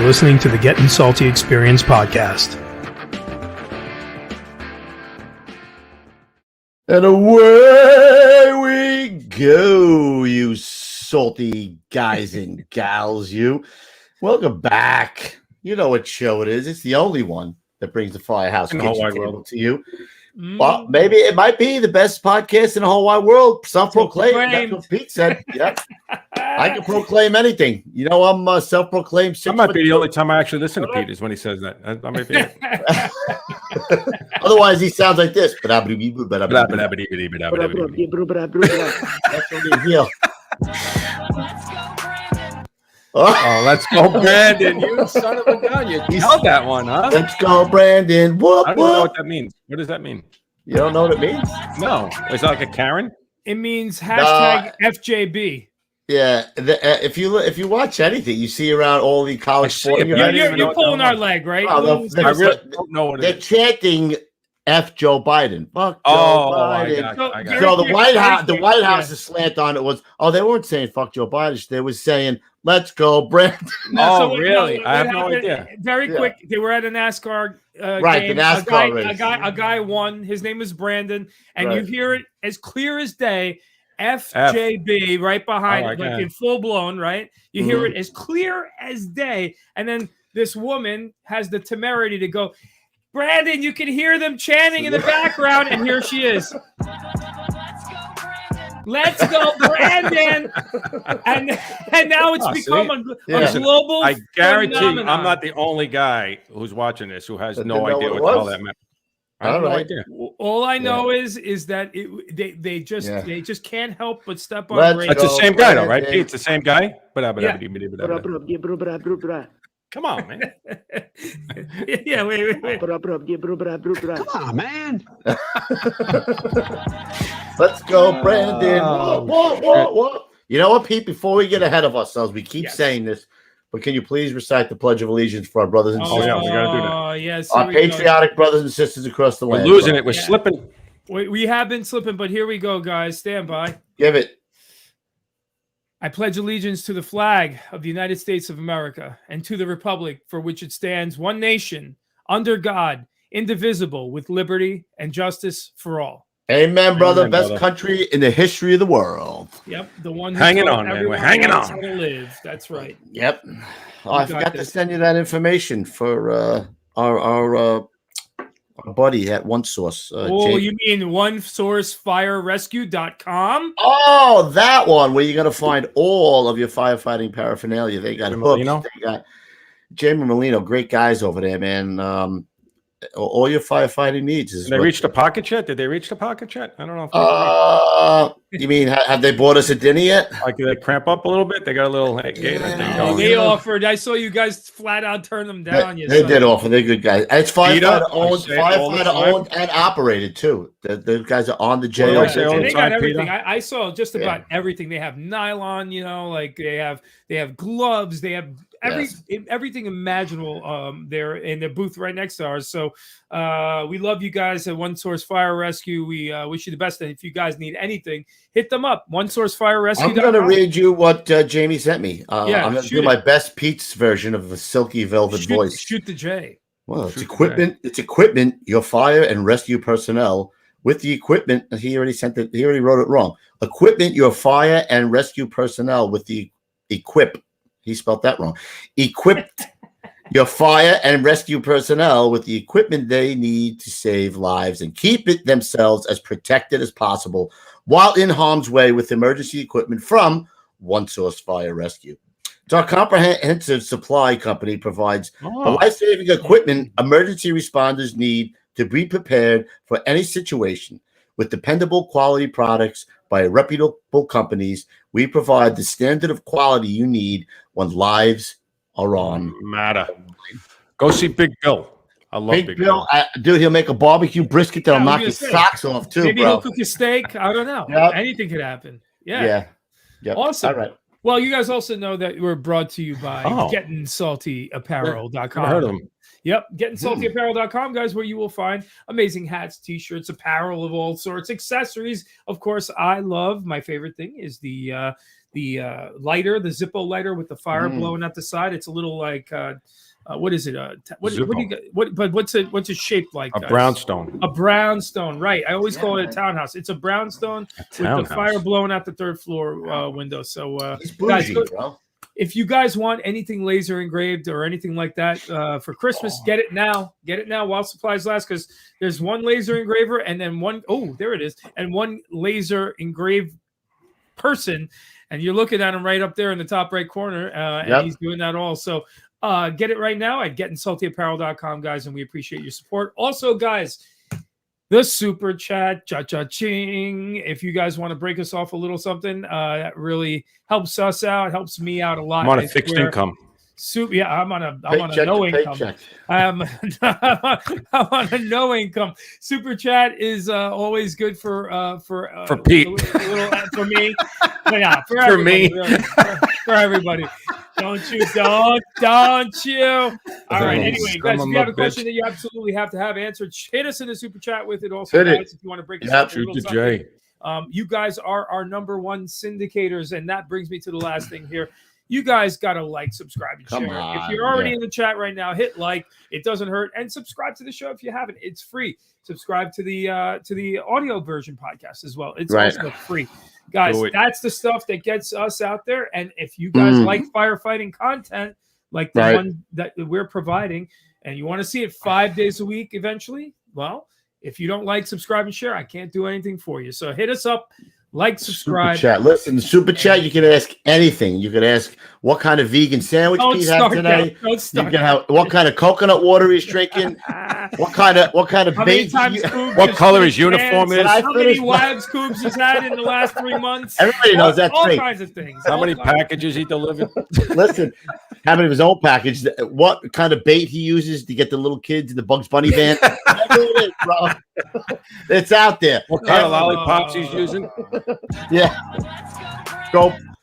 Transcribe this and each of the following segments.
listening to the Gettin' Salty Experience podcast. And away we go, you salty guys and gals, you. Welcome back. You know what show it is. It's the only one that brings the Firehouse kitchen table to you. Well, maybe it might be the best podcast in the whole wide world. Self-proclaimed. That's what Pete said. Yep. I can proclaim anything. You know, I'm self-proclaimed. That might be the only time I actually listen to Pete is when he says that. That might be it. Otherwise, he sounds like this. That's what we feel. Oh, let's go, Brandon. You son of a gun. You held that one, huh? Let's go, Brandon. Whoop, I don't know what that means. What does that mean? You don't know what it means? No. Is that like a Karen? It means hashtag FJB. Yeah. If you watch anything, you see around all the college sports. You're pulling our leg, right? I really don't know what it is. They're chanting F Joe Biden. Fuck Joe Biden. So the White House is slant on it was, they weren't saying fuck Joe Biden. They were saying, let's go, Brandon. Really? I have no idea. Very quick. They were at a NASCAR game. The NASCAR race. A guy won. His name is Brandon. And you hear it as clear as day. FJB right behind it, like in full blown, right? You hear it as clear as day. And then this woman has the temerity to go, Brandon, you can hear them chanting in the background, and here she is. Let's go, Brandon! And now it's become a global. I guarantee phenomenon. I'm not the only guy who's watching this who has no idea what the hell that meant. I have no idea. All I know is that they just can't help but step on. That's the same guy, though, right? It's the same guy. Come on, man. Yeah, wait. Come on, man. Let's go, Brandon. Whoa. You know what, Pete? Before we get ahead of ourselves, we keep saying this, but can you please recite the Pledge of Allegiance for our brothers and sisters? Yeah, we got to do that. Yes, our patriotic brothers and sisters across the land. We're losing it. We're slipping. We have been slipping, but here we go, guys. Stand by. Give it. I pledge allegiance to the flag of the United States of America and to the republic for which it stands, one nation, under God, indivisible, with liberty and justice for all. Amen, brother. Best country in the history of the world. Yep, the one hanging on, man. We're hanging on. To live. That's right. Yep. I forgot to send you that information for our buddy at One Source. You mean OneSourceFireRescue.com? Oh, that one where you're gonna find all of your firefighting paraphernalia. They got hooks. They got Jamie Molino, great guys over there, man. All your firefighting needs. Did they reach the pocket yet? Did they reach the pocket yet? I don't know. You mean have they bought us a dinner yet? Like they cramp up a little bit? They got a little gate. They offered. I saw you guys flat out turn them down. They did offer. They're good guys. And it's firefighter owned and operated too. The guys are on the jail. They got everything. I saw just about everything. They have nylon. Like they have gloves. They have everything imaginable there in their booth right next to ours. So we love you guys at One Source Fire Rescue. We wish you the best. And if you guys need anything, hit them up. OneSourceFireRescue.com. I'm going to read you what Jamie sent me. I'm going to do my best Pete's version of the silky velvet voice. Shoot the J. Well, it's equipment. It's equipment. Your fire and rescue personnel with the equipment. He already sent it. He already wrote it wrong. Equipment. Your fire and rescue personnel with the equip. He spelled that wrong. Equipped your fire and rescue personnel with the equipment they need to save lives and keep it themselves as protected as possible while in harm's way with emergency equipment from One Source Fire Rescue. So our comprehensive supply company provides the life-saving equipment emergency responders need to be prepared for any situation. With dependable quality products by reputable companies, we provide the standard of quality you need when lives are on matter. Go see Big Bill. I love Big Bill. Dude, he'll make a barbecue brisket that'll knock your socks off too, maybe bro. He'll cook a steak. I don't know. Yep. Anything could happen. Yeah. Awesome. All right. Well, you guys also know that we're brought to you by GettinSaltyApparel.com. Never heard of them. Yep, GettinSaltyApparel.com, guys, where you will find amazing hats, t-shirts, apparel of all sorts, accessories. Of course, I love, my favorite thing is the lighter, the Zippo lighter with the fire blowing at the side. It's a little like what is it? What do you got? What's it shaped like? A brownstone. A brownstone, right? I always call it a townhouse. It's a brownstone with the fire blowing out the third floor window. So, He's bougie, bro. If you guys want anything laser engraved or anything like that for Christmas, get it now. Get it now while supplies last, because there's one laser engraver and then one. Oh, there it is, and one laser engraved person, and you're looking at him right up there in the top right corner, and he's doing that all. So. Get it right now at gettinsaltyapparel.com, guys, and we appreciate your support. Also, guys, the super chat, cha-cha-ching. If you guys want to break us off a little something, that really helps us out, helps me out a lot. I'm on a fixed income. I'm on a no income. I'm on a no income. Super chat is always good for Pete, for me, but yeah, for me, really, for everybody. Don't you? All right. Anyway, guys, if you have a question that you absolutely have to have answered, hit us in the super chat with it. Also, guys, if you want to break us up a little something. You guys are our number one syndicators, and that brings me to the last thing here. You guys got to like, subscribe, and share. If you're already in the chat right now, hit like. It doesn't hurt. And subscribe to the show if you haven't. It's free. Subscribe to the audio version podcast as well. It's also free. Guys, that's the stuff that gets us out there. And if you guys like firefighting content, like the one that we're providing, and you want to see it 5 days a week eventually, well, if you don't like, subscribe, and share, I can't do anything for you. So hit us up. Like, subscribe. Super chat. Listen, the super chat, you can ask anything. You can ask what kind of vegan sandwich Pete had today. You can have what kind of coconut water he's drinking. what kind of bait? What color his uniform is? How many wives Coops he's had in the last 3 months? Everybody knows that's all kinds of things. How many packages he delivered? Listen, how many of his own package? What kind of bait he uses to get the little kids in the Bugs Bunny van? It is, bro. It's out there. What kind of lollipops he's using?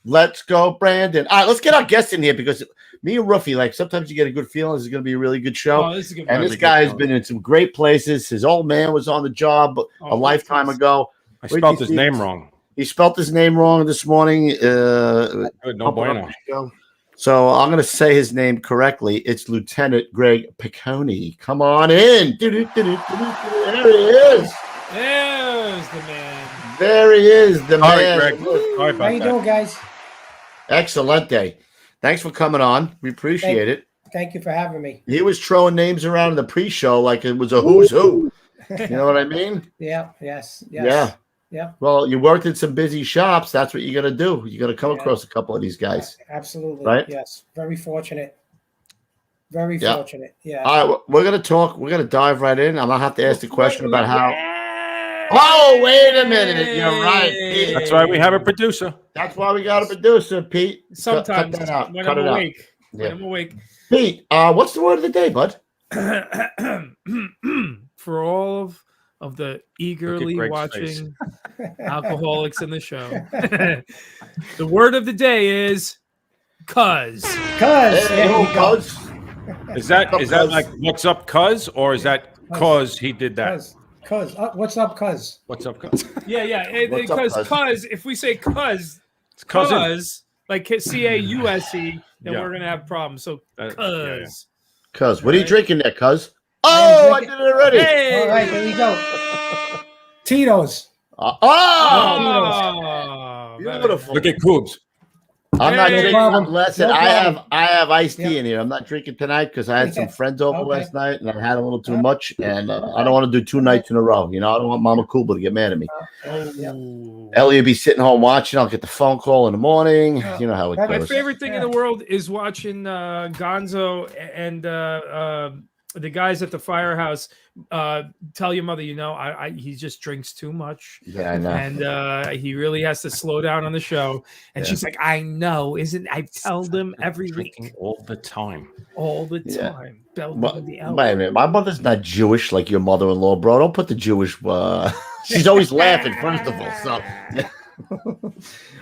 Let's go, Brandon. All right, let's get our guests in here, because me and Ruffy, like, sometimes you get a good feeling this is going to be a really good show. This guy has been in some great places. His old man was on the job a lifetime ago. I spelled his name wrong. He spelled his name wrong this morning. No bueno. So I'm going to say his name correctly. It's Lieutenant Greg Picconi. Come on in. There he is. There's the man. There he is, the man. Greg. How you doing, guys? Excellent day. Thanks for coming on. We appreciate it. Thank you for having me. He was throwing names around in the pre-show like it was a who's who. You know what I mean? Yeah. Yes. Yeah. Well, you worked in some busy shops. That's what you're going to do. You're going to come across a couple of these guys. Absolutely. Right? Yes. Very fortunate. Very fortunate. Yeah. All right. We're going to talk. We're going to dive right in. I'm going to have to ask the question about how. Oh, wait a minute. You're right, Pete. That's why we have a producer. That's why we got a producer, Pete. Sometimes cut that out. when cut I'm it awake. Out. When I'm awake. Pete, what's the word of the day, bud? For all of the eagerly watching alcoholics in the show, the word of the day is cuz. Cuz. Is that like what's up, cuz, or is that cause he did that? Cuz. What's up, cuz? What's up, cuz? Yeah. Because if we say cuz, it's cuz, like CAUSE, then we're gonna have problems. So cuz. Cuz. What are you drinking there, cuz? Oh, I did it already. Hey. All right, there you go. Tito's. Beautiful. Look at Coobs. I'm not drinking. Listen, I have iced tea in here. I'm not drinking tonight because I had some friends over last night and I had a little too much, and I don't want to do 2 nights in a row. You know, I don't want Mama Kuba to get mad at me. Ellie will be sitting home watching. I'll get the phone call in the morning. You know how it goes. My favorite thing in the world is watching Gonzo and the guys at the Firehouse tell your mother, he just drinks too much. Yeah, I know. And he really has to slow down on the show. And she's like, I know, I've told him every week. All the time. All the time. Wait a minute. My mother's not Jewish like your mother-in-law, bro. Don't put the Jewish. She's always laughing, first of all. So,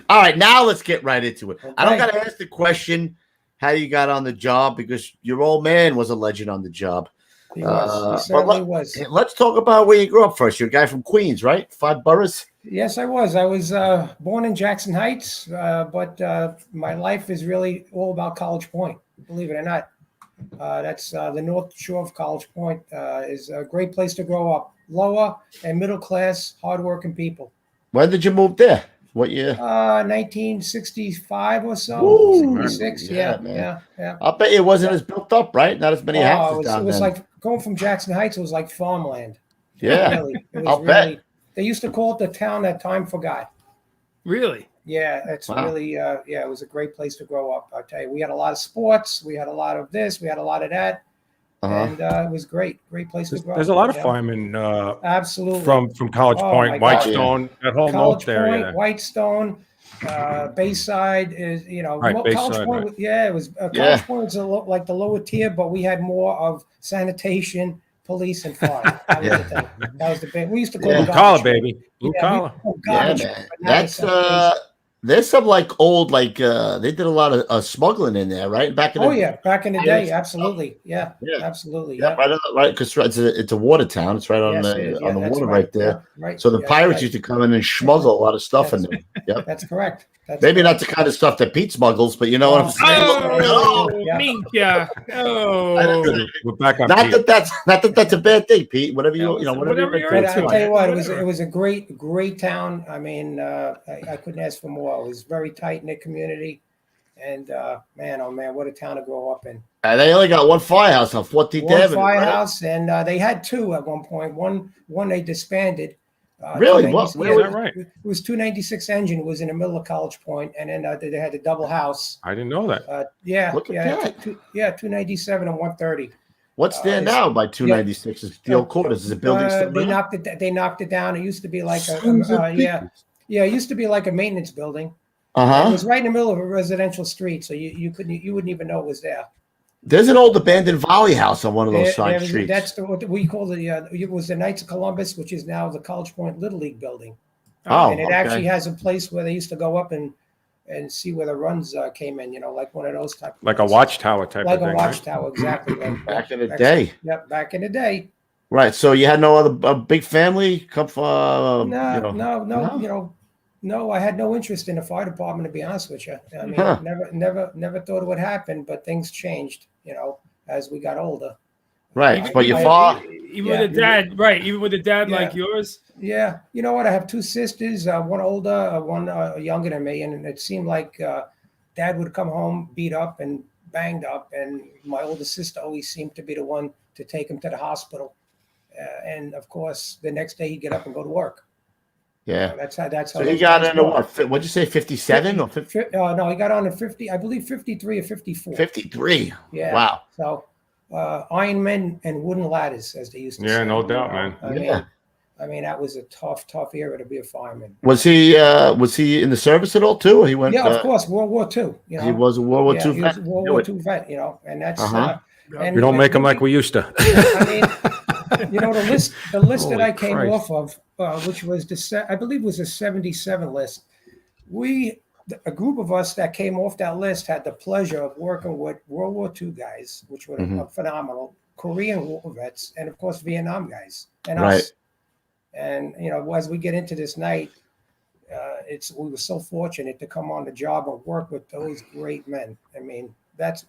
all right, now let's get right into it. Okay. I don't got to ask the question how you got on the job, because your old man was a legend on the job. He was. He But certainly was. let's talk about where you grew up first. You're a guy from Queens, right? 5 boroughs. Yes, I was. I was born in Jackson Heights, but my life is really all about College Point, believe it or not. That's the North Shore of College Point is a great place to grow up. Lower and middle class, hardworking people. When did you move there? What year? 1965 or so. Ooh, 66. yeah, Yeah. I bet it wasn't as built up, right? Not as many houses down It was then. like going from Jackson Heights. It was like farmland. Yeah, Really. It was I'll really. bet. They used to call it the town that time forgot. Really? Yeah, it's Wow. really, it was a great place to grow up. I'll tell you, we had a lot of sports, we had a lot of this, we had a lot of that, and it was great place to grow up. There's a lot of firemen Absolutely from College Oh, Point, my God. Whitestone, that whole College north area. Point, Whitestone, Bayside is, Right, College Bayside, Point. right. Yeah, it was College Point was like the lower tier, but we had more of sanitation, police, and fire. That was the thing. That was the big. We used to call it Blue collar, baby. Blue collar. Garbage. man. But now That's it's there's some like old they did a lot of smuggling in there, right? Back in the back in the day, absolutely, absolutely, right, because it's a water town. It's right on Yes, the it is. on the That's water right. right there. Yeah, right. So the Yeah, pirates right. used to come in and smuggle a lot of stuff in there. Yep. That's correct. That's Maybe correct. not the kind of stuff that Pete smuggles, but you know what I'm saying. Oh, Yeah. Minka. Oh. We're back on Not Pete. that that's a bad thing, Pete. Whatever you Yeah, whatever whatever you're you're But into. I'll tell you what, Whatever. it was a great town. I mean, I couldn't ask for more. It was very tight knit community, and man, oh man, what a town to grow up in. They only got one firehouse on 14th One Avenue. Right? firehouse, and they had two at one point. One they disbanded. Really? What? 296 Where was that right? It was 296 engine. It was in the middle of College Point, and then they had a double house. I didn't know that. Look at that. 297 and 130. What's there now by 296? Is the old quarters? Is the building still They there? knocked it down. It used to be like Sons of it used to be like a maintenance building. It Uh-huh. was right in the middle of a residential street, so you wouldn't even know it was there. There's an old abandoned volley house on one of those side streets. That's what we call it was the Knights of Columbus, which is now the College Point Little League building. Oh, And it okay. actually has a place where they used to go up and see where the runs came in, like one of those type. Like a watchtower type Like of a thing. watchtower, exactly. Back in the day. Yep, back in the day. Right. So you had no other big family come from No, I had no interest in the fire department, to be honest with you. I mean, Huh. never thought it would happen, but things changed, as we got older. Right. But your I- father. Even with a dad, right? Even with a dad Yeah. like yours. Yeah, you know what? I have two sisters, one older, one younger than me, and it seemed like Dad would come home beat up and banged up, and my older sister always seemed to be the one to take him to the hospital. And of course, the next day he'd get up and go to work. Yeah. That's how. So he those got things into go. what? What'd you say? 57 or 50? No, he got on at 50. I believe 53 or 54. 53. Yeah. Wow. So Iron Men and wooden ladders, as they used to say. Yeah, no doubt, man. I mean, that was a tough era to be a fireman. Was he in the service at all too? Or he went. Yeah, of course, World War II. He was a World War II he vet. was a World War II vet. And that's. And We don't make them like we used to. I mean, the list that Holy I came Christ. off of, which was I believe was a 77 list. A group of us that came off that list had the pleasure of working with World War II guys, which were phenomenal, Korean War vets, and of course Vietnam guys, and Right. us. And as we get into this night, we were so fortunate to come on the job and work with those great men. I mean,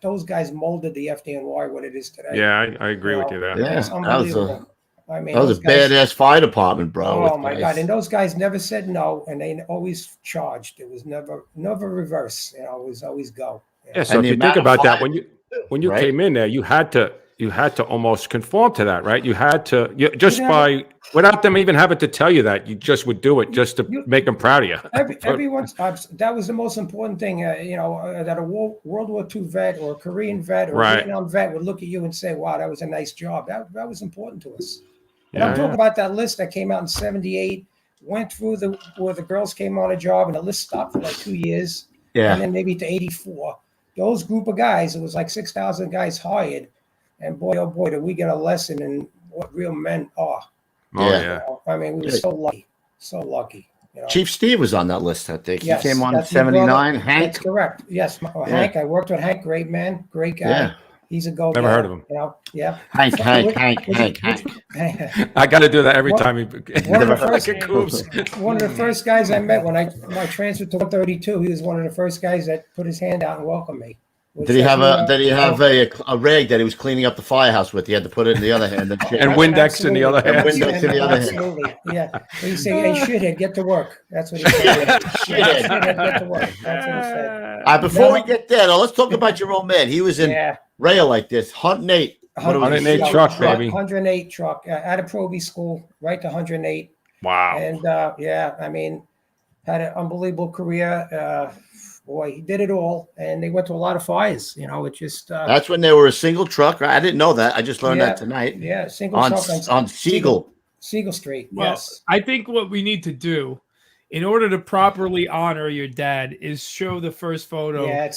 those guys molded the FDNY what it is today. Yeah, I agree with you there. Yeah, It's unbelievable. I mean, that was a those guys- badass fire department, bro. Oh my God! And those guys never said no, and they always charged. It was never reverse. It was always go. Yeah, so And if the you think amount of about that, fire- when you right? came in there, you had to almost conform to that, right? You had to without them even having to tell you that, you just would do it just to make them proud of you. Everyone's that was the most important thing. That a World War II vet or a Korean vet or a Vietnam vet would look at you and say, "Wow, that was a nice job." That was important to us. And I'm talking about that list that came out in '78. Went through where the girls came on a job, and the list stopped for like 2 years. Yeah. And then maybe to 84. Those group of guys, it was like 6,000 guys hired. And boy, oh boy, did we get a lesson in what real men are. Oh Yeah. yeah. I mean, we were so lucky. So lucky. Chief Steve was on that list, I think. Yes, he came on in that's my brother. '79. Hank. That's correct. Yes, Hank. I worked with Hank. Great man. Great guy. Yeah. He's a go. Never heard of him. You know, yeah. Hank. I got to do that every time. One of the first guys I met when I transferred to 132, he was one of the first guys that put his hand out and welcomed me. Did he have a rag that he was cleaning up the firehouse with? He had to put it in the other hand and Windex in the other hand. Windex in the other hand. Absolutely, yeah. He said, "Hey, shithead, get to work." That's what he said. Shithead, get to work. That's what he said. Before we get there, though, let's talk about your old man. He was in rail like this, 108. 108 truck, baby. 108 truck out of probie school, right to 108. Wow. And I mean, had an unbelievable career. Boy, he did it all, and they went to a lot of fires. You know, it just that's when they were a single truck. I didn't know that. I just learned that tonight. Yeah, single truck on Siegel Street. Well, yes. I think what we need to do in order to properly honor your dad is show the first photo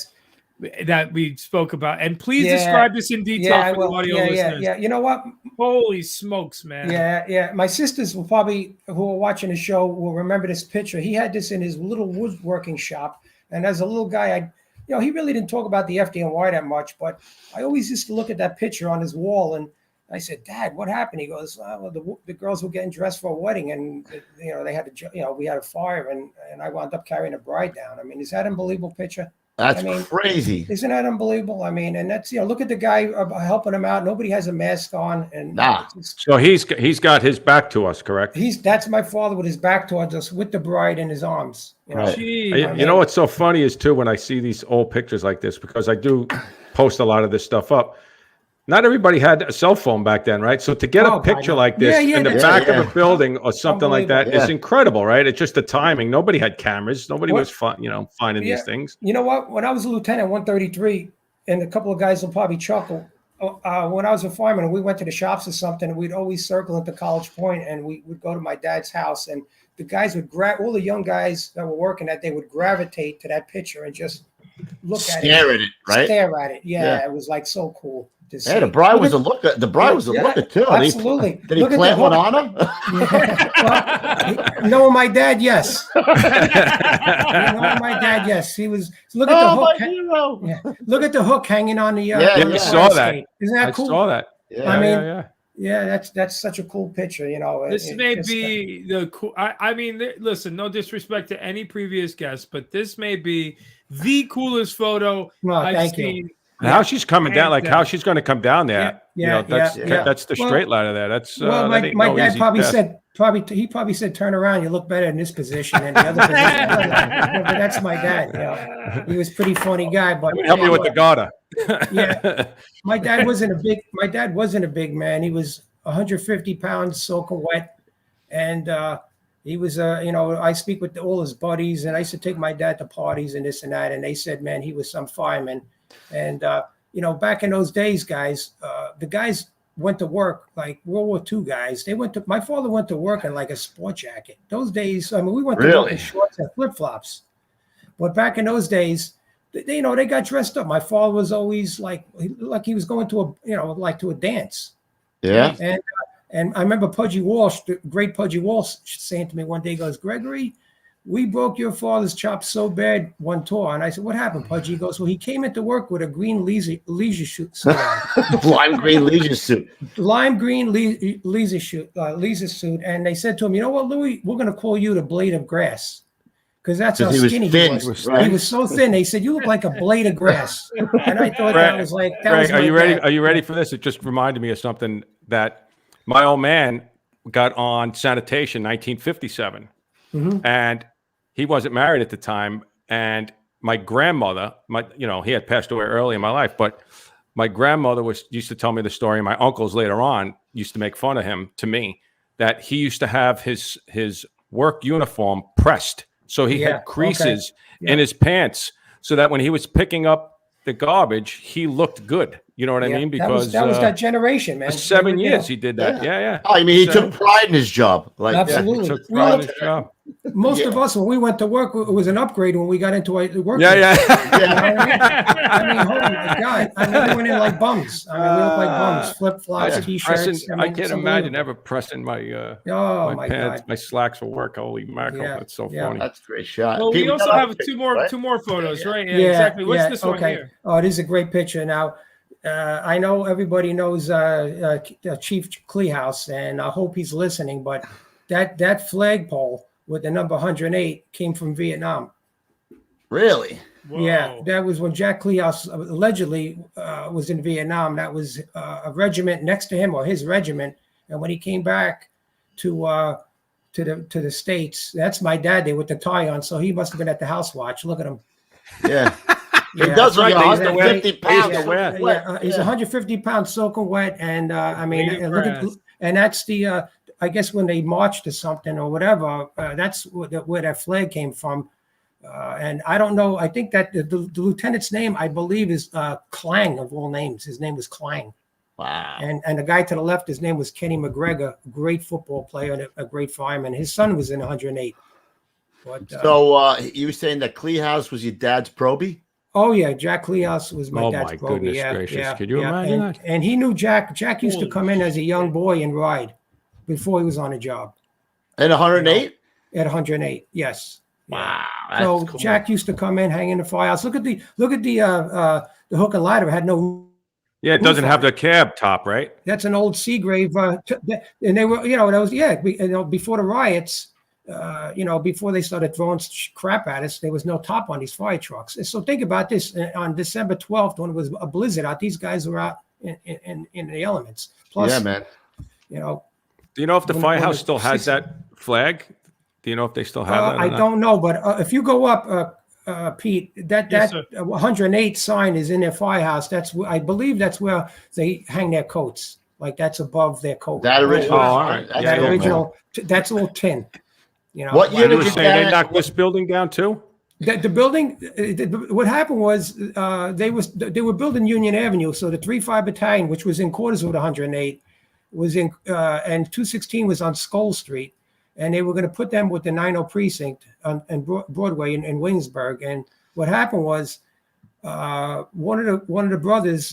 that we spoke about, and please describe this in detail for the audio listeners. Yeah. You know what? Holy smokes, man! Yeah. My sisters who are watching the show will remember this picture. He had this in his little woodworking shop. And as a little guy, he really didn't talk about the FDNY that much, but I always used to look at that picture on his wall, and I said, "Dad, what happened?" He goes, "Well, the girls were getting dressed for a wedding, and they had to, we had a fire, and I wound up carrying a bride down." I mean, is that an unbelievable picture? That's crazy. Isn't that unbelievable? I mean, and that's look at the guy helping him out. Nobody has a mask on, and so he's got his back to us, correct? That's my father with his back towards us, with the bride in his arms. You know what's so funny is too when I see these old pictures like this, because I do post a lot of this stuff up. Not everybody had a cell phone back then, right? So to get a picture like this in the back of a building or something like that is incredible, right? It's just the timing. Nobody had cameras. Nobody was finding these things. You know what? When I was a lieutenant, 133, and a couple of guys will probably chuckle. When I was a fireman and we went to the shops or something, we'd always circle into College Point, and we would go to my dad's house, and the guys would all the young guys that were working that they would gravitate to that picture and just stare at it, right? Stare at it. Yeah, it was like so cool. Yeah, the bride was a looker. The bride was a looker too. Absolutely. Did he plant one on her? No, my dad, yes. My dad, yes. He was. Look at the hook. Look at the hook hanging on the. I saw that. Isn't that cool? I saw that. Yeah, that's such a cool picture. This may be the cool. I mean, listen, no disrespect to any previous guest, but this may be the coolest photo I've seen. And how she's coming down, like how she's going to come down there. That's the straight ladder there. That's my dad probably said turn around, you look better in this position than the other position. But that's my dad. He was a pretty funny guy. But help me with the garter. My dad wasn't a big man. He was 150 pounds, soaking wet, and he was I speak with all his buddies, and I used to take my dad to parties and this and that, and they said, man, he was some fireman. And, back in those days, guys, the guys went to work like World War II guys. My father went to work in like a sport jacket. Those days, I mean, we went to work in shorts and flip-flops. But back in those days, they got dressed up. My father was always like he was going to a dance. Yeah. And I remember Pudgy Walsh, the great Pudgy Walsh, saying to me one day, he goes, "Gregory, we broke your father's chops so bad one tour." And I said, "What happened, Pudgy?" He goes, "Well, he came into work with a green leisure suit on." Lime green leisure suit. Lime green leisure suit. And they said to him, "You know what, Louis? We're going to call you the blade of grass." Because that's how skinny he was. Right? He was so thin. They said, "You look like a blade of grass." And I thought that was like, are you ready? Are you ready for this? It just reminded me of something that my old man got on sanitation 1957. Mm-hmm. And he wasn't married at the time. And my grandmother, he had passed away early in my life, but my grandmother used to tell me the story. And my uncles later on used to make fun of him to me, that he used to have his work uniform pressed. So he had creases in his pants so that when he was picking up the garbage, he looked good. You know what I mean? Because that was that generation, man. 7 years he did that. Yeah. Oh, I mean, he took pride in his job. Absolutely. He took pride in his job. Most of us, when we went to work, it was an upgrade when we got into work. Yeah. I mean, holy God. I mean, we went in like bums. I mean, we looked like bums. Flip-flops, T-shirts. I can't imagine ever pressing my pants, my slacks for work. Holy mackerel. That's so funny. That's a great shot. Well, we also have two more photos, right? Yeah, exactly. What's this one here? Oh, it is a great picture. Now, I know everybody knows Chief Kleehouse, and I hope he's listening. But that flagpole with the number 108 came from Vietnam. Really? Whoa. Yeah, that was when Jack Kleehouse allegedly was in Vietnam. That was a regiment next to him, or his regiment. And when he came back to the States, that's my dad there with the tie on. So he must have been at the house watch. Look at him. Yeah. Yeah, He does look right. 150 pounds. He's 150 pounds soaking wet, and I mean, and that's the I guess when they marched to something or whatever, that's where that flag came from. And I don't know. I think that the lieutenant's name, I believe, is Clang of all names. His name was Clang. Wow. And the guy to the left, his name was Kenny McGregor, great football player and a great fireman. His son was in 108. But, so you were saying that Kleehouse was your dad's probie? Oh yeah, Jack Kleehouse was my dad's probie. Goodness gracious. Could you imagine that? And he knew Jack. Jack used to come in as a young boy and ride before he was on a job. At 108? At 108, yes. Wow. So cool. Jack used to come in, hang in the firehouse. Look at the hook and ladder. It had no. Yeah, it doesn't have the cab top, right? That's an old Seagrave, and they were, that was before the riots. Before they started throwing crap at us, there was no top on these fire trucks. And so think about this: on December 12th, when it was a blizzard out, these guys were out in the elements. Plus, yeah, man. Do you know if the Firehouse still has that flag? Do you know if they still have that? I don't know, but if you go up, Pete, that 108 sign is in their Firehouse. I believe that's where they hang their coats. Like that's above their coat. That original. Oh, all right. That original. That's a little tin. What year you were did saying they knocked this building down too? The building. What happened was they were building Union Avenue, so the 3-5 Battalion, which was in quarters with 108, was in, and 216 was on Skull Street, and they were going to put them with the 90 precinct on Broadway in Williamsburg. And what happened was one of the brothers,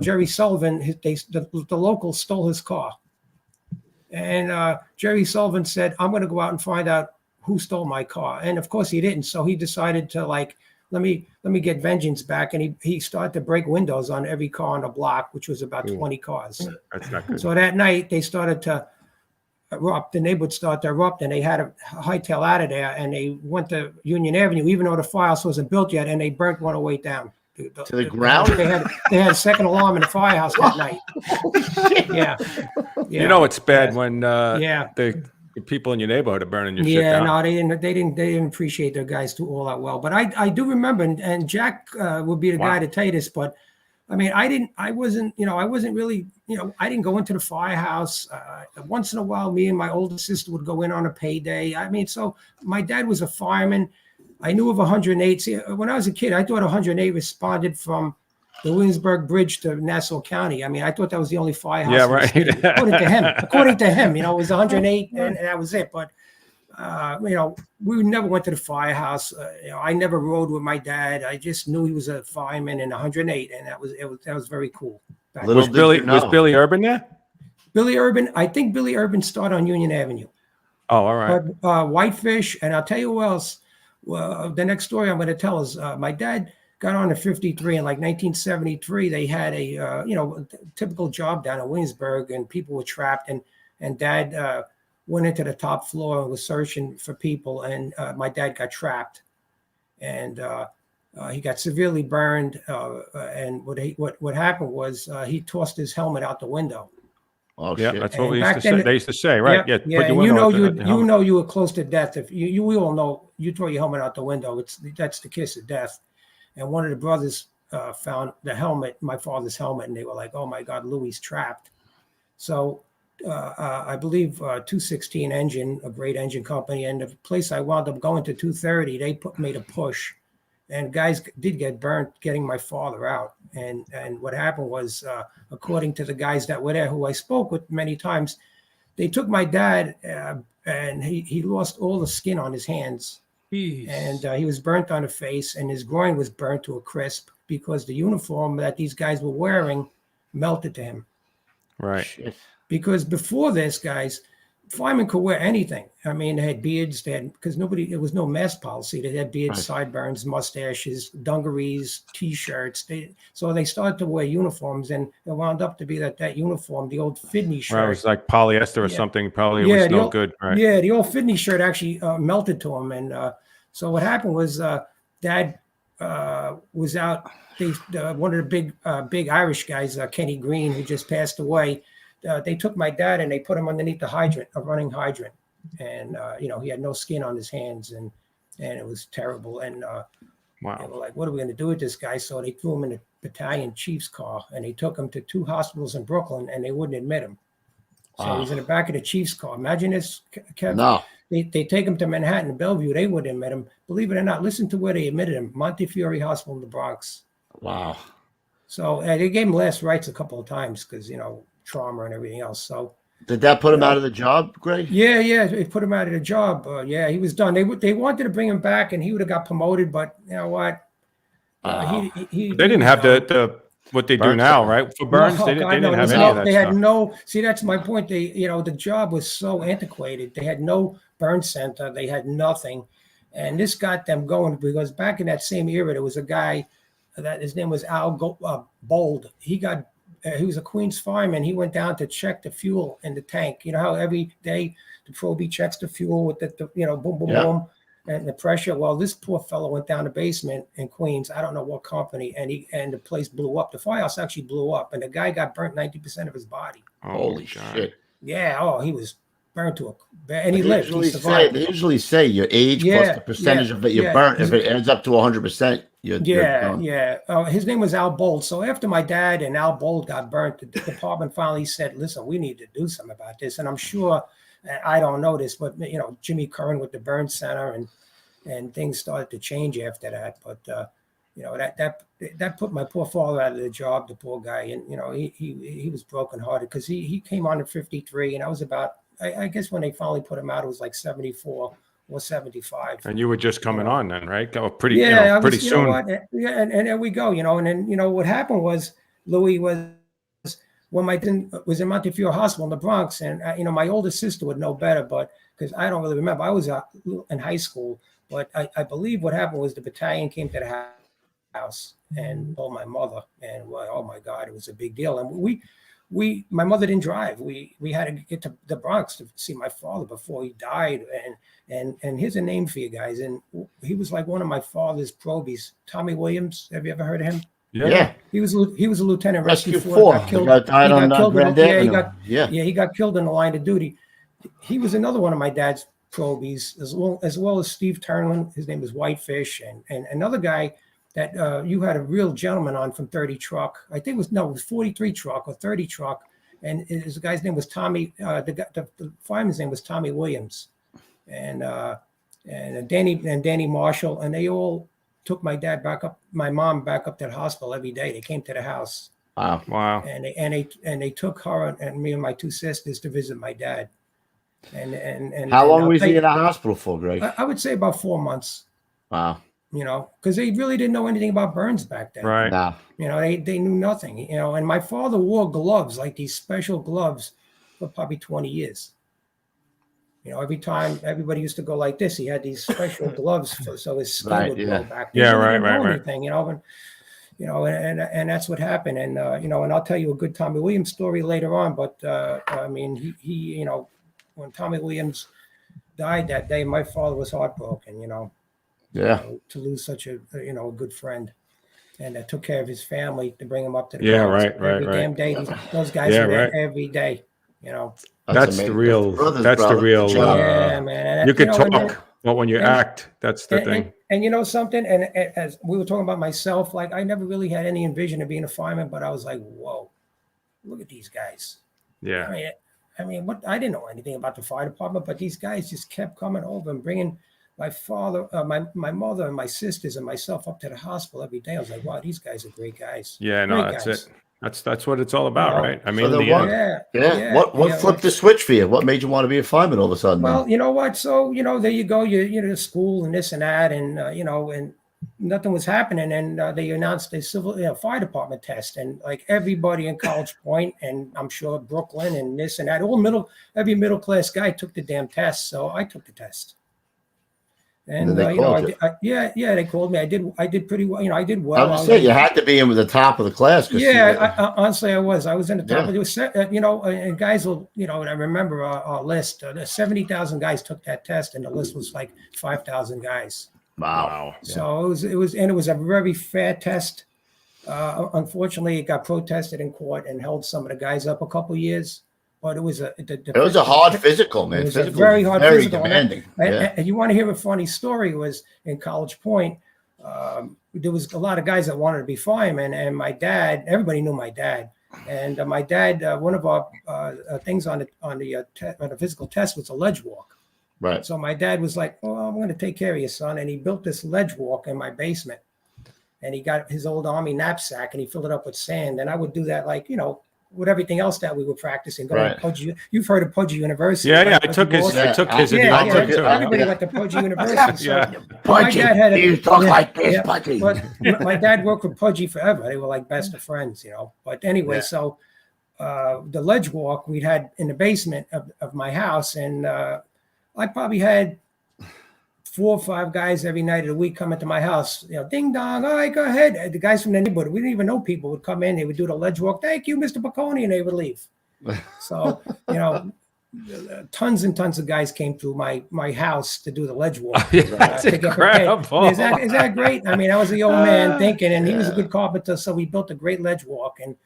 Jerry Sullivan, the locals stole his car. And Jerry Sullivan said, I'm going to go out and find out who stole my car. And of course he didn't. So he decided to let me get vengeance back. And he started to break windows on every car on the block, which was about 20 cars. That's not good. So that night they started to erupt. The neighborhood started to erupt, and they had to hightail out of there. And they went to Union Avenue, even though the firehouse wasn't built yet, and they burnt 108 down. To the ground? They had a second alarm in the firehouse that night. Yeah. It's bad when the people in your neighborhood are burning your shit down. No, they didn't appreciate their guys all that well. But I do remember, and Jack would be the guy to tell you this, but I mean, I wasn't really, I didn't go into the firehouse. Once in a while, me and my older sister would go in on a payday. I mean, so my dad was a fireman. I knew of 108. See, when I was a kid, I thought 108 responded from the Williamsburg Bridge to Nassau County. I mean, I thought that was the only firehouse. Yeah, right. According to him, it was 108, and that was it. But we never went to the firehouse. I never rode with my dad. I just knew he was a fireman in 108, and that was very cool. Was Billy Urban there? Billy Urban. I think Billy Urban started on Union Avenue. Oh, all right. But Whitefish, and I'll tell you who else. Well, the next story I'm going to tell is my dad got on at 53 in like 1973. They had a typical job down in Williamsburg, and people were trapped. And Dad went into the top floor and was searching for people. And my dad got trapped, and he got severely burned. And what happened was he tossed his helmet out the window. Oh, yeah, shit. That's what they used to say, right? Yeah. And you were close to death. If we all know, you throw your helmet out the window, that's the kiss of death. And one of the brothers found the helmet, my father's helmet, and they were like, "Oh my God, Louis trapped." So I believe 216 Engine, a great engine company, and the place I wound up going to 230, they made a push, and guys did get burnt getting my father out. And what happened was, according to the guys that were there, who I spoke with many times, they took my dad, and he lost all the skin on his hands. Jeez. And he was burnt on the face, and his groin was burnt to a crisp because the uniform that these guys were wearing melted to him. Right. Shit. Because before this, guys, firemen could wear anything. I mean, they had beards, because there was no mask policy. They had beards, sideburns, mustaches, dungarees, T-shirts. So they started to wear uniforms, and it wound up to be that uniform, the old FDNY shirt. Right, it was like polyester or something. Probably it was no good. Right. Yeah, the old FDNY shirt actually melted to him. And so what happened was Dad was out. One of the big Irish guys, Kenny Green, who just passed away, they took my dad and they put him underneath a running hydrant. And, he had no skin on his hands, and it was terrible. And they were like, what are we going to do with this guy? So they threw him in a battalion chief's car, and they took him to 2 hospitals in Brooklyn, and they wouldn't admit him. So he's in the back of the chief's car. Imagine this, Kevin. No. They take him to Manhattan, Bellevue. They wouldn't admit him. Believe it or not, listen to where they admitted him. Montefiore Hospital in the Bronx. Wow. So they gave him last rites a couple of times because, trauma and everything else. So did that put him out of the job, Greg? Yeah, it put him out of the job. He was done. They wanted to bring him back, and he would have got promoted, but you know what? They didn't have the what they do now, right? For burns, they didn't have any of that They stuff. had no. See, that's my point. The job was so antiquated. They had no burn center. They had nothing, and this got them going because back in that same era, there was a guy that his name was Al Bold. He was a Queens fireman. He went down to check the fuel in the tank. You know how every day the probie checks the fuel with the boom, boom, boom, and the pressure. Well, this poor fellow went down the basement in Queens. I don't know what company, and the place blew up. The firehouse actually blew up, and the guy got burnt 90% of his body. Holy shit! Yeah. He was burnt to and he lived. They usually say your age plus the percentage of it you burnt. If it ends up to 100%. His name was Al Bold. So after my dad and Al Bold got burnt, the department finally said, listen, we need to do something about this. And I'm sure, I don't know this, but Jimmy Curran with the burn center and things started to change after that. But that put my poor father out of the job, the poor guy. And he was brokenhearted because he came on at 53, and I was about, I guess when they finally put him out, it was like 74 or 75. And you were just coming on then, right? Pretty soon. And there we go, and then, what happened was, Louis, was when my dad was in Montefiore Hospital in the Bronx, and, my older sister would know better, but because I don't really remember, I was in high school, but I believe what happened was the battalion came to the house and told my mother, and oh my God, it was a big deal. And my mother didn't drive. We had to get to the Bronx to see my father before he died. And here's a name for you guys. And he was like one of my father's probies, Tommy Williams. Have you ever heard of him? Yeah. He was a lieutenant rescue 4. He got killed in the line of duty. He was another one of my dad's probies, as well as Steve Turnlin. His name was Whitefish, and another guy that you had a real gentleman on from 30 Truck. I think it was 43 Truck or 30 Truck. And the guy's name was Tommy. The fireman's name was Tommy Williams, and Danny Marshall. And they all took my mom back up to the hospital every day. They came to the house. Wow. And they took her and me and my 2 sisters to visit my dad. And how long was he in the hospital for, Greg? I would say about 4 months. Wow. Because they really didn't know anything about burns back then. Right. Nah. They knew nothing, and my father wore gloves, like these special gloves, for probably 20 years. Every time everybody used to go like this, he had these special gloves so his skin would grow back. Yeah, right. And that's what happened. And, and I'll tell you a good Tommy Williams story later on. But, he when Tommy Williams died that day, my father was heartbroken, to lose such a good friend, and that took care of his family to bring him up to the every damn day. Those guys were there every day. That's the real. Yeah, man. You could talk, but when you act, that's the thing. And something. And as we were talking about myself, like I never really had any envision of being a fireman, but I was like, whoa, look at these guys. Yeah. I mean, I didn't know anything about the fire department, but these guys just kept coming over and bringing my father, my mother, and my sisters and myself up to the hospital every day. I was like, wow, these guys are great guys. Yeah, no, that's it. That's what it's all about, right? I mean, what flipped the switch for you? What made you want to be a fireman all of a sudden? Well, you know what? So, there you go. You're to school and this and that. And, and nothing was happening, and they announced a civil fire department test, and like everybody in College Point, and I'm sure Brooklyn and this and that, every middle class guy took the damn test, so I took the test. And they called you. They called me. I did pretty well. I did well. I was saying you had to be in with the top of the class. Honestly, I was in the top. It was, and guys will, and I remember our list. 70,000 guys took that test, and the list was like 5,000 guys. Wow. So it was a very fair test. Unfortunately, it got protested in court and held some of the guys up a couple of years. But it was a hard physical, man. It was physical, a very hard physical. Demanding. And you want to hear a funny story? Was in College Point, there was a lot of guys that wanted to be firemen, and my dad. Everybody knew my dad, and my dad. One of our things on the physical test was a ledge walk. Right. So my dad was like, "Oh, I'm going to take care of you, son," and he built this ledge walk in my basement, and he got his old Army knapsack and he filled it up with sand, and I would do that with everything else that we were practicing. You've heard of Pudgy University. Yeah, right? I took his. Everybody went to Pudgy University. So Pudgy. You talk like this, Pudgy. But my dad worked with Pudgy forever. They were like best of friends, But anyway, so the ledge walk we'd had in the basement of my house, and I probably had 4 or 5 guys every night of the week come into my house, ding dong, all right, go ahead. The guys from the neighborhood, we didn't even know people, would come in, they would do the ledge walk, thank you, Mr. Picconi, and they would leave. So, tons and tons of guys came through my house to do the ledge walk. That's incredible. Is that great? I mean, I was the old man thinking, and he was a good carpenter, so we built a great ledge walk, and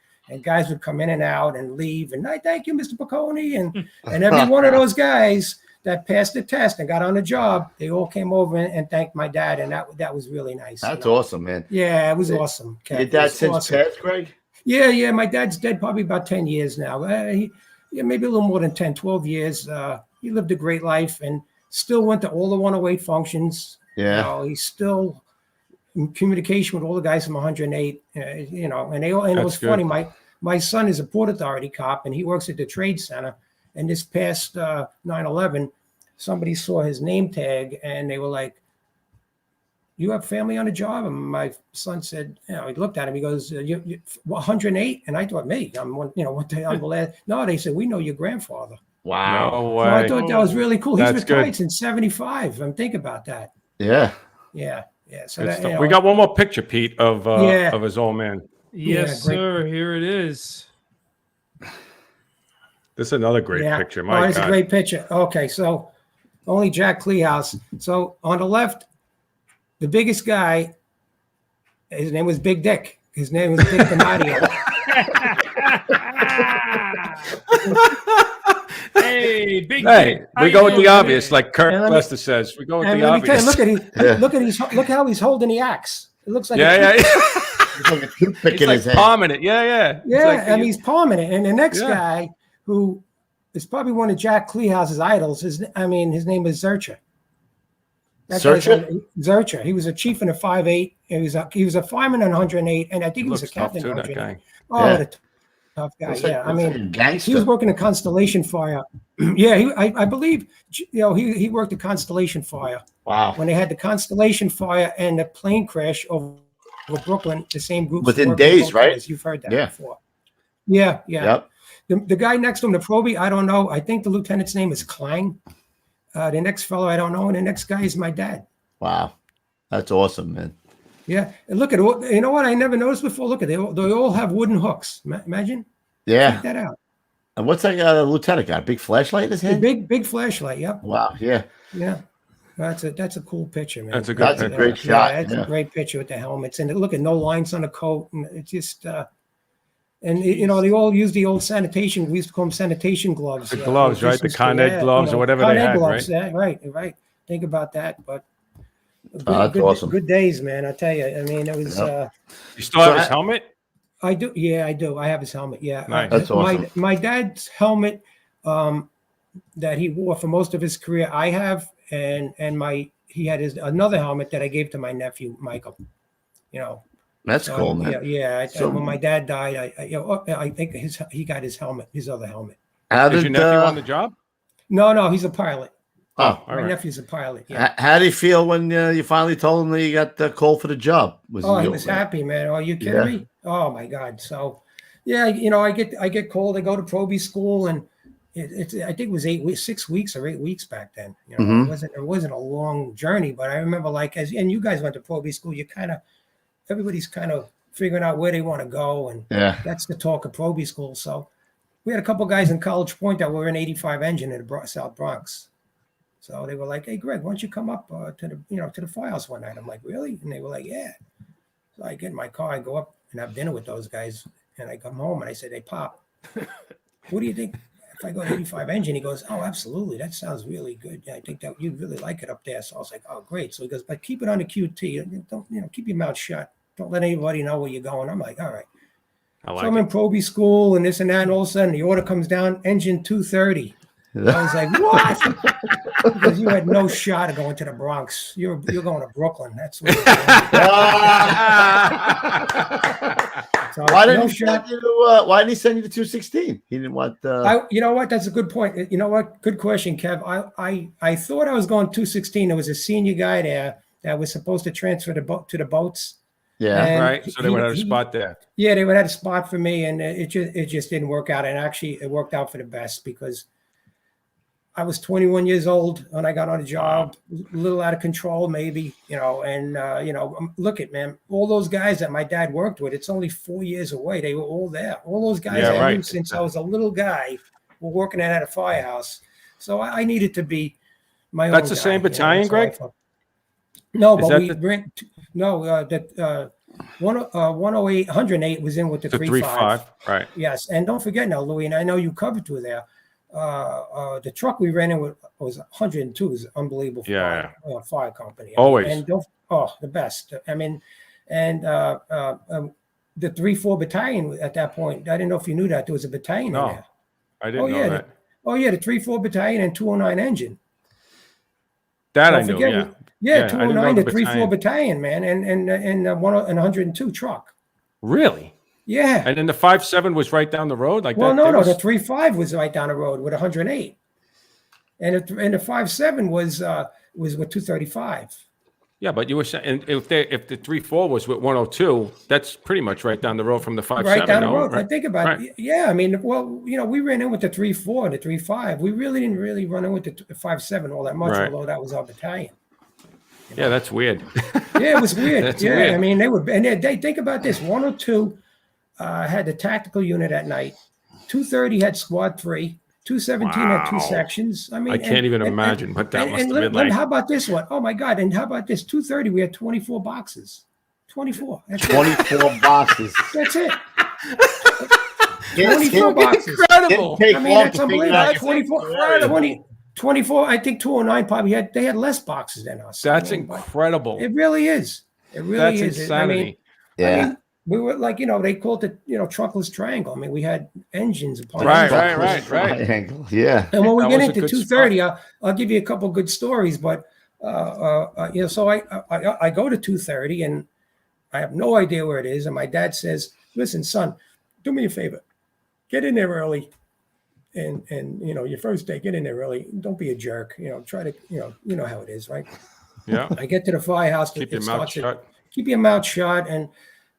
guys would come in and out and leave, and I thank you, Mr. Picconi, and every one of those guys that passed the test and got on the job, they all came over and thanked my dad, and that was really nice. That's awesome, man. Yeah, it was awesome. Your dad since passed, Greg? Yeah. My dad's dead probably about 10 years now. Maybe a little more than 10, 12 years. He lived a great life and still went to all the 108 functions. Yeah. He's still in communication with all the guys from 108. And it was funny. My son is a Port Authority cop, and he works at the Trade Center. And this past 9/11, somebody saw his name tag, and they were like, "You have family on the job?" And my son said, he looked at him. He goes, "You 108?" And I thought, me, I'm one. What the hell? No, they said, "We know your grandfather." Wow. No way. So I thought that was really cool. He's That's retired good. since 75. Think about that. Yeah. So we got one more picture, Pete, of his old man. Yes, sir. Here it is. This is another great picture. My it's a great picture. Okay, so only Jack Kleehouse. So on the left, the biggest guy, his name was Big Dick. His name was Dick Donadio. Hey, Big Hey, Dick. we go with the obvious, like Kurt Lester says. We go with the obvious. Look how he's holding the axe. It looks like It's like a toothpick in his hand. Palming it. Yeah. He's palming it. And the next guy, who is probably one of Jack Kleehouse's idols, his name is Zercher. Zercher. He was a chief in a 5.8. He was a fireman in 108, and I think he was a captain in 108. What a tough guy. He was working a Constellation Fire. I believe he worked a Constellation Fire. Wow. When they had the Constellation Fire and the plane crash over Brooklyn, the same group within days, right? You've heard that before. Yeah. Yep. The guy next to him, the probie, I don't know. I think the lieutenant's name is Klang. The next fellow, I don't know. And the next guy is my dad. Wow. That's awesome, man. Yeah. And look at it. You know what I never noticed before? Look at it. They all have wooden hooks. Imagine. Yeah. Check that out. And what's that lieutenant got? A big flashlight in his hand? Big flashlight. Yep. Wow. Yeah. Yeah. That's a cool picture, man. That's a great shot. That's a great picture with the helmets. And look at no lines on the coat. And it's just and they all use the old sanitation. We used to call them sanitation gloves. The gloves, right? The Con Ed gloves or whatever they had, gloves, right? Right. Think about that. But that's awesome. Good days, man. I tell you. I mean, it was. You still have his helmet? I do. Yeah, I do. I have his helmet. Yeah. Nice. That's awesome. My dad's helmet that he wore for most of his career, I have, and he had another helmet that I gave to my nephew Michael. That's cool, man. Yeah. When my dad died, I think he got his helmet, his other helmet. Is your nephew on the job? No, he's a pilot. Oh, my nephew's a pilot. How did he feel when you finally told him that you got the call for the job? He was happy, man. Are you kidding me? Oh my God. So, yeah, I get called. I go to probie school, and I think it was 6 weeks or 8 weeks back then. It wasn't a long journey, but I remember and you guys went to probie school. Everybody's kind of figuring out where they want to go, and that's the talk of probie school. So we had a couple guys in College Point that were in 85 engine in the South Bronx. So they were like, "Hey, Greg, why don't you come up to the Firehouse one night?" I'm like, "Really?" And they were like, "Yeah." So I get in my car, I go up and have dinner with those guys, and I come home and I said, "Hey, Pop, what do you think if I go to 85 engine?" He goes, "Oh, absolutely. That sounds really good. I think that you'd really like it up there." So I was like, "Oh, great." So he goes, "But keep it on the QT. Don't keep your mouth shut. Don't let anybody know where you're going." I'm like, "All right." So I'm in probie school and this and that, and all of a sudden the order comes down, engine 230. I was like, "What?" Because you had no shot of going to the Bronx. You're going to Brooklyn. That's what you're doing. So why didn't he send you to 216? He didn't want. You know what? That's a good point. You know what? Good question, Kev. I thought I was going 216. There was a senior guy there that was supposed to transfer to the boats. Yeah, and right. So they would have a spot there. Yeah, they would have a spot for me, and it just didn't work out. And actually, it worked out for the best because I was 21 years old when I got on the job, a little out of control, maybe, and look at, man, all those guys that my dad worked with, it's only 4 years away. They were all there. All those guys I knew since I was a little guy were working at a firehouse. So I needed to be my own. That's the same battalion, Greg? No, but that 108 was in with the 3.5. Right. Yes. And don't forget now, Louis, and I know you covered through there. The truck we ran in with was 102. It was unbelievable fire company. Always. The best. I mean, and the 3-4 battalion at that point. I didn't know if you knew that there was a battalion in there. I didn't know that. The 3-4 battalion and 209 engine. That I knew. 209 to 3-4 battalion, man, and 102 truck. Really? Yeah. And then the 5.7 was right down the road, like well, that. No, the 3.5 was right down the road with 108, and the 5.7 was with 235. Yeah, but you were saying if the 3.4 was with 102, that's pretty much right down the road from the 5.7. Right down the road. Right? I think about it. Yeah, I mean, we ran in with the 3.4 and the 3.5. We really didn't run in with the 5.7 all that much, although that was our battalion. Yeah, that's weird. Yeah, it was weird. Weird. I mean, they think about this. 102 had the tactical unit at night. 230 had squad 3. 217 had 2 sections. I mean, I can't even imagine what that must have been like. How about this one? Oh my God! And how about this? 230, we had 24 boxes. 24. That's 24 boxes. That's it. 24 boxes. Incredible. I mean, that's unbelievable. 24. I think 209 probably had less boxes than us. That's incredible. It really is. It really is. Insanity. I mean, we were like, they called it, trunkless triangle. I mean, we had engines upon right. Triangle. Yeah. And when we get into 230, I'll give you a couple good stories. But so I go to 230 and I have no idea where it is. And my dad says, "Listen, son, do me a favor, get in there early, and your first day, get in there early. Don't be a jerk. Try to you know how it is, right?" Yeah. I get to the firehouse. Keep your mouth shut. Keep your mouth shut.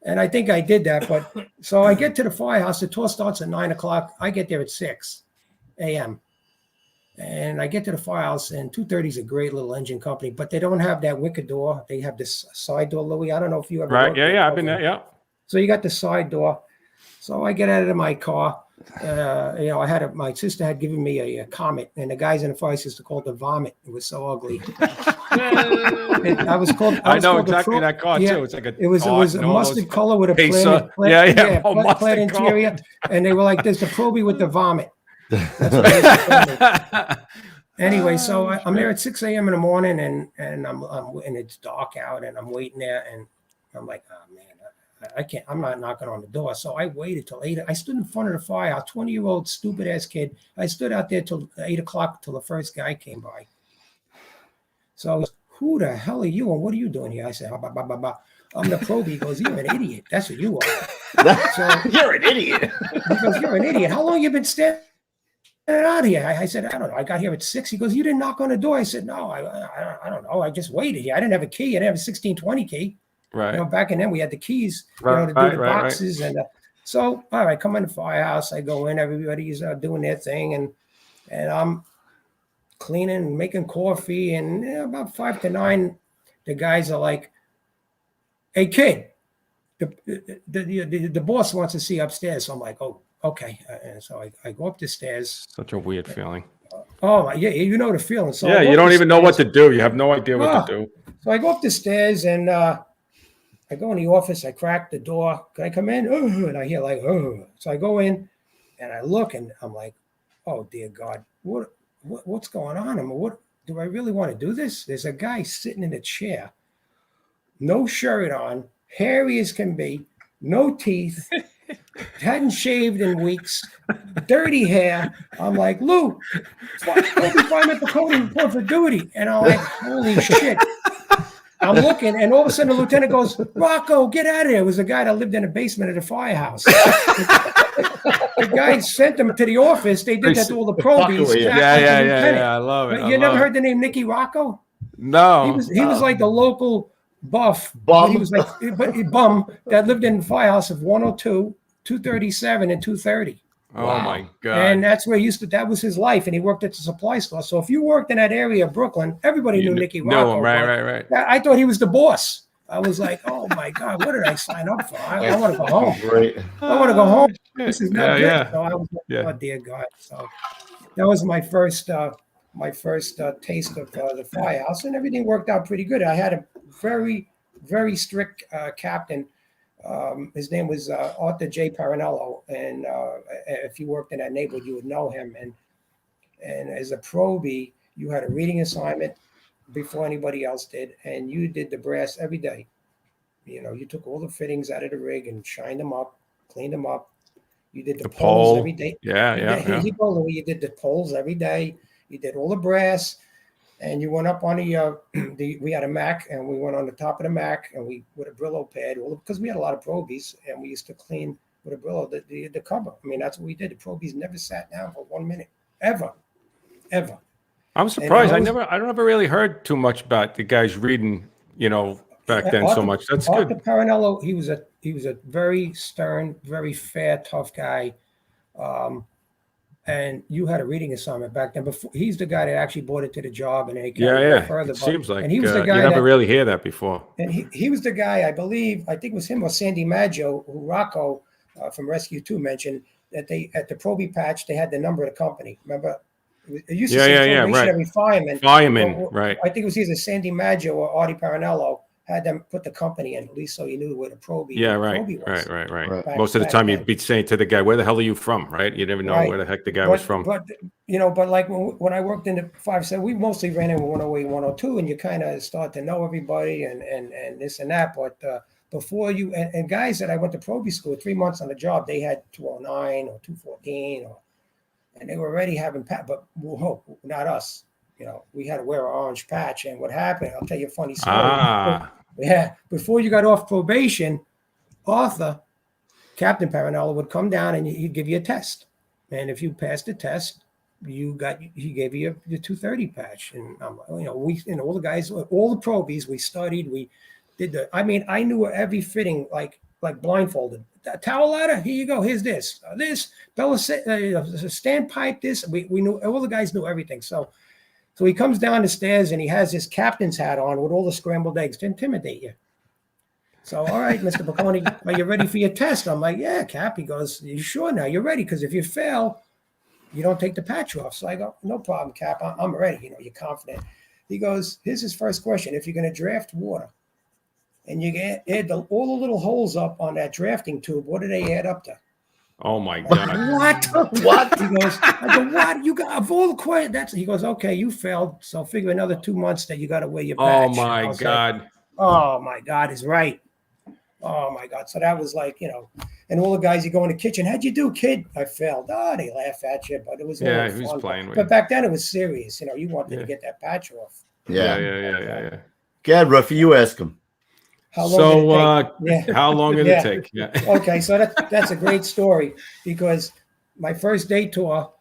And I think I did that. But so I get to the firehouse. The tour starts at 9:00. I get there at 6 a.m. And I get to the firehouse, and 230 is a great little engine company, but they don't have that wicker door. They have this side door, Louis. I don't know if you ever. Right. Yeah. I've been there. Yeah. So you got the side door. So I get out of my car. My sister had given me a Comet, and the guys in the fire used to call it the Vomit. It was so ugly. I know exactly that car too. It's like it was a mustard color with a plaid interior, and they were like, "There's the Probie with the Vomit." That's what they used to call me. Anyway, so I'm there at 6 a.m. in the morning, and and it's dark out, and I'm waiting there, and I'm like, "Oh man, I can't. I'm not knocking on the door." So I waited till 8. I stood in front of the firehouse, 20-year-old stupid ass kid. I stood out there till 8:00 till the first guy came by. So I was, "Who the hell are you, and what are you doing here?" I said, "I'm the probie." He goes, "You're an idiot. That's what you are." So, you're an idiot. He goes, "You're an idiot. How long you been standing out of here? I said, I don't know. I got here at 6. He goes, you didn't knock on the door. I said, no, I don't know. I just waited here. I didn't have a key. I didn't have a 1620 key. Right. You know, back in then we had the keys, Right, to do the boxes. And so, all right, come in the firehouse. I go in, everybody's doing their thing. And I'm cleaning and making coffee. And about 5 to 9, the guys are like, hey, kid, the boss wants to see you upstairs. So I'm like, oh, okay. And so I go up the stairs. Such a weird feeling. Oh, yeah, you know the feeling. So yeah, you don't even know what to do. You have no idea what to do. So I go up the stairs and I go in the office. I crack the door. Can I come in? Oh, and I hear like, oh. So I go in and I look and I'm like, oh, dear God, what's going on? What do I really want to do this? There's a guy sitting in a chair, no shirt on, hairy as can be, no teeth, hadn't shaved in weeks, dirty hair. I'm like, Lou, find at Picconi report for duty. And I'm like, holy shit. I'm looking, and all of a sudden the lieutenant goes, Rocco, get out of here. It was a guy that lived in the basement of the firehouse. The guy sent him to the office. They did that to all the probies. Yeah. I love it. But you never heard the name Nicky Rocco? No. He was like the local buff. Bum. He was like bum that lived in the firehouse of 102, 237, and 230. Oh my God. And that's where he used to, that was his life. And he worked at the supply store. So if you worked in that area of Brooklyn, everybody knew Nicky Rocco. Right. I thought he was the boss. I was like, oh my God, what did I sign up for? I want to go home. Great. I want to go home. This is not good. Yeah. So I was like, oh dear God. So that was my first taste of the firehouse, and everything worked out pretty good. I had a very, very strict captain. His name was Arthur J. Parinello, and if you worked in that neighborhood, you would know him. And as a probie, you had a reading assignment before anybody else did, and you did the brass every day. You took all the fittings out of the rig and shined them up, cleaned them up. You did the poles every day. Yeah. He told me you did the poles every day. You did all the brass, and you went up on we had a Mac, and we went on the top of the Mac, and we with a Brillo pad, because we had a lot of probies, and we used to clean with a Brillo the cover. I mean, that's what we did. The probies never sat down for 1 minute, ever. I'm surprised. I don't ever really heard too much about the guys reading, back then so much. That's good. Arthur Parinello, he was a very stern, very fair, tough guy. And you had a reading assignment back then. Before, he's the guy that actually brought it to the job, and it further. It seems like, and he was the guy you never really hear that before. And he was the guy, I think it was him or Sandy Maggio, who Rocco from Rescue 2 mentioned that at the probie patch they had the number of the company. Remember, it used to say right. Every fireman, right? I think it was either Sandy Maggio or Artie Parinello had them put the company in, at least so you knew where the probie. Was. Right. Most of the time you'd be saying to the guy, "Where the hell are you from?" Right? You never know where the heck the guy was from. But like when I worked in the 5-7, we mostly ran in 108, 102, and you kind of start to know everybody and this and that. But before you and guys that I went to probie school, 3 months on the job, they had 209 or 214, and they were already having but not us. We had to wear an orange patch. And what happened, I'll tell you a funny story. Before you got off probation, Arthur, Captain Parinello, would come down and he'd give you a test. And if you passed the test, he gave you the 230 patch. And all the guys, all the probies, we studied, we did I knew every fitting like blindfolded. Towel ladder, here you go. Here's this Bella standpipe. This we knew. All the guys knew everything. So he comes down the stairs and he has his captain's hat on with all the scrambled eggs to intimidate you. So, all right, Mr. Picconi, are you ready for your test? I'm like, yeah, Cap. He goes, you sure now? You're ready? Because if you fail, you don't take the patch off. So I go, no problem, Cap. I'm ready. You're confident. He goes, here's his first question. If you're going to draft water and you add all the little holes up on that drafting tube, what do they add up to? Oh my God! What? He goes. I go. What? You got of all the quiet? He goes. Okay, you failed. So figure another 2 months that you got to wear your badge. Oh my God! Like, oh my God is right. Oh my God. So that was like and all the guys, you go in the kitchen. How'd you do, kid? I failed. Oh, they laugh at you, but it was he was playing with. But back then it was serious. You wanted to get that patch off. Yeah. Gad, Ruffy, you ask him. How long did it take? Yeah. Okay, so that's a great story because my first day tour,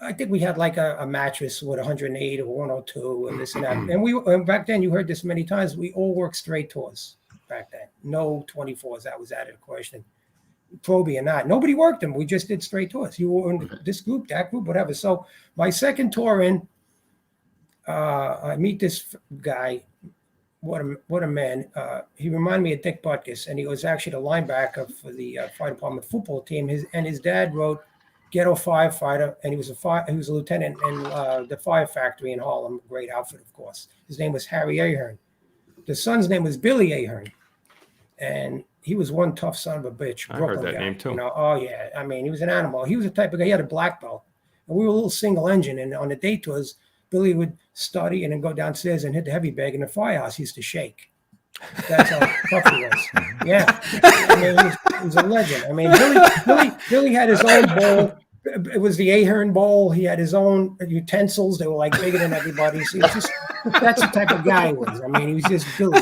I think we had like a mattress with 108 or 102 and this and that. And back then, you heard this many times, we all worked straight tours back then. No 24s, that was out of the question. Probie or not. Nobody worked them. We just did straight tours. You were in this group, that group, whatever. So my second tour in, I meet this guy. What a man. He reminded me of Dick Butkus, and he was actually the linebacker for the fire department football team. His dad wrote Ghetto Firefighter, and he was a lieutenant in the fire factory in Harlem. Great outfit, of course. His name was Harry Ahern. The son's name was Billy Ahern, and he was one tough son of a bitch. I heard that name too. You know, oh yeah. I mean, he was an animal. He was the type of guy. He had a black belt, and we were a little single engine. And on the day tours, Billy would study and then go downstairs and hit the heavy bag, and the firehouse used to shake. That's how tough he was. Yeah, I mean, he was a legend. I mean, Billy had his own bowl. It was the Ahern bowl. He had his own utensils. They were like bigger than everybody's. He was just, that's the type of guy he was. I mean, he was just Billy.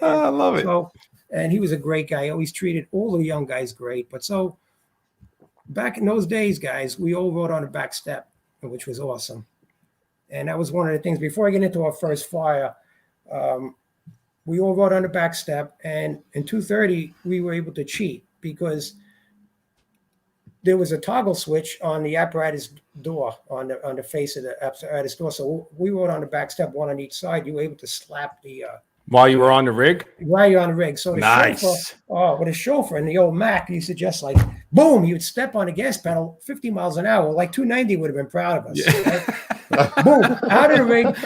I love it. So, and he was a great guy. He always treated all the young guys great. But so back in those days, guys, we all rode on the back step, which was awesome. And that was one of the things. Before I get into our first fire, we all rode on the back step. And in 230, we were able to cheat because there was a toggle switch on the apparatus door, on the face of the apparatus door. So we rode on the back step, one on each side. You were able to slap the while you were on the rig? While you're on the rig. So the nice. With a chauffeur in the old Mac, he used to just like, boom, he would step on the gas pedal 50 miles an hour. Like 290 would have been proud of us. Yeah. Right? Boom, out of the rig,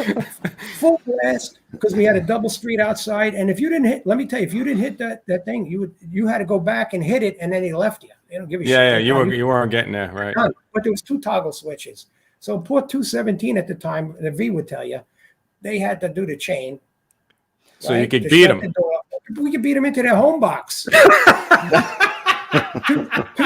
full blast, because we had a double street outside. And if you didn't hit, let me tell you, if you didn't hit that thing, you had to go back and hit it, and then he left you. They don't give a shit. Yeah, you weren't getting there, right? But there was two toggle switches. So Port 217 at the time, the V would tell you, they had to do the chain. So right? You could beat them. We could beat them into their home box.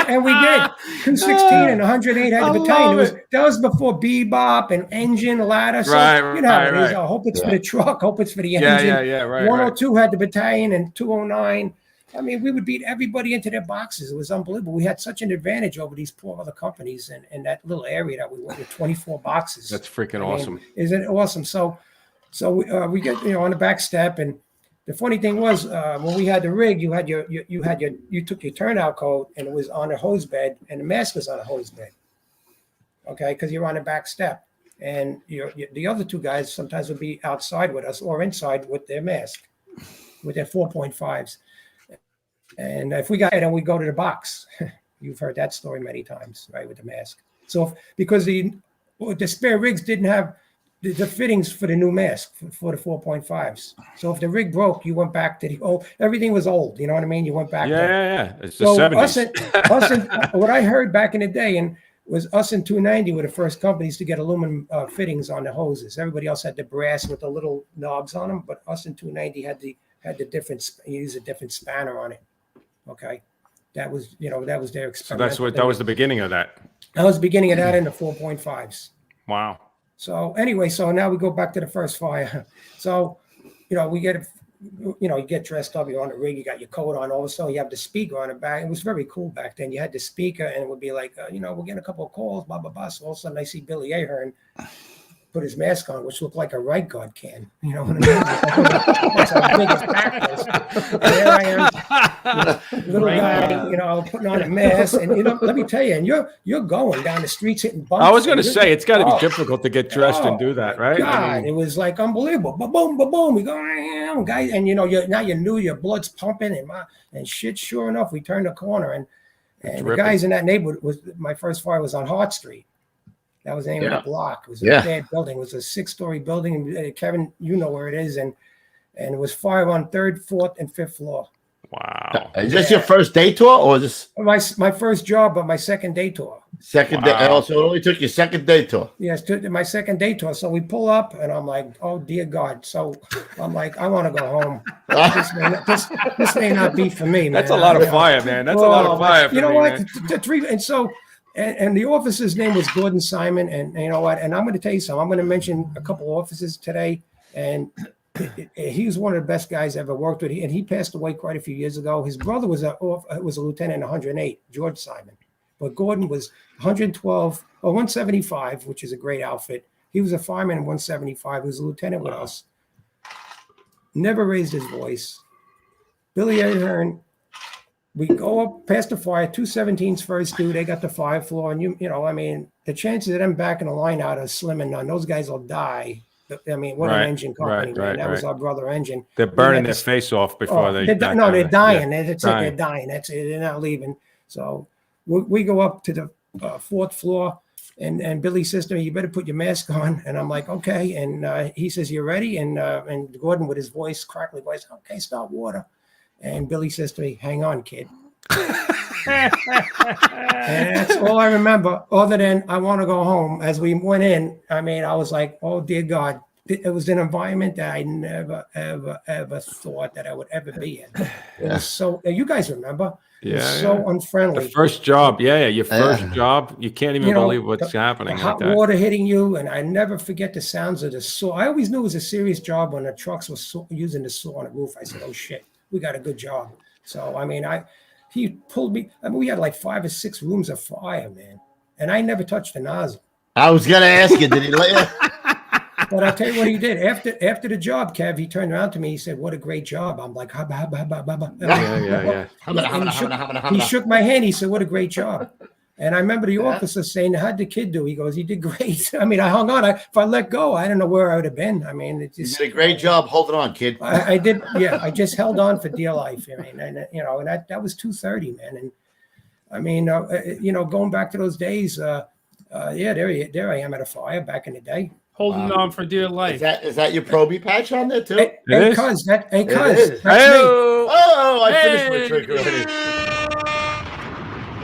And we did. 216 and 108 had the battalion. That was before bebop and engine ladder. So, right, you know, right. I hope it's for the truck. Hope it's for the engine. Yeah, right. 102 had the battalion and 209. I mean, we would beat everybody into their boxes. It was unbelievable. We had such an advantage over these poor other companies in that little area that we went with 24 boxes. That's freaking awesome. Isn't it awesome? So we get on the back step, and the funny thing was when we had the rig, you took your turnout coat and it was on a hose bed, and the mask was on a hose bed. Okay, because you're on the back step, and the other two guys sometimes would be outside with us or inside with their mask, with their 4.5s. And if we got it, and we go to the box. You've heard that story many times, right, with the mask. So because the spare rigs didn't have the fittings for the new mask for the 4.5s. So if the rig broke, you went back to the old. Everything was old. You know what I mean? You went back. Yeah. It's the 70s. Us and what I heard back in the day and was us and 290 were the first companies to get aluminum fittings on the hoses. Everybody else had the brass with the little knobs on them, but us and 290 had the different. Use a different spanner on it. Okay, that was their experiment. So that was the beginning of that. That was the beginning of that in the 4.5s. Wow. So anyway, so now we go back to the first fire. So, we get, you get dressed up, you're on the rig, you got your coat on, all of a sudden you have the speaker on the back. It was very cool back then. You had the speaker and it would be like, we're getting a couple of calls, blah, blah, blah. So all of a sudden I see Billy Ahern put his mask on, which looked like a right guard can. You know what I mean? That's how big his back was. And there I am, little guy, putting on a mask. And, let me tell you, and you're going down the streets hitting bumps. I was going to say, it's got to be difficult to get dressed and do that, right? God, it was like unbelievable. Ba-boom, ba-boom. We go, guys, and, now you knew your blood's pumping and shit. Sure enough, we turned the corner and the guys in that neighborhood my first fire was on Hart Street. That was the name of the block. It was a bad building. It was a 6-story building. And Kevin, you know where it is. And it was fire on 3rd, 4th, and 5th floor. Wow. Is this your first day tour or just my first job, but my second day tour? Second day. Also, it only took your second day tour. Yes, my second day tour. So we pull up, and I'm like, oh dear God. So I'm like, I want to go home. This may not be for me, man. That's a lot of fire, man. That's a lot of fire. For you know me, what? And so. And the officer's name was Gordon Simon. And you know what? And I'm going to tell you something. I'm going to mention a couple of officers today. And he was one of the best guys I ever worked with. And he passed away quite a few years ago. His brother was a lieutenant in 108, George Simon. but Gordon was 112 or 175, which is a great outfit. He was a fireman in 175. He was a lieutenant with us. Never raised his voice. Billy Ahern, we go up past the fire, 217's first due. They got the fire floor, and you know, I mean, the chances of them backing the line out are slim and none. Those guys will die. I mean, what an engine company, man. That was our brother engine. They're burning their face off before they. They're dying. Yeah, that's it. They're dying. That's it. They're not leaving. So we go up to the fourth floor, and Billy says to me, "You better put your mask on." And I'm like, "Okay." And he says, "You ready?" And Gordon, with his voice, crackly voice, "Okay, start water." And Billy says to me, "Hang on, kid." And that's all I remember, other than I want to go home. As we went in, I mean, I was like, oh, dear God. It was an environment that I never, ever thought that I would ever be in. It was so, you guys remember? It was so unfriendly. The first job, your first job, you can't even believe what's happening. The hot water hitting you, and I never forget the sounds of the saw. I always knew it was a serious job when the trucks were using the saw on the roof. I said, oh, shit, we got a good job. So, I mean, he pulled me. I mean, we had like 5 or 6 rooms of fire, man. And I never touched the nozzle. I was going to ask you, did he let you? But I'll tell you what he did. After the job, Kev, he turned around to me. He said, what a great job. I'm like, He shook my hand. He said, what a great job. And I remember the officer saying, how'd the kid do? He goes, he did great. I mean, I hung on. If I let go, I don't know where I would have been. I mean, it just, you did a great job holding on, kid. I did. Yeah, I just held on for dear life. I mean, and that was 2:30, man. And I mean, going back to those days, there I am at a fire back in the day. Holding on for dear life. Is that your probie patch on there too? Hey, cuz, that's me. Oh, I finished my trick already.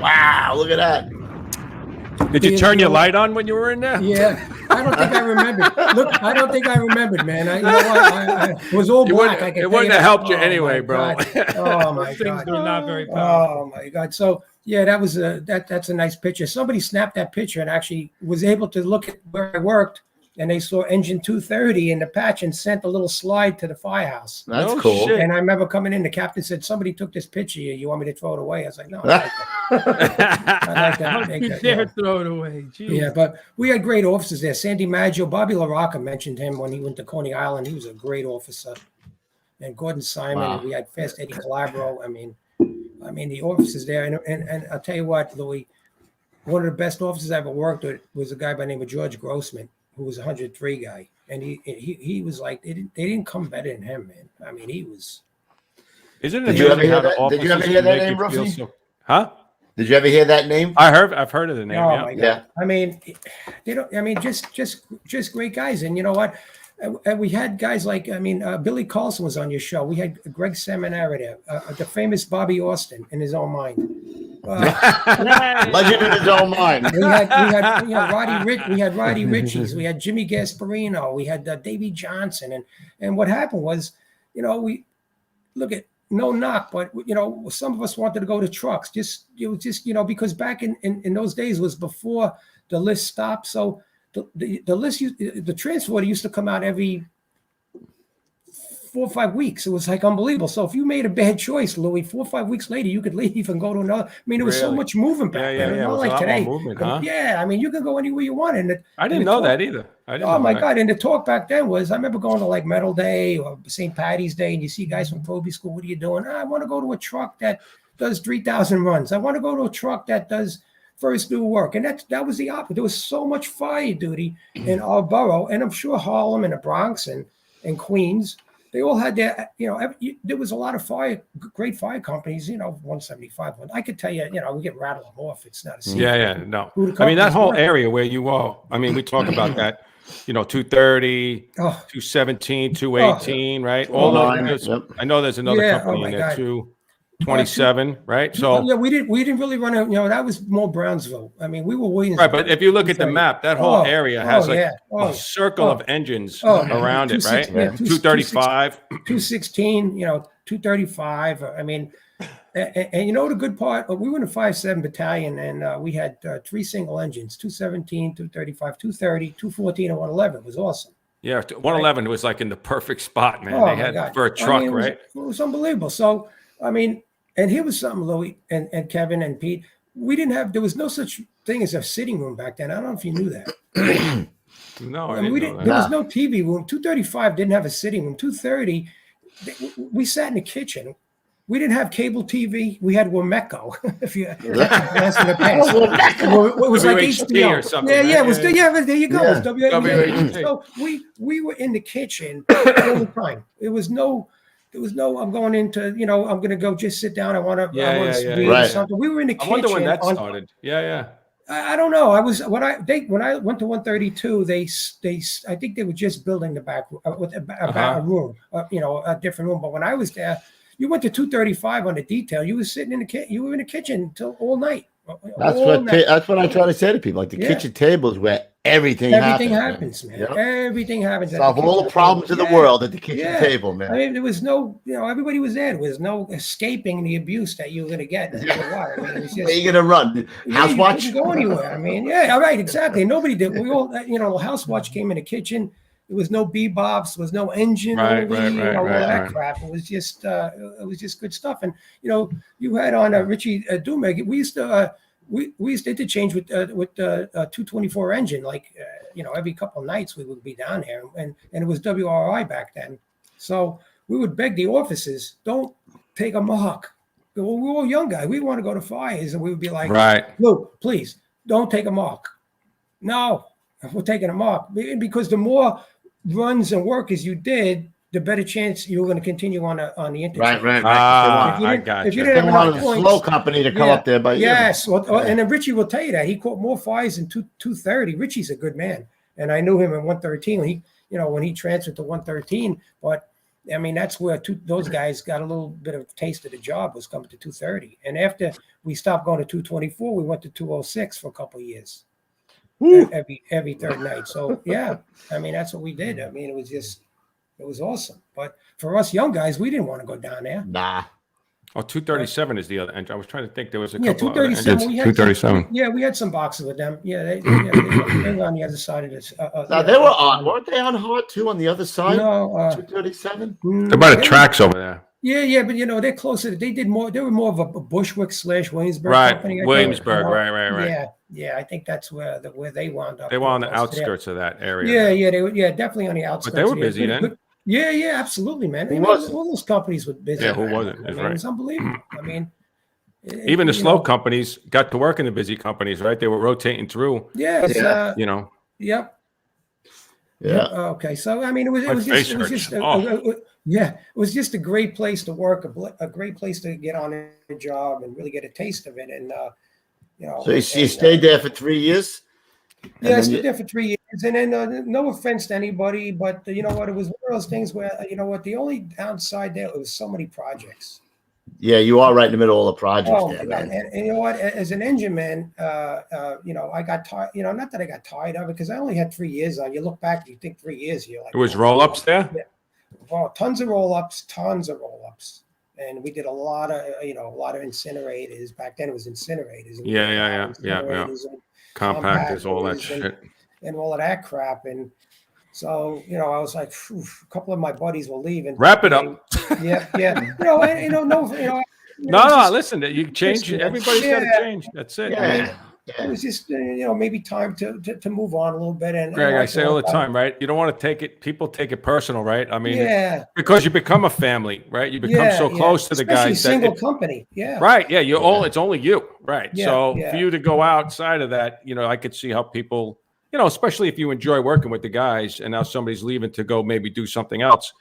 Wow, look at that. Did you turn your light on when you were in there? Yeah. I don't think I remembered. Look, I don't think I remembered, man. It was all black. It wouldn't have helped you anyway, bro. Oh, my Things God. were not very powerful. Oh, my God. So, yeah, that was that's a nice picture. Somebody snapped that picture and actually was able to look at where I worked. And they saw engine 230 in the patch and sent a little slide to the firehouse. That's cool. Shit. And I remember coming in, the captain said, somebody took this picture. You want me to throw it away? I was like, no, I like that. I like that. How could you dare throw it away? Jeez. Yeah, but we had great officers there. Sandy Maggio, Bobby LaRocca mentioned him when he went to Coney Island. He was a great officer. And Gordon Simon, and we had Fast Eddie Calabro. I mean, the officers there. And I'll tell you what, Louis, one of the best officers I ever worked with was a guy by the name of George Grossman, who was a 103 guy, and he was like they didn't come better than him, man. I mean, he was. Isn't it? Did you ever hear that name, Ruffy? Huh? Did you ever hear that name? I've heard of the name. Oh my God. Yeah. I mean, they don't. I mean, just great guys, and you know what? And we had guys like, Billy Carlson was on your show. We had Greg Seminara there, the famous Bobby Austin in his own mind. Legend in his own mind. We had Roddy Richies. We had Jimmy Gasparino. We had Davey Johnson. And what happened was, we look at no knock, but some of us wanted to go to trucks. Because back in those days was before the list stopped. So the list, the transfer used to come out every 4 or 5 weeks. It was like unbelievable. So if you made a bad choice, Louis, 4 or 5 weeks later, you could leave and go to another. I mean, there was so much movement back then. Not like today. Movement, huh? Yeah, I mean, you could go anywhere you want. And I didn't know that either. Oh my God! And the talk back then was, I remember going to like Metal Day or St. Patty's Day, and you see guys from probie school. What are you doing? I want to go to a truck that does 3,000 runs. I want to go to a truck that does first due work. And that was the opposite. There was so much fire duty in our borough, and I'm sure Harlem and the Bronx and Queens. They all had their, there was a lot of great fire companies, 175. I could tell you, we get rattled off. It's not a secret. Yeah, no. I mean, that whole area where you all, we talk about that, 230, 217, 218, right? All those, I know there's another company in there too. 27, right? So yeah, we didn't really run out. That was more Brownsville. I mean, we were Williams. Right, but if you look at the map, that whole area has a circle of engines around it, right? 235, 216, 235. I mean, and the good part, we were in a 5-7 battalion, and we had 3 single engines: 217, 235, 230, 214, and 111. It was awesome. Yeah, 111 was like in the perfect spot, man. They had for a truck, right? It was unbelievable. So, I mean. And here was something, Louis and Kevin and Pete. we didn't have. There was no such thing as a sitting room back then. I don't know if you knew that. No, I mean, we didn't. There was no TV room. 235 didn't have a sitting room. 230, we sat in the kitchen. We didn't have cable TV. We had Womeco. If you that's in the past, it was like HBO or something. Yeah, right? yeah, it was. Yeah, there you go. Yeah. It was WHP. WHP. So we were in the kitchen all the time. There was no. I'm going into. You know, I'm going to go just sit down. I want to. read Right. something. We were in the kitchen. I wonder when that started. Yeah. I don't know. I was when I went to 132. I think they were just building the back with a room. You know, a different room. But when I was there. You went to 235 on the detail. You were sitting in you were in the kitchen till all night. That's what I try to say to people. Like the kitchen table is where everything happens, man. Yep. Everything happens. Solve all the problems of the world at the kitchen table, man. I mean, there was no, everybody was there. There was no escaping the abuse that you were going to get. I mean, it was just, where are you going to run? House watch? You couldn't go anywhere. I mean, all right, exactly. Nobody did. We all, house watch came in the kitchen. There was no bebobs, there was no engine, all that crap. It was just good stuff. And you had on Richie Dumeg. We used to interchange with 224 engine. Like every couple of nights we would be down there, and it was WRI back then. So we would beg the offices, don't take a mark. Well, we were all young guys. We want to go to fires, and we would be like, Luke, please don't take a mark. No, we're taking a mark because the more runs and work as you did, the better chance you were going to continue on the interchange. Right. I got you. If you didn't have a slow company to come up there, but yes, and then Richie will tell you that he caught more fires in 230. Richie's a good man, and I knew him in 113 when he transferred to 113. But I mean, that's where those guys got a little bit of a taste of the job, was coming to 230. And after we stopped going to 224, we went to 206 for a couple of years. Every third night. So yeah, I mean, that's what we did. I mean, it was awesome. But for us young guys, we didn't want to go down there. Nah. Oh, 237 is the other engine. I was trying to think there was a couple 237. 237. Yeah, we had some boxes with them. Yeah, they were on the other side of this. Now they were on. Weren't they on hard too on the other side? No, 237. They're by the tracks over there. Yeah, but they're closer. They did more. They were more of a Bushwick / Williamsburg company. Williamsburg, right. Yeah, I think that's where they wound up. They were on the outskirts of that area. Yeah, they were. Yeah, definitely on the outskirts. But they were busy then. Yeah, absolutely, man. All those companies were busy. Yeah, who wasn't? It was unbelievable. I mean, even the slow companies got to work in the busy companies, right? They were rotating through. Yes. Yep. Yeah. Okay. So I mean, it was just a great place to work, a great place to get on a job and really get a taste of it. And So you stayed there for 3 years? Yeah, I stayed there for 3 years. And then no offense to anybody, but you know what? It was one of those things where the only downside there was so many projects. Yeah, you are right in the middle of all the projects there, man. And you know what? As an engine man, I got tired. Not that I got tired of it, because I only had 3 years on. You look back, you think 3 years. You're like, it was roll-ups there. Yeah. Well, tons of roll-ups, and we did a lot of incinerators. Back then, it was incinerators. Yeah. Compactors, all that shit, and all of that crap. And so, I was like, a couple of my buddies will leave and wrap it up. Yeah. No. Listen, you change. Everybody's got to change. That's it. Yeah. It was just, maybe time to move on a little bit. And Greg, I say all the time, right? You don't want to take it. People take it personal, right? I mean, because you become a family, right? You become so close to the guys. Single company, yeah. Right, yeah. It's only you, right? So for you to go outside of that, I could see how people, especially if you enjoy working with the guys, and now somebody's leaving to go maybe do something else.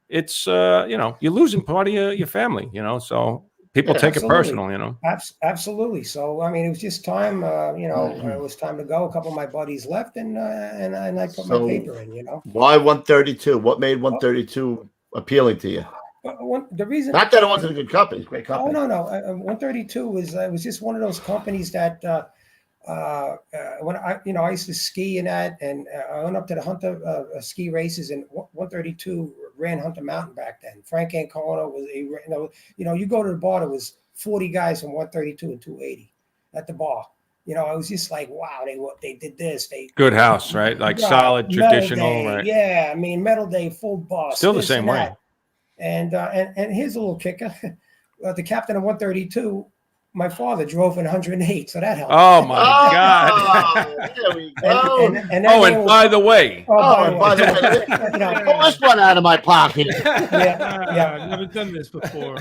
It's you're losing part of your family, So. People take it personal, Absolutely. So, I mean, it was just time, it was time to go. A couple of my buddies left and I put my paper in, Why 132? What made 132 appealing to you? The reason, not that it wasn't a good company, it's a great company. Oh, no. 132 was just one of those companies that, when I used to ski in that, and I went up to the Hunter ski races, and 132 ran Hunter Mountain back then. Frank Ancona was, you go to the bar, there was 40 guys from 132 and 280 at the bar. I was just like, wow, they did this. Good house, right? Like solid, traditional, day, right? Yeah, I mean, metal day, full bus. Still the same way. And here's a little kicker. The captain of 132 my father drove in 108, so that helped. Oh my God! There we go. And by the way, by the way, pull this one out of my pocket. Yeah, I've never done this before.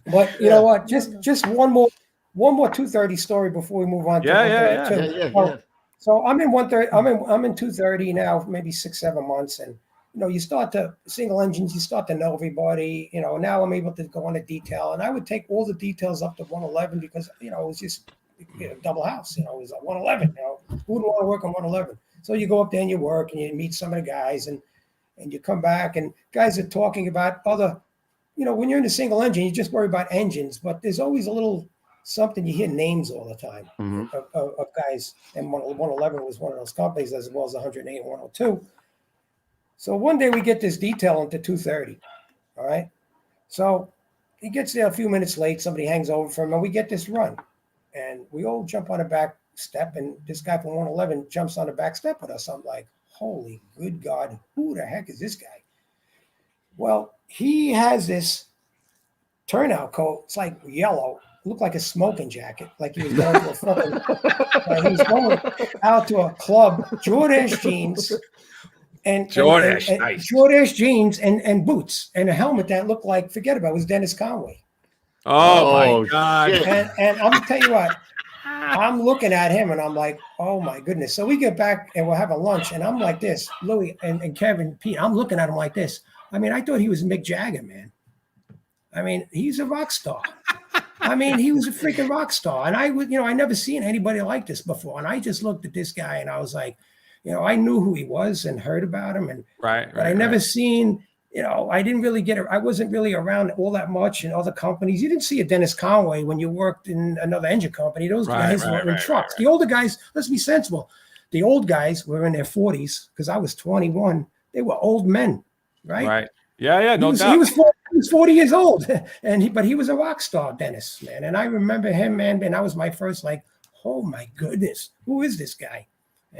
But you know what? Just one more 230 story before we move on. Yeah. So I'm in 130. I'm in 230 now, maybe 6-7 months, and you start to single engines. You start to know everybody. Now I'm able to go into detail, and I would take all the details up to 111 because it was just double house. It was a 111. Who wouldn't want to work on 111? So you go up there and you work, and you meet some of the guys, and you come back, and guys are talking about other. When you're in a single engine, you just worry about engines, but there's always a little something. You hear names all the time of guys, and 111 was one of those companies, as well as 108 and 102. So one day we get this detail into 230. All right. So he gets there a few minutes late. Somebody hangs over for him, and we get this run. And we all jump on the back step, and this guy from 111 jumps on the back step with us. I'm like, holy good God, who the heck is this guy? Well, he has this turnout coat. It's like yellow. Looked like a smoking jacket, like he was going to a fucking. He was going out to a club, Jordache jeans. And Jordache jeans and boots and a helmet that looked like, forget about it, was Dennis Conway. Oh my God. And I'm gonna tell you what, I'm looking at him and I'm like, oh my goodness. So we get back and we're having lunch and I'm like this, Louis and Kevin, Pete, I'm looking at him like this. I mean, I thought he was Mick Jagger, man. I mean, he's a rock star. I mean, he was a freaking rock star. And I would, I never seen anybody like this before. And I just looked at this guy and I was like, I knew who he was and heard about him, and but I never seen. I didn't really get it. I wasn't really around all that much in other companies. You didn't see a Dennis Conway when you worked in another engine company. Those guys were in trucks. The older guys, let's be sensible. The old guys were in their 40s because I was 21. They were old men, right? Right. Yeah. No doubt. He was 40 years old, but he was a rock star, Dennis, man. And I remember him, man. And that was my first oh my goodness, who is this guy?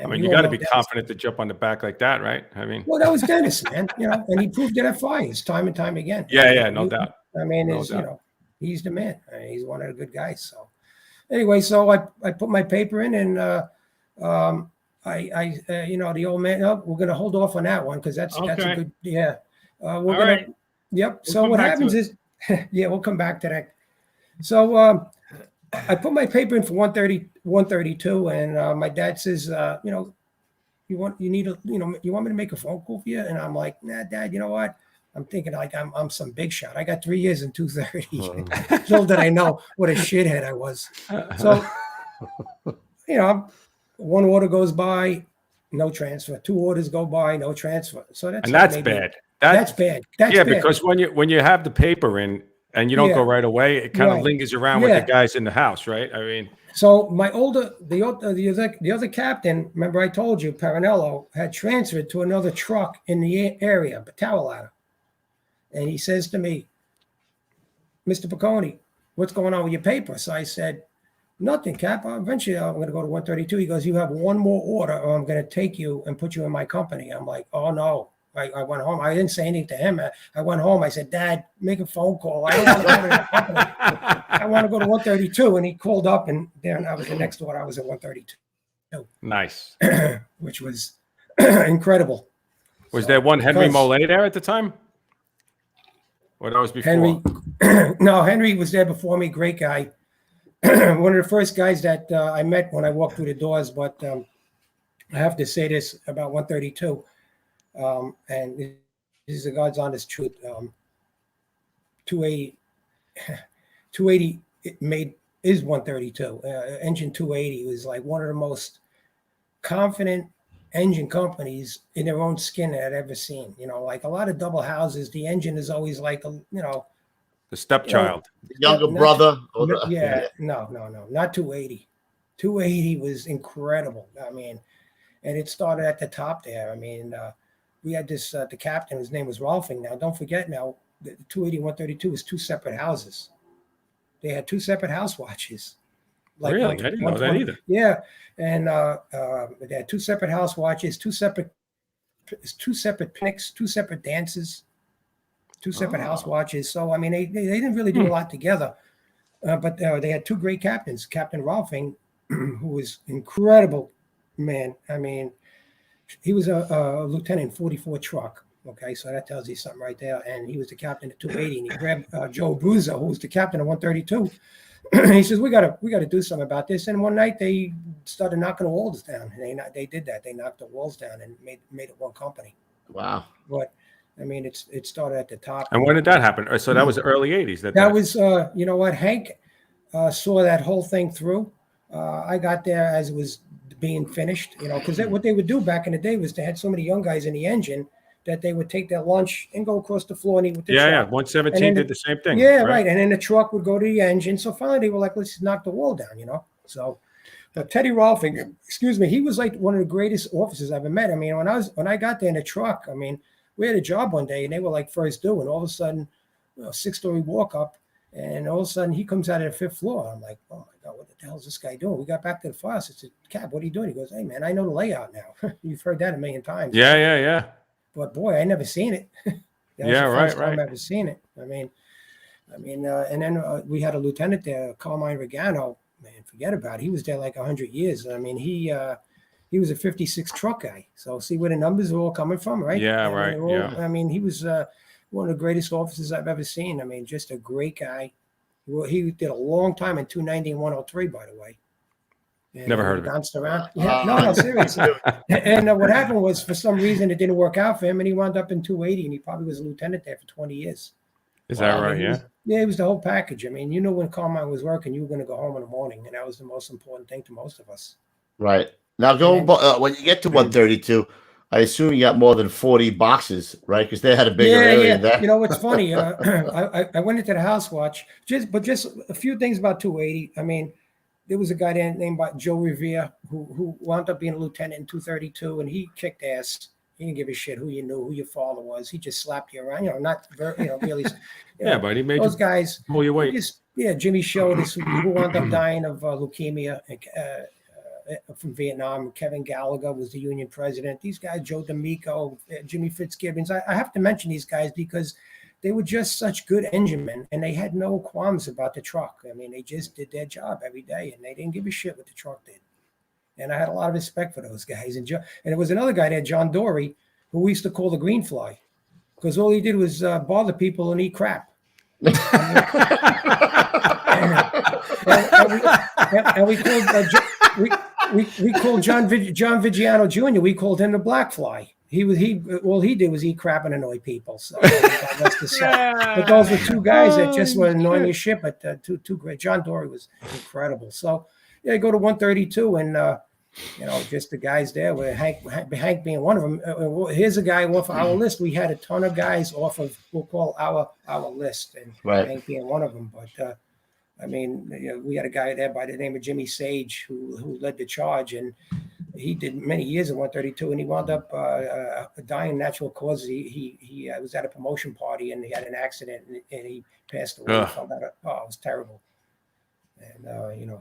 I mean, you got to be confident to jump on the back like that, right? I mean, well, that was Dennis, man. And he proved it at Fires time and time again. Yeah, no doubt. I mean, he's the man. I mean, he's one of the good guys. So, anyway, so I put my paper in, and the old man. Oh, we're gonna hold off on that one because that's a good. Yeah, we're gonna. Right. Yep. So what happens is, we'll come back to that. So I put my paper in for 132, and my dad says, you want me to make a phone call for you? And I'm like, nah, Dad, you know what? I'm thinking like I'm some big shot. I got 3 years in 230. Little did I know what a shithead I was. So, one order goes by, no transfer. 2 orders go by, no transfer. So that's bad. That's bad. That's bad. Because when you have the paper in, and you don't go right away, it kind of lingers around with the guys in the house, right? I mean, so the other captain, remember I told you, Paranello, had transferred to another truck in the area, Tower Ladder. And he says to me, Mr. Picconi, what's going on with your paper? So I said, nothing, Cap. Eventually I'm going to go to 132. He goes, you have one more order or I'm going to take you and put you in my company. I'm like, oh no. I went home. I didn't say anything to him. I went home. I said, Dad, make a phone call. I don't want to go to that company. I want to go to 132. And he called up, and then I was the next order. I was at 132. Nice. Which was incredible. Was there one Henry Mollet there at the time? Or that was before? Henry was there before me. Great guy. One of the first guys that I met when I walked through the doors. But I have to say this about 132. And this is the God's honest truth. 280 is 132. Engine 280 was like one of the most confident engine companies in their own skin that I'd ever seen. Like a lot of double houses, the engine is always like the stepchild, younger brother. No, not 280. 280 was incredible. I mean, and it started at the top there. I mean, we had this, the captain, his name was Rolfing. Now, don't forget now, the 280 and 132 was 2 separate houses. They had 2 separate house watches. Really? I didn't know that either. Yeah. And they had 2 separate house watches, 2 separate picnics, 2 separate dances, 2 separate house watches. So, I mean, they didn't really do a lot together. but they had two great captains. Captain Rolfing, who was incredible, man. I mean, he was a lieutenant 44 truck. Okay, so that tells you something right there. And he was the captain of 280, and he grabbed Joe Bruza, who was the captain of 132. He says, we gotta do something about this. And one night they started knocking the walls down. And they did that. They knocked the walls down and made it one company. Wow. But I mean, it started at the top. And when did that happen? So that was the early 80s. That was, you know what, Hank saw that whole thing through. I got there as it was being finished, you know, because what they would do back in the day was they had so many young guys in the engine that they would take their lunch and go across the floor and eat with the truck. Yeah, 117 did the same thing. Yeah, right. And then the truck would go to the engine. So finally they were like, let's knock the wall down, you know. So Teddy Rolfing, excuse me, he was like one of the greatest officers I've ever met. I mean, when I got there in the truck, I mean, we had a job one day and they were like first due, and all of a sudden, 6-story walk up, and all of a sudden he comes out of the 5th floor. I'm like, oh my God, what the hell is this guy doing? We got back to the firehouse. I said, Cap, what are you doing? He goes, hey man, I know the layout now. You've heard that a million times. Yeah. But boy, I never seen it. Right. I've never seen it. I mean, and then we had a lieutenant there, Carmine Regano. Man, forget about it. He was there like 100 years. I mean, he was a 56 truck guy. So see where the numbers are all coming from, right? Yeah, right. I mean, he was one of the greatest officers I've ever seen. I mean, just a great guy. Well, he did a long time in 290 and 103, by the way. And never heard of it. Bounced around. Yeah, no, seriously. And what happened was, for some reason, it didn't work out for him, and he wound up in 280, and he probably was a lieutenant there for 20 years. Is that right? Yeah, it was the whole package. I mean, you know, when Carmine was working, you were going to go home in the morning, and that was the most important thing to most of us. Right. Now, when you get to 132, I assume you got more than 40 boxes, right? Because they had a bigger area there. You know what's funny? I went into the house watch, just a few things about 280. I mean, there was a guy there named Joe Revere who wound up being a lieutenant in 232, and he kicked ass. He didn't give a shit who you knew, who your father was. He just slapped you around, not very, really. Yeah, but he made those guys pull your weight. Jimmy Shoutouts, who wound up dying of leukemia from Vietnam. Kevin Gallagher was the union president. These guys, Joe D'Amico, Jimmy Fitzgibbons. I have to mention these guys because they were just such good enginemen, and they had no qualms about the truck. I mean, they just did their job every day, and they didn't give a shit what the truck did. And I had a lot of respect for those guys. And there was another guy there, John Dory, who we used to call the green fly, because all he did was bother people and eat crap. And we called John Vigiano Jr. We called him the black fly. All he did was eat crap and annoy people. So but those were two guys that just were annoying as shit, but two great. John Dory was incredible. So yeah, go to 132, and just the guys there. With Hank being one of them. Here's a guy off our list. We had a ton of guys off of we'll call our list, and Hank being one of them. But I mean, we had a guy there by the name of Jimmy Sage who led the charge, and he did many years in 132, and he wound up dying of natural causes. He was at a promotion party, and he had an accident, and he passed away. It was terrible. And,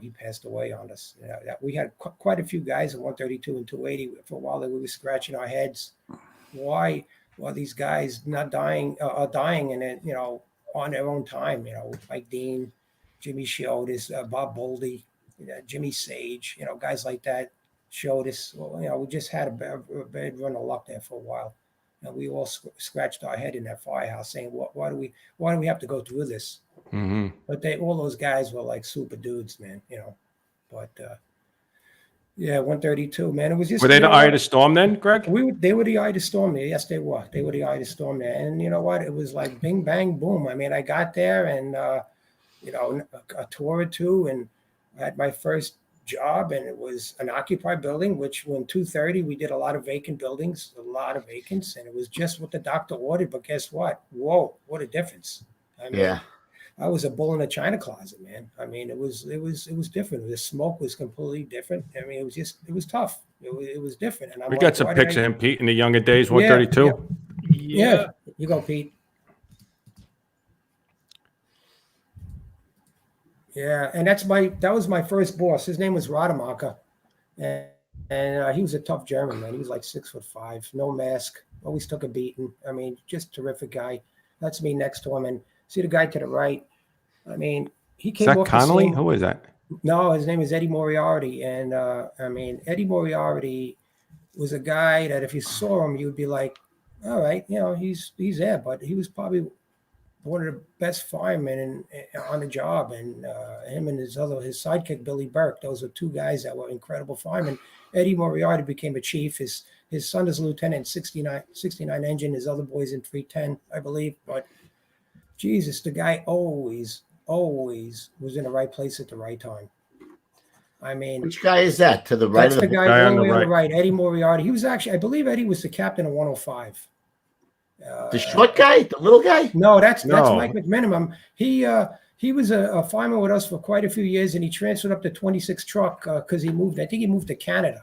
he passed away on us. We had quite a few guys at 132 and 280 for a while that we were scratching our heads. Why these guys not dying, are dying, and then, on their own time, Mike Dean, Jimmy Shoutouts, Bob Boldy, Jimmy Sage, guys like that showed us. Well, we just had a bad run of luck there for a while. And we all scratched our head in that firehouse saying, why do we have to go through this? Mm-hmm. But all those guys were like super dudes, man, But 132, man. It was just. Were they the eye of the storm then, Greg? They were the eye of the storm there. Yes, they were. They were the eye of the storm there. And you know what? It was like bing, bang, boom. I mean, I got there and, a tour or two, and I had my first job, and it was an occupied building, which when 230, we did a lot of vacant buildings, a lot of vacants, and it was just what the doctor ordered. But guess what? Whoa, what a difference. I mean, I was a bull in a china closet, man. I mean, it was different. The smoke was completely different. I mean, it was tough. It was different. And we got some pics of him, Pete, in the younger days, 132. Yeah. You go, Pete. Yeah, and that was my first boss. His name was Rademacher, and he was a tough German, man. He was like 6'5", no mask, always took a beating. I mean, just terrific guy. That's me next to him, and see the guy to the right. I mean, he Is came that off Connolly? the scene. Who is that? No, his name is Eddie Moriarty. And I mean, Eddie Moriarty was a guy that if you saw him, you'd be like, all right, you know, he's there. But he was probably one of the best firemen on the job. And him and his sidekick, Billy Burke, those were two guys that were incredible firemen. Eddie Moriarty became a chief. His son is a lieutenant in 69 engine. His other boy's in 310, I believe. But Jesus, the guy always was in the right place at the right time. I mean, which guy is that to the right that's of the the guy all the way on right. the right. Eddie Moriarty. He was actually, I believe, Eddie was the captain of 105. The short guy, the little guy? No, that's No. Mike McMinimum. He was a fireman with us for quite a few years, and he transferred up to 26 truck because he moved. I think he moved to Canada.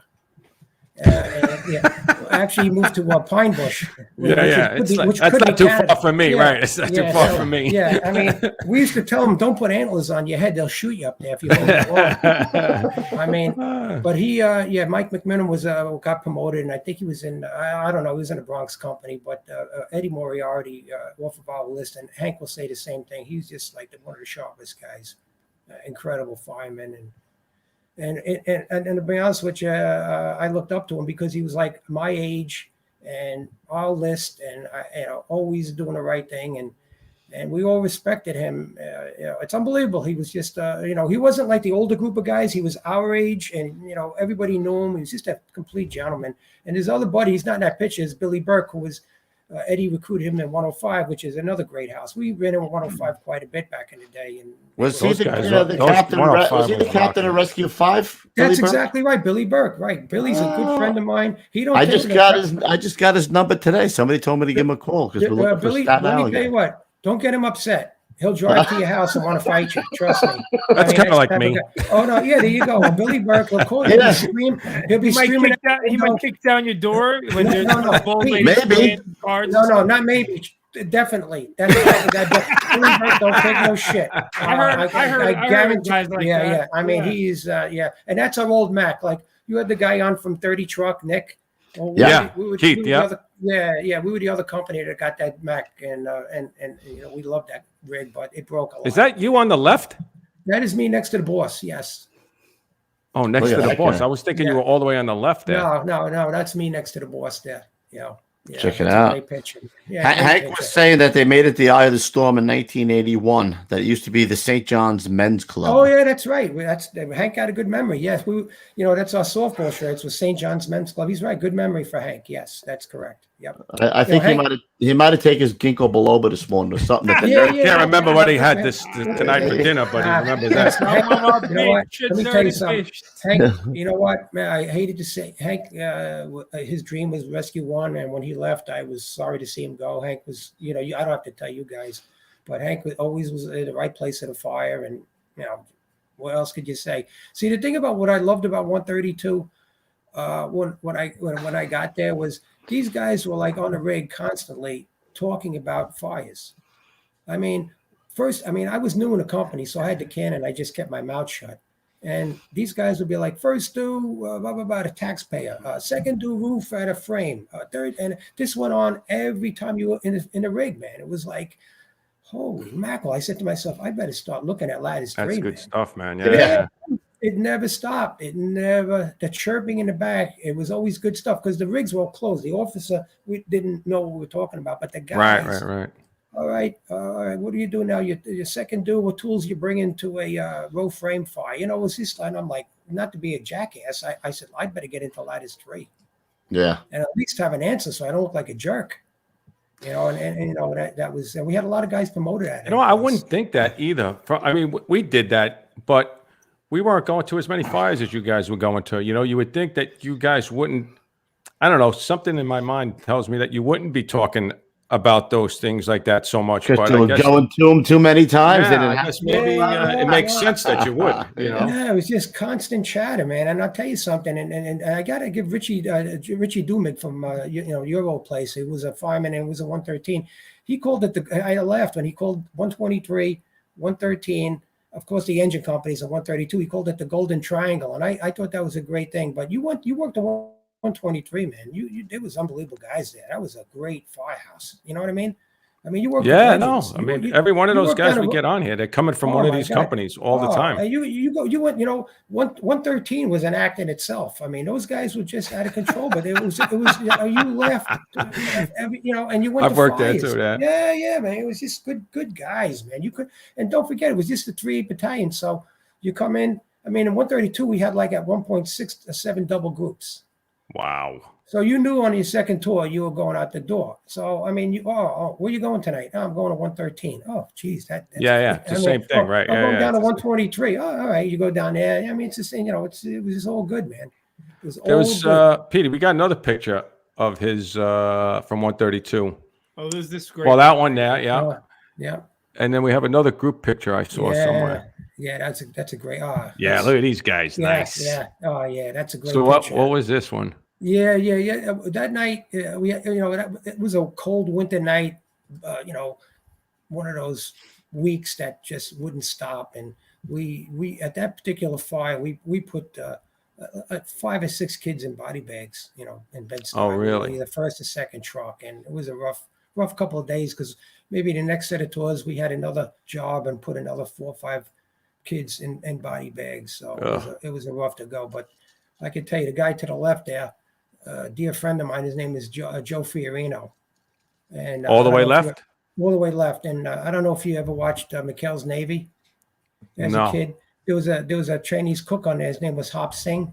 Actually, he moved to Pine Bush. That's not too far from me, right? It's not too far from me. Yeah, I mean, we used to tell them, don't put antlers on your head; they'll shoot you up there if you hold it wrong. I mean, but he, Mike McMinimum was got promoted, and I think he was in, I don't know, he was in a Bronx company. But Eddie Moriarty off of our list, and Hank will say the same thing. He's just like one of the sharpest guys, incredible fireman, and to be honest with you, I looked up to him because he was like my age and our list, and always doing the right thing, and we all respected him. It's unbelievable. He was just, he wasn't like the older group of guys. He was our age, and everybody knew him. He was just a complete gentleman. And his other buddy, he's not in that picture, is Billy Burke, who was Eddie recruited him in 105, which is another great house. We ran in 105 quite a bit back in the day. And Was he the captain? Captain of Rescue 5? That's exactly right, Billy Burke. Right, Billy's a good friend of mine. I just got his number today. Somebody told me to give him a call because we're looking for Staten Island. Tell you what, don't get him upset. He'll drive to your house and want to fight you. Trust me. That's kind of like me. Oh no, yeah, there you go. Billy Burke will call you. He'll be screaming. He might kick down your door when there's a bold lady maybe. Cards. No, not maybe. Definitely. That's Billy Burke don't take no shit. I heard guys like that. Yeah. I mean, he's and that's our old Mac. Like you had the guy on from 30 Truck, Nick. Keith. We were the other company that got that Mac, and we loved that rig, but it broke a lot. Is that you on the left? That is me next to the boss. Yes. Oh, next to the boss. I was thinking you were all the way on the left there. No. That's me next to the boss there. Check it out. Great picture. Hank was saying that they made it the eye of the storm in 1981. That used to be the St. John's Men's Club. Oh yeah, that's right. Hank got a good memory. Yes, that's our softball shirts with St. John's Men's Club. He's right. Good memory for Hank. Yes, that's correct. Yep. I think he might have taken his ginkgo biloba this morning or something. I can't remember what he had tonight for dinner, but he remembers that. Let me tell you something. Hank, you know what, man? I hated to say Hank. His dream was Rescue 1, and when he left, I was sorry to see him go. Hank was, I don't have to tell you guys, but Hank always was in the right place at a fire, and what else could you say? See, the thing about what I loved about 132, when I got there was these guys were like on the rig constantly talking about fires. I mean, I was new in the company, so I had the cannon. I just kept my mouth shut. And these guys would be like, first do blah, blah, blah, the taxpayer. Second do roof at a frame. Third, and this went on every time you were in the rig, man. It was like, holy mackerel. I said to myself, I better start looking at Lattice 3. That's good stuff, man. Yeah. It never stopped. The chirping in the back, it was always good stuff because the rigs were all closed. The officer, we didn't know what we were talking about, but the guys. Right. All right. What do you do now? Your second do, what tools you bring into a row frame fire? It was this, and I'm like, not to be a jackass. I said, I'd better get into Lattice 3. Yeah. And at least have an answer so I don't look like a jerk. That was, and we had a lot of guys promoted at it. I wouldn't think that either. We did that, but we weren't going to as many fires as you guys were going to. You would think that you guys wouldn't. I don't know. Something in my mind tells me that you wouldn't be talking about those things like that so much. Because they were going to them too many times. Yeah, I guess maybe it makes sense that you would. Yeah, it was just constant chatter, man. And I'll tell you something. And I got to give Richie Dumig from your old place. He was a fireman and was a 113. He called it I laughed when he called 123, 113. Of course, the engine company's a 132. He called it the Golden Triangle, and I thought that was a great thing. But you worked a 123, man. There was unbelievable guys there. That was a great firehouse. You know what I mean? I mean, you work. Yeah, no. I mean, every one of those guys we get on here, they're coming from one of these companies all the time. You went, 113 was an act in itself. I mean, those guys were just out of control, but it was, you laughed, and you went. I've worked there too. Yeah, man. It was just good guys, man. You could, and don't forget, it was just the 3 battalion. So you come in. I mean, in 132, we had like at 1.6 or 7 double groups. Wow. So you knew on your second tour you were going out the door. So I mean, where are you going tonight? Oh, I'm going to 113. Oh, geez, that's it's the same thing, right? I'm going down to 123. Oh, all right, you go down there. I mean, it's the same. It was just all good, man. It was there all was good. Petey. We got another picture of his from 132. Oh, there's this great. Well, that one there, yeah. Yeah. And then we have another group picture I saw somewhere. Yeah, that's a great. Yeah, look at these guys. Nice. Yeah. Oh, yeah, that's a great. So picture. what was this one? Yeah. That night, it was a cold winter night. One of those weeks that just wouldn't stop, and we at that particular fire, we put 5 or 6 kids in body bags, in Bed Stuy. Oh, really? The first or second truck, and it was a rough couple of days because maybe the next set of tours we had another job and put another 4 or 5 kids in body bags. So it was a rough to go, but I can tell you the guy to the left there. Dear friend of mine, his name is Joe Fiorino, and all the way left. All the way left, and I don't know if you ever watched McHale's Navy as a kid. There was a Chinese cook on there. His name was Hop Singh.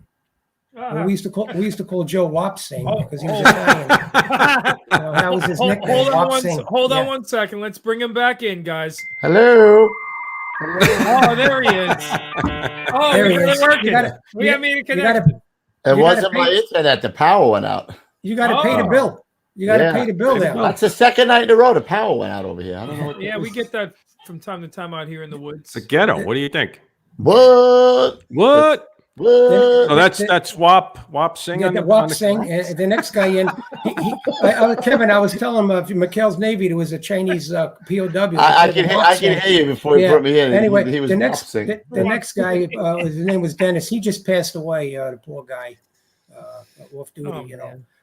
Well, we used to call Joe Wop Singh because he was Italian. That was his nickname. Hold on one second. Let's bring him back in, guys. Hello. Oh, there he is. Oh, there he is. Working. We have made a connection. It wasn't my internet. The power went out. You got to pay the bill. You got to pay the bill there. That's the second night in a row the power went out over here. I don't know. Yeah, we get that from time to time out here in the woods. The ghetto. What do you think? What? So that's Wop Singh. Yeah, Wop Singh. And the next guy in, Kevin. I was telling him McHale's Navy. There was a Chinese POW. I can hear you before you brought me in. Anyway, he was the next guy, his name was Dennis. He just passed away. The poor guy, off duty.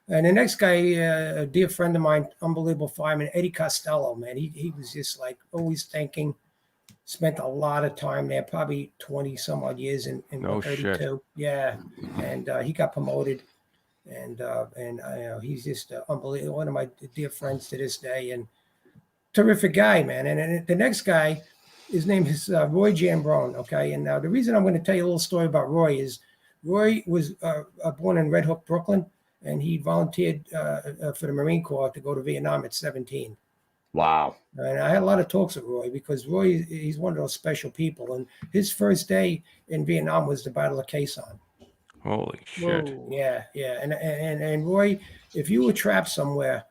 And the next guy, a dear friend of mine, unbelievable fireman, Eddie Costello. Man, he was just like always thinking. Spent a lot of time there, probably 20 some odd years in 132. Yeah, and he got promoted, and he's just unbelievable. One of my dear friends to this day, and terrific guy, man. And the next guy, his name is Roy Jambrone. Okay, and now the reason I'm going to tell you a little story about Roy is Roy was born in Red Hook, Brooklyn, and he volunteered for the Marine Corps to go to Vietnam at 17. Wow. And I had a lot of talks with Roy because Roy, he's one of those special people. And his first day in Vietnam was the Battle of Quezon. Holy shit. Whoa. Yeah. And Roy, if you were trapped somewhere,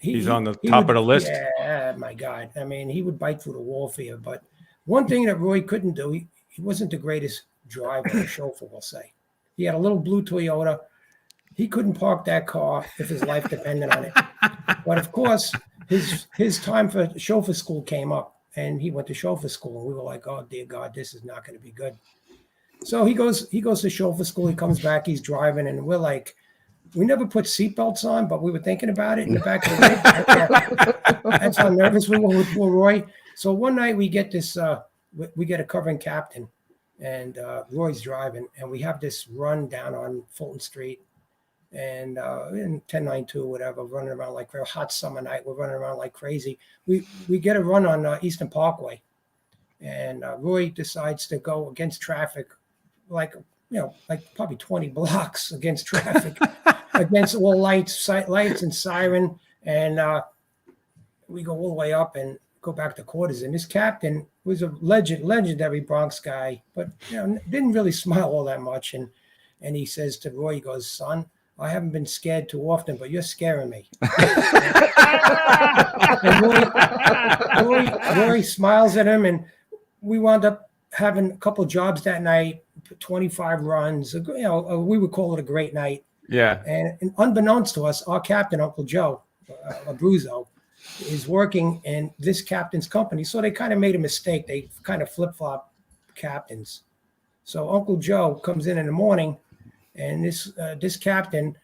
he's on the top of the list. Yeah, my God. I mean, he would bite through the wall for you. But one thing that Roy couldn't do, he wasn't the greatest driver or chauffeur, we'll say. He had a little blue Toyota. He couldn't park that car if his life depended on it. But of course, his time for chauffeur school came up, and he went to chauffeur school, and we were like, "Oh dear God, this is not going to be good." So he goes to chauffeur school. He comes back, he's driving, and we're like, we never put seatbelts on, but we were thinking about it in the back of the rig. That's how nervous we were with poor Roy. So one night we get this, we get a covering captain, and Roy's driving, and we have this run down on Fulton Street. And in 1092 whatever, running around like a hot summer night, we're running around like crazy. We get a run on Eastern Parkway, and Roy decides to go against traffic, like probably 20 blocks against traffic, against all lights and siren, and we go all the way up and go back to quarters. And this captain was a legendary Bronx guy, but didn't really smile all that much. And he says to Roy, he goes, "Son, I haven't been scared too often, but you're scaring me." Roy smiles at him, and we wound up having a couple of jobs that night, 25 runs. We would call it a great night. Yeah. And unbeknownst to us, our captain, Uncle Joe Abruzzo, is working in this captain's company. So they kind of made a mistake. They kind of flip-flop captains. So Uncle Joe comes in the morning, and this captain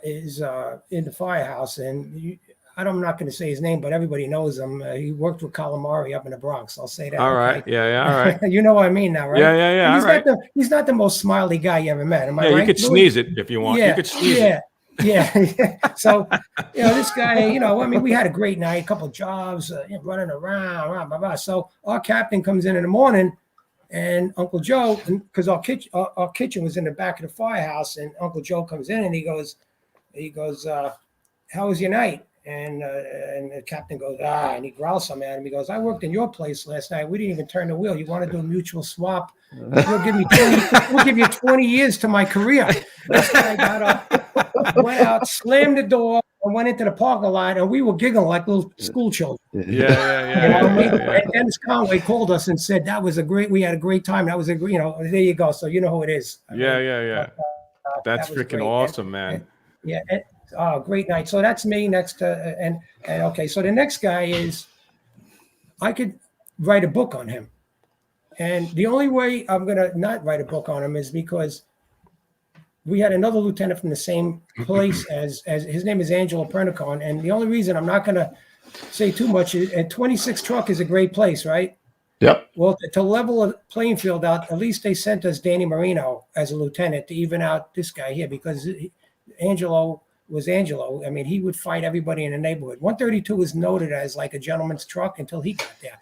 is in the firehouse, and I'm not going to say his name, but everybody knows him. He worked with Calamari up in the Bronx. I'll say that. All right. Yeah. All right. You know what I mean now, right? Yeah. And he's not the most smiley guy you ever met. Am I right? You could sneeze it if you want. Yeah, you could sneeze it. Yeah. So, this guy, we had a great night, a couple of jobs, running around, blah, blah, blah. So our captain comes in the morning, and Uncle Joe, because our kitchen was in the back of the firehouse, and Uncle Joe comes in and he goes, how was your night? And the captain goes, and he growls something at him. He goes, I worked in your place last night. We didn't even turn the wheel. You want to do a mutual swap? We'll give you 20 years to my career. This guy got up, went out, slammed the door, and went into the parking lot, and we were giggling like little school children. Yeah. And Dennis Conway called us and said we had a great time. That was a great, there you go. So you know who it is. Yeah. That's freaking great. Awesome, man. Great night. So that's me next to, and okay. So the next guy is, I could write a book on him. And the only way I'm going to not write a book on him is because we had another lieutenant from the same place as his name is Angelo Pernicone. And the only reason I'm not going to say too much is, at 26 truck is a great place, right? Yep. Well, to level a playing field out, at least they sent us Danny Marino as a lieutenant to even out this guy here, because Angelo was Angelo. I mean, he would fight everybody in the neighborhood. 132 was noted as like a gentleman's truck until he got there.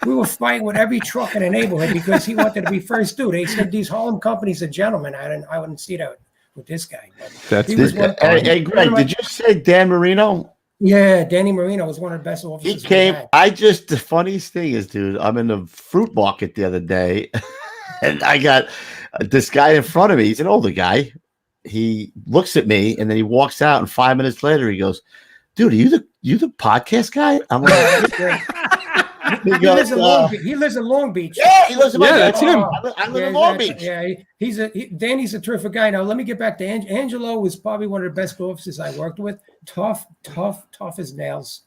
We were fighting with every truck in the neighborhood because he wanted to be first due. They said these Harlem companies are gentlemen. I wouldn't see that with this guy. Hey, Greg, did you say Dan Marino? Yeah, Danny Marino was one of the best officers. He came. The funniest thing is, dude, I'm in the fruit market the other day, and I got this guy in front of me. He's an older guy. He looks at me, and then he walks out. And 5 minutes later, he goes, "Dude, are you the podcast guy?" I'm like, He lives in Long Beach. Yeah, he lives in that's him. I live in Long Beach. Yeah, Danny's a terrific guy. Now let me get back to Angelo. Was probably one of the best officers I worked with. Tough as nails.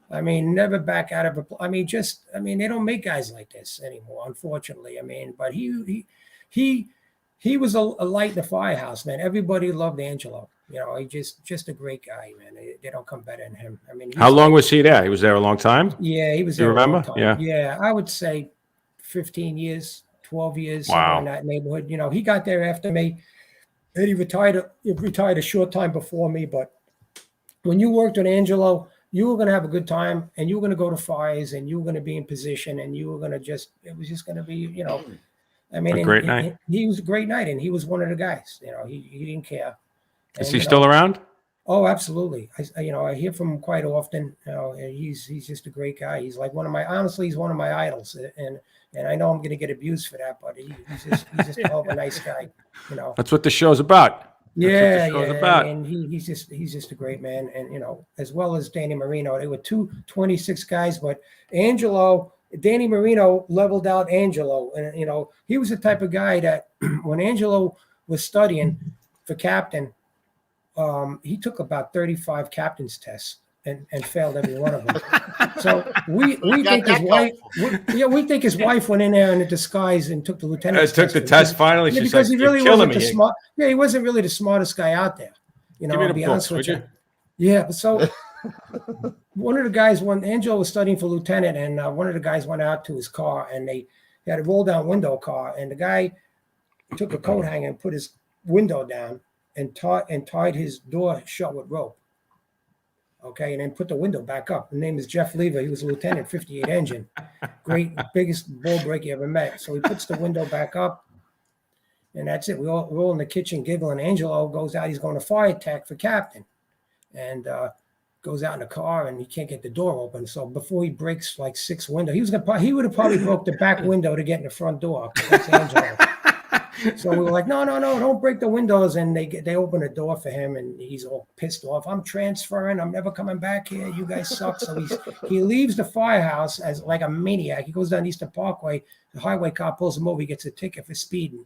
I mean, never back out of a. They don't make guys like this anymore, unfortunately. But he was a light in the firehouse, man. Everybody loved Angelo. He just a great guy, man. They don't come better than him. How long was he there? He was there a long time? Yeah, he was there. You remember? A long time. Yeah, I would say 15 years, 12 years, somewhere in that neighborhood. He got there after me, and he retired a short time before me. But when you worked with Angelo, you were going to have a good time, and you were going to go to fires, and you were going to be in position, and you were going to it was just going to be, a great night. He was a great night, and he was one of the guys. He didn't care. Is he still around? Oh, absolutely. I hear from him quite often. He's just a great guy. He's like he's one of my idols, and I know I'm going to get abused for that, but he's just a hell of a nice guy. That's what the show's about. Yeah. And he's just a great man, and as well as Danny Marino, they were 26 guys, but Danny Marino leveled out Angelo, and he was the type of guy that when Angelo was studying for captain. He took about 35 captain's tests and failed every one of them. So we think his wife. We think his wife went in there in a disguise and took the lieutenant's test. Took the test finally. Yeah, because he really wasn't the smart. Yeah, he wasn't really the smartest guy out there. I'll be honest with you. Yeah. So one of the guys, when Angelo was studying for lieutenant, and one of the guys went out to his car, and they had a roll down window car, and the guy took a coat hanger and put his window down. And tied his door shut with rope. Okay, and then put the window back up. His name is Jeff Lever. He was a lieutenant, 58 engine. Great, biggest bull break you ever met. So he puts the window back up, and that's it. We're all in the kitchen giggling. Angelo goes out. He's going to fire tech for captain, and goes out in the car, and he can't get the door open. So before he breaks like 6 windows, he would have probably broke the back window to get in the front door. That's Angelo. So we were like, no, don't break the windows. And they open the door for him, and he's all pissed off. I'm transferring. I'm never coming back here. You guys suck. So he leaves the firehouse as like a maniac. He goes down Eastern Parkway. The highway cop pulls him over. He gets a ticket for speeding.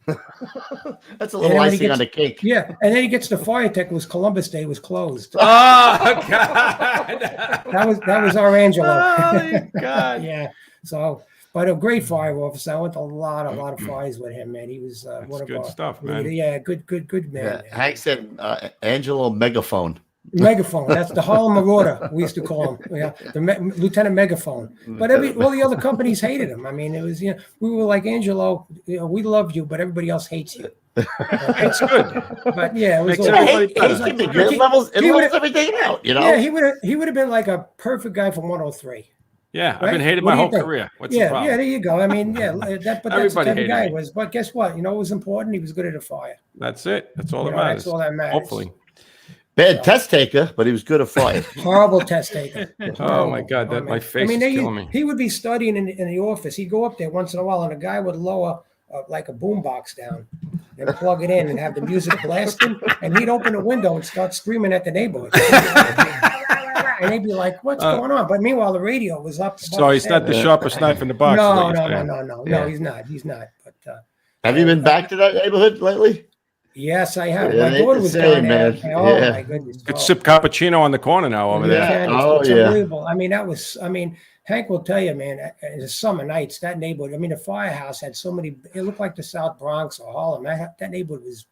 That's a little icing on the cake. Yeah, and then he gets the fire tech. It was Columbus Day was closed. Oh God! that was our Angelo. Oh God! Yeah. So. But a great fire officer. I went to a lot of fires with him, man. He was one of good our stuff, man. Yeah, good man. Yeah. Hank said Angelo Megaphone. Megaphone. That's the Harlem Marauder, we used to call him. Yeah, Lieutenant Megaphone. But all the other companies hated him. I mean, it was, we were like, Angelo, we love you, but everybody else hates you. It's good. But yeah, it was. It levels everything out. Yeah, he would have been like a perfect guy from 103. Yeah, right? I've been hated my whole career. What's the problem? Yeah, there you go. I mean, that's the type of guy he was. But guess what? It was important. He was good at a fire. That's it. That's all that matters. That's all that matters. Hopefully. Bad test taker, but he was good at fire. Horrible test taker. Oh my God, my face is killing me. He would be studying in the office. He'd go up there once in a while, and a guy would lower like a boombox down and plug it in and have the music blasting, and he'd open the window and start screaming at the neighborhood. And they'd be like, "What's going on?" But meanwhile, the radio was up. So he's not the sharpest knife in the box. No, he's not. He's not. But have you been back to that neighborhood lately? Yes, I have. My daughter was down there. Oh my goodness! Could sip cappuccino on the corner now over there. It's unbelievable. I mean, Hank will tell you, man. In the summer nights, that neighborhood. I mean, the Firehouse had so many. It looked like the South Bronx or Harlem. That neighborhood was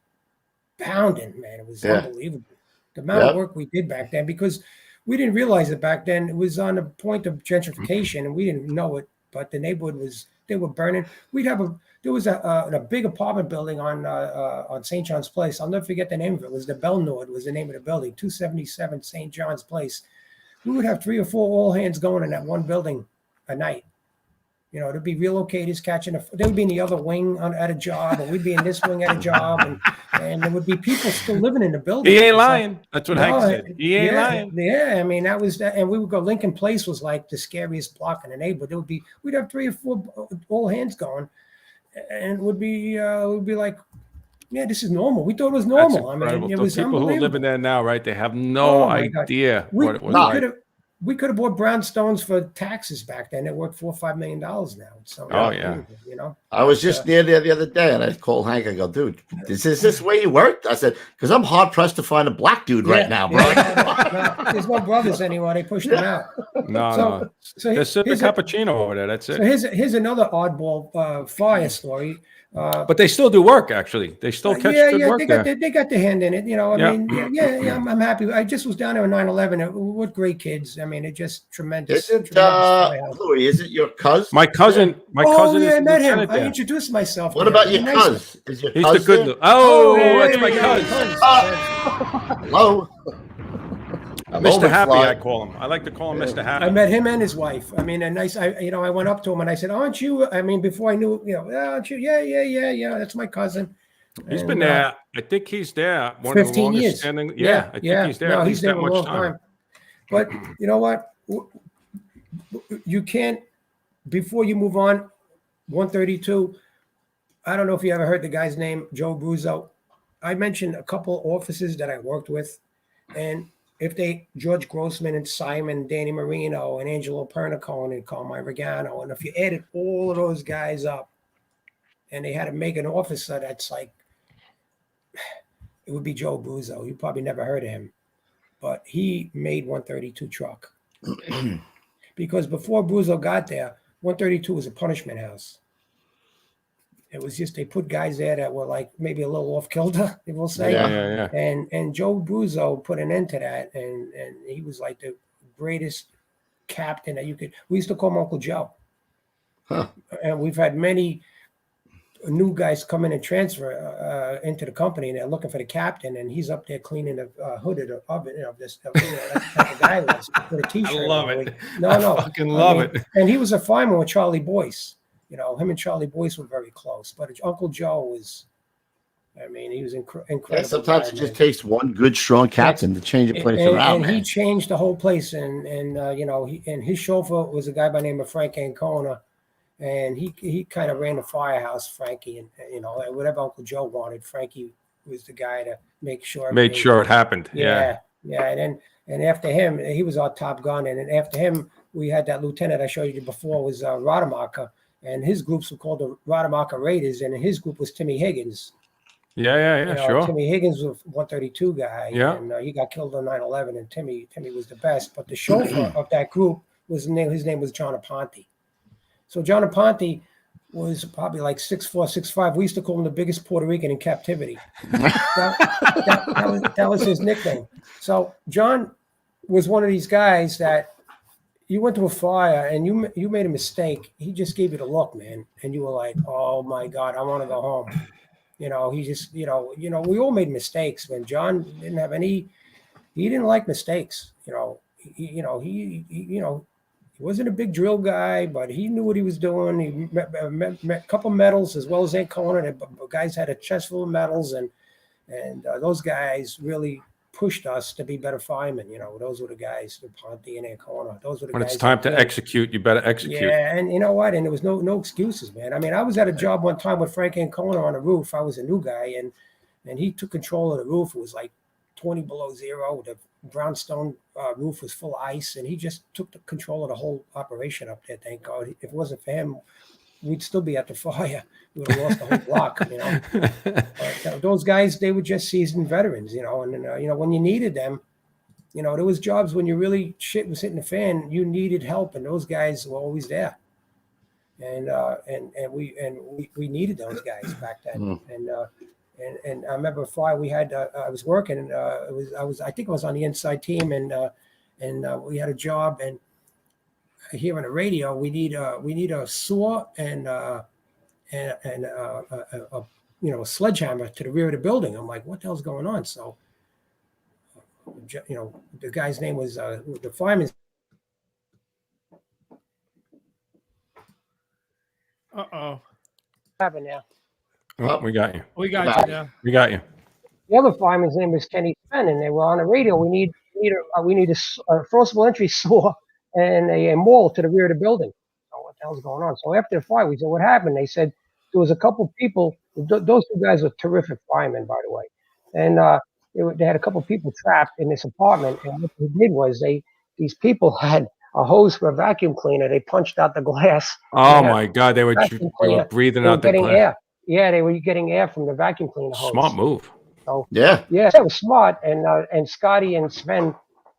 pounding, man. It was unbelievable. The amount of work we did back then, because we didn't realize it back then. It was on the point of gentrification, and we didn't know it. But the neighborhood they were burning. There was a big apartment building on St. John's Place. I'll never forget the name of it. It was the Belnord was the name of the building, 277 St. John's Place. We would have 3 or 4 all hands going in that one building a night. There'd be relocators they would be in the other wing at a job, and we'd be in this wing at a job, and there would be people still living in the building. He ain't lying. That's what Hank said. He ain't lying. Yeah, I mean, that was that. And we would go, Lincoln Place was like the scariest block in the neighborhood. We'd have 3 or 4 all hands going, and it would be like, yeah, this is normal. We thought it was normal. I mean, it was people who live in there now, right? They have no idea what it was like. We could have bought brownstones for taxes back then. It worth $4 or $5 million now. So, I was just near there the other day, and I called Hank. I go, dude, is this where you worked? I said, because I'm hard pressed to find a black dude right now, bro. No, there's no brothers anymore. They pushed them out. No. So there's a cappuccino over there. That's it. So here's another oddball fire story. But they still do work, actually. They still catch good work there. They got their hand in it. I mean, I'm happy. I just was down there on 9/11. What great kids. I mean, it's just tremendous. Louis, is it your cousin? My cousin. I met him. I introduced myself. What about your cousin? He's the good. That's my cousin. Hello. Mr. Happy, I call him. I like to call him Mr. Happy. I met him and his wife. I mean, I went up to him and I said, "Aren't you?" I mean, before I knew, aren't you? Yeah. That's my cousin. He's been there. I think he's there. 15 years. I think he's there. No, he's there that a much long time. But you know what? You can't. Before you move on, 132. I don't know if you ever heard the guy's name, Joe Bruzzo. I mentioned a couple offices that I worked with, and George Grossman and Simon, Danny Marino, and Angelo Pernicone and Carmine Regano, and if you added all of those guys up, and they had to make an officer that's like, it would be Joe Bruzzo. You probably never heard of him, but he made 132 truck. Because before Bruzzo got there, 132 was a punishment house. It was just they put guys there that were like maybe a little off kilter, we'll say. Yeah. And Joe Bruzzo put an end to that, and he was like the greatest captain that you could. We used to call him Uncle Joe. Huh. And we've had many new guys come in and transfer into the company, and they're looking for the captain, and he's up there cleaning the hood of the oven. That's the guy was with a t-shirt. I love it. No, I fucking love it. And he was a fireman with Charlie Boyce. Him and Charlie Boyce were very close, but Uncle Joe was, he was incredible. Yeah, sometimes it just takes one good, strong captain to change a place around. And he changed the whole place. And his chauffeur was a guy by the name of Frank Ancona, and he kind of ran the Firehouse, Frankie, and whatever Uncle Joe wanted, Frankie was the guy to make sure. Made sure it happened. Yeah. And after him, he was our top gun, and then after him, we had that lieutenant I showed you before was Rademacher. And his groups were called the Rademacher Raiders, and his group was Timmy Higgins. Sure. Timmy Higgins was a 132 guy, and he got killed on 9/11, and Timmy was the best. But the chauffeur of that group his name was John Aponte. So John Aponte was probably like 6'4", 6'5". We used to call him the biggest Puerto Rican in captivity. that was his nickname. So John was one of these guys that you went to a fire and you made a mistake. He just gave you the look, man, and you were like, "Oh my God, I want to go home." He just, we all made mistakes. When John didn't have any, he didn't like mistakes. He wasn't a big drill guy, but he knew what he was doing. He met a couple medals as well as Ed Conan. Guys had a chest full of medals, and those guys really pushed us to be better firemen. Those were the guys, the Ponte and Ed Conan. Those were the when guys. It's time to execute. You better execute. Yeah, and you know what? And there was no excuses, man. I mean, I was at a job one time with Frank Ancona on the roof. I was a new guy, and he took control of the roof. It was like 20 below zero. The brownstone roof was full of ice, and he just took the control of the whole operation up there. Thank God. If it wasn't for him, we'd still be at the fire. We would have lost the whole block. But, those guys, they were just seasoned veterans. And when you needed them, there was jobs when you really shit was hitting the fan. You needed help, and those guys were always there. And we needed those guys back then. And I remember fire we had. I was working. I think I was on the inside team, and we had a job. And here on the radio, we need a saw and a sledgehammer to the rear of the building. I'm like, what the hell's going on? So, the guy's name was the fireman's. Uh-oh. Happened now. Oh, we got you. We got you now. We got you. The other fireman's name was Kenny Sven, and they were on the radio. We need a forcible entry saw and a maul to the rear of the building. So what the hell's going on? So after the fire, we said, what happened? They said there was a couple people. Those two guys were terrific firemen, by the way. And they had a couple people trapped in this apartment. And what they did was these people had a hose for a vacuum cleaner. They punched out the glass. Oh my God, they were breathing out the glass. Air. Yeah, they were getting air from the vacuum cleaner hose. Smart move. So yeah, that was smart. And Scotty and Sven,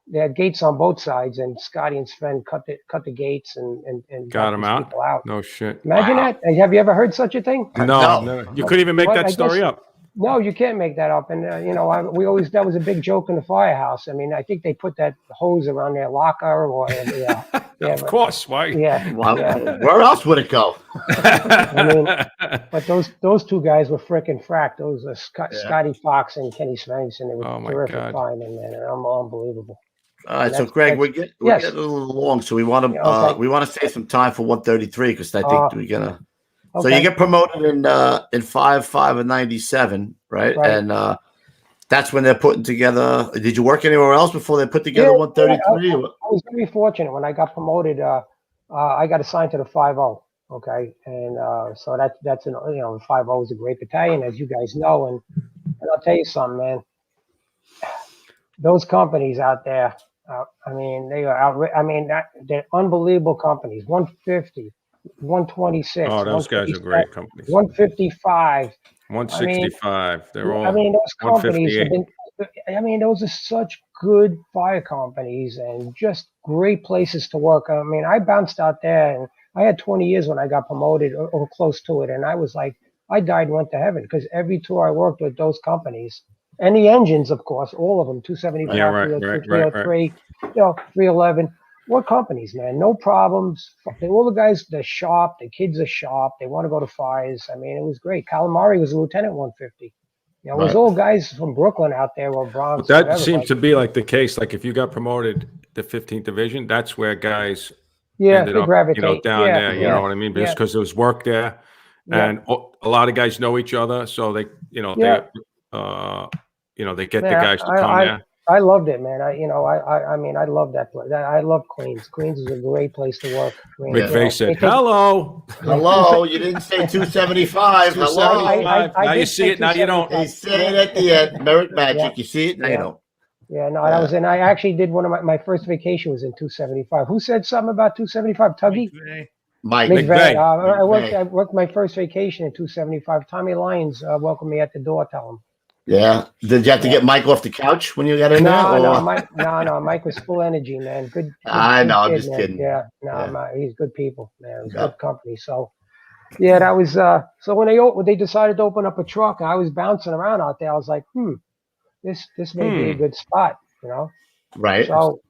they had gates on both sides, and Scotty and Sven cut the gates and got them out. People out. No shit. Imagine that. Have you ever heard such a thing? No. You couldn't even make that story up. No, you can't make that up. And that was a big joke in the Firehouse. I mean, I think they put that hose around their locker, or of course. Why? Yeah. Where else would it go? I mean, but those two guys were frickin' fracked. Those Scotty Fox and Kenny Svenson. They were terrific firemen, man. They're unbelievable. All right, so Greg, we're getting a little long, so we want to save some time for 133 because I think we're gonna. Okay. So you get promoted in 5 and 97, right? And that's when they're putting together. Did you work anywhere else before they put together 133? I was very fortunate when I got promoted. I got assigned to the 5-0. Okay, and so that's 5-0 is a great battalion, as you guys know. And I'll tell you something, man. Those companies out there, I mean, they are out. I mean, they're unbelievable companies. 150. 126. Oh, those guys are great companies. 155. 165. They're all. I mean, those companies have been. Those are such good fire companies and just great places to work. I mean, I bounced out there, and I had 20 years when I got promoted or close to it, and I was like, I died and went to heaven because every tour I worked with those companies and the engines, of course, all of them, 275, 303, 311. What companies, man? No problems. All the guys, they're sharp. The kids are sharp. They want to go to fires. I mean, it was great. Calamari was a lieutenant 150. It was all guys from Brooklyn out there or Bronx. But that seems to be like the case. Like if you got promoted to 15th Division, that's where guys ended up, gravitate. Down there. You know what I mean? Just because there was work there, and a lot of guys know each other, so they, they get the guys to come there. I loved it, man. I mean, I love that place. I love Queens. Queens is a great place to work. McVeigh said, "Hello." You didn't say 275. Hello. Now you see it. Now you don't. They say it at the end. Merit magic. You see it. Now you don't. Yeah, no, that was in. I actually did one of my first vacation was in 275. Who said something about 275? Tuggy. Mike McVeigh. I worked my first vacation in 275. Tommy Lyons welcomed me at the door. Tell him. Yeah. Did you have to get Mike off the couch when you got in there? No, Mike was full energy, man. Good. I know. I'm kid, just man. kidding. Yeah. He's good people, man. It was good company. So, Yeah, that was so when they decided to open up a truck, I was bouncing around out there. I was like, this may be a good spot, you know. Right. So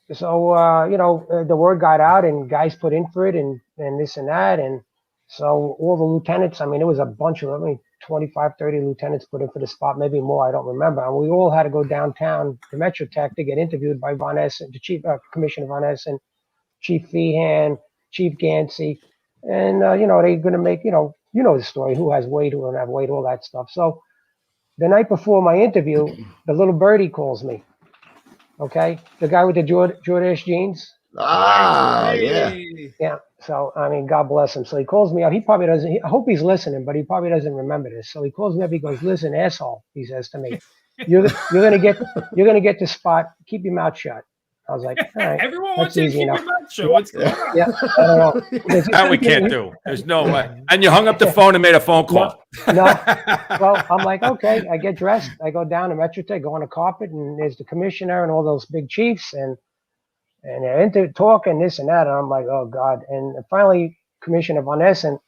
the word got out and guys put in for it and this and that, and so all the lieutenants. I mean, it was a bunch of 25, 30 lieutenants put in for the spot, maybe more. I don't remember. And we all had to go downtown to Metro Tech to get interviewed by Von Essen, the chief Commissioner Von Essen, Chief Feehan, Chief Gansey, and they're going to make the story, who has weight, who don't have weight, all that stuff. So the night before my interview, the little birdie calls me. Okay, the guy with the Jordache jeans. Yeah. Yeah. So I mean, God bless him. So he calls me up. He probably doesn't. I hope he's listening, but he probably doesn't remember this. So he calls me up. He goes, "Listen, asshole," he says to me, "You're gonna get the spot. Keep your mouth shut." I was like, all right, everyone wants to keep your mouth shut. What's going on? Yeah, I don't know. That we can't do. There's no way. And you hung up the phone and made a phone call. No. Well, I'm like, okay. I get dressed. I go down to Metro Tech, go on the carpet, and there's the commissioner and all those big chiefs, and they're into talking this and that. And I'm like, oh God. And finally, Commissioner Von Essen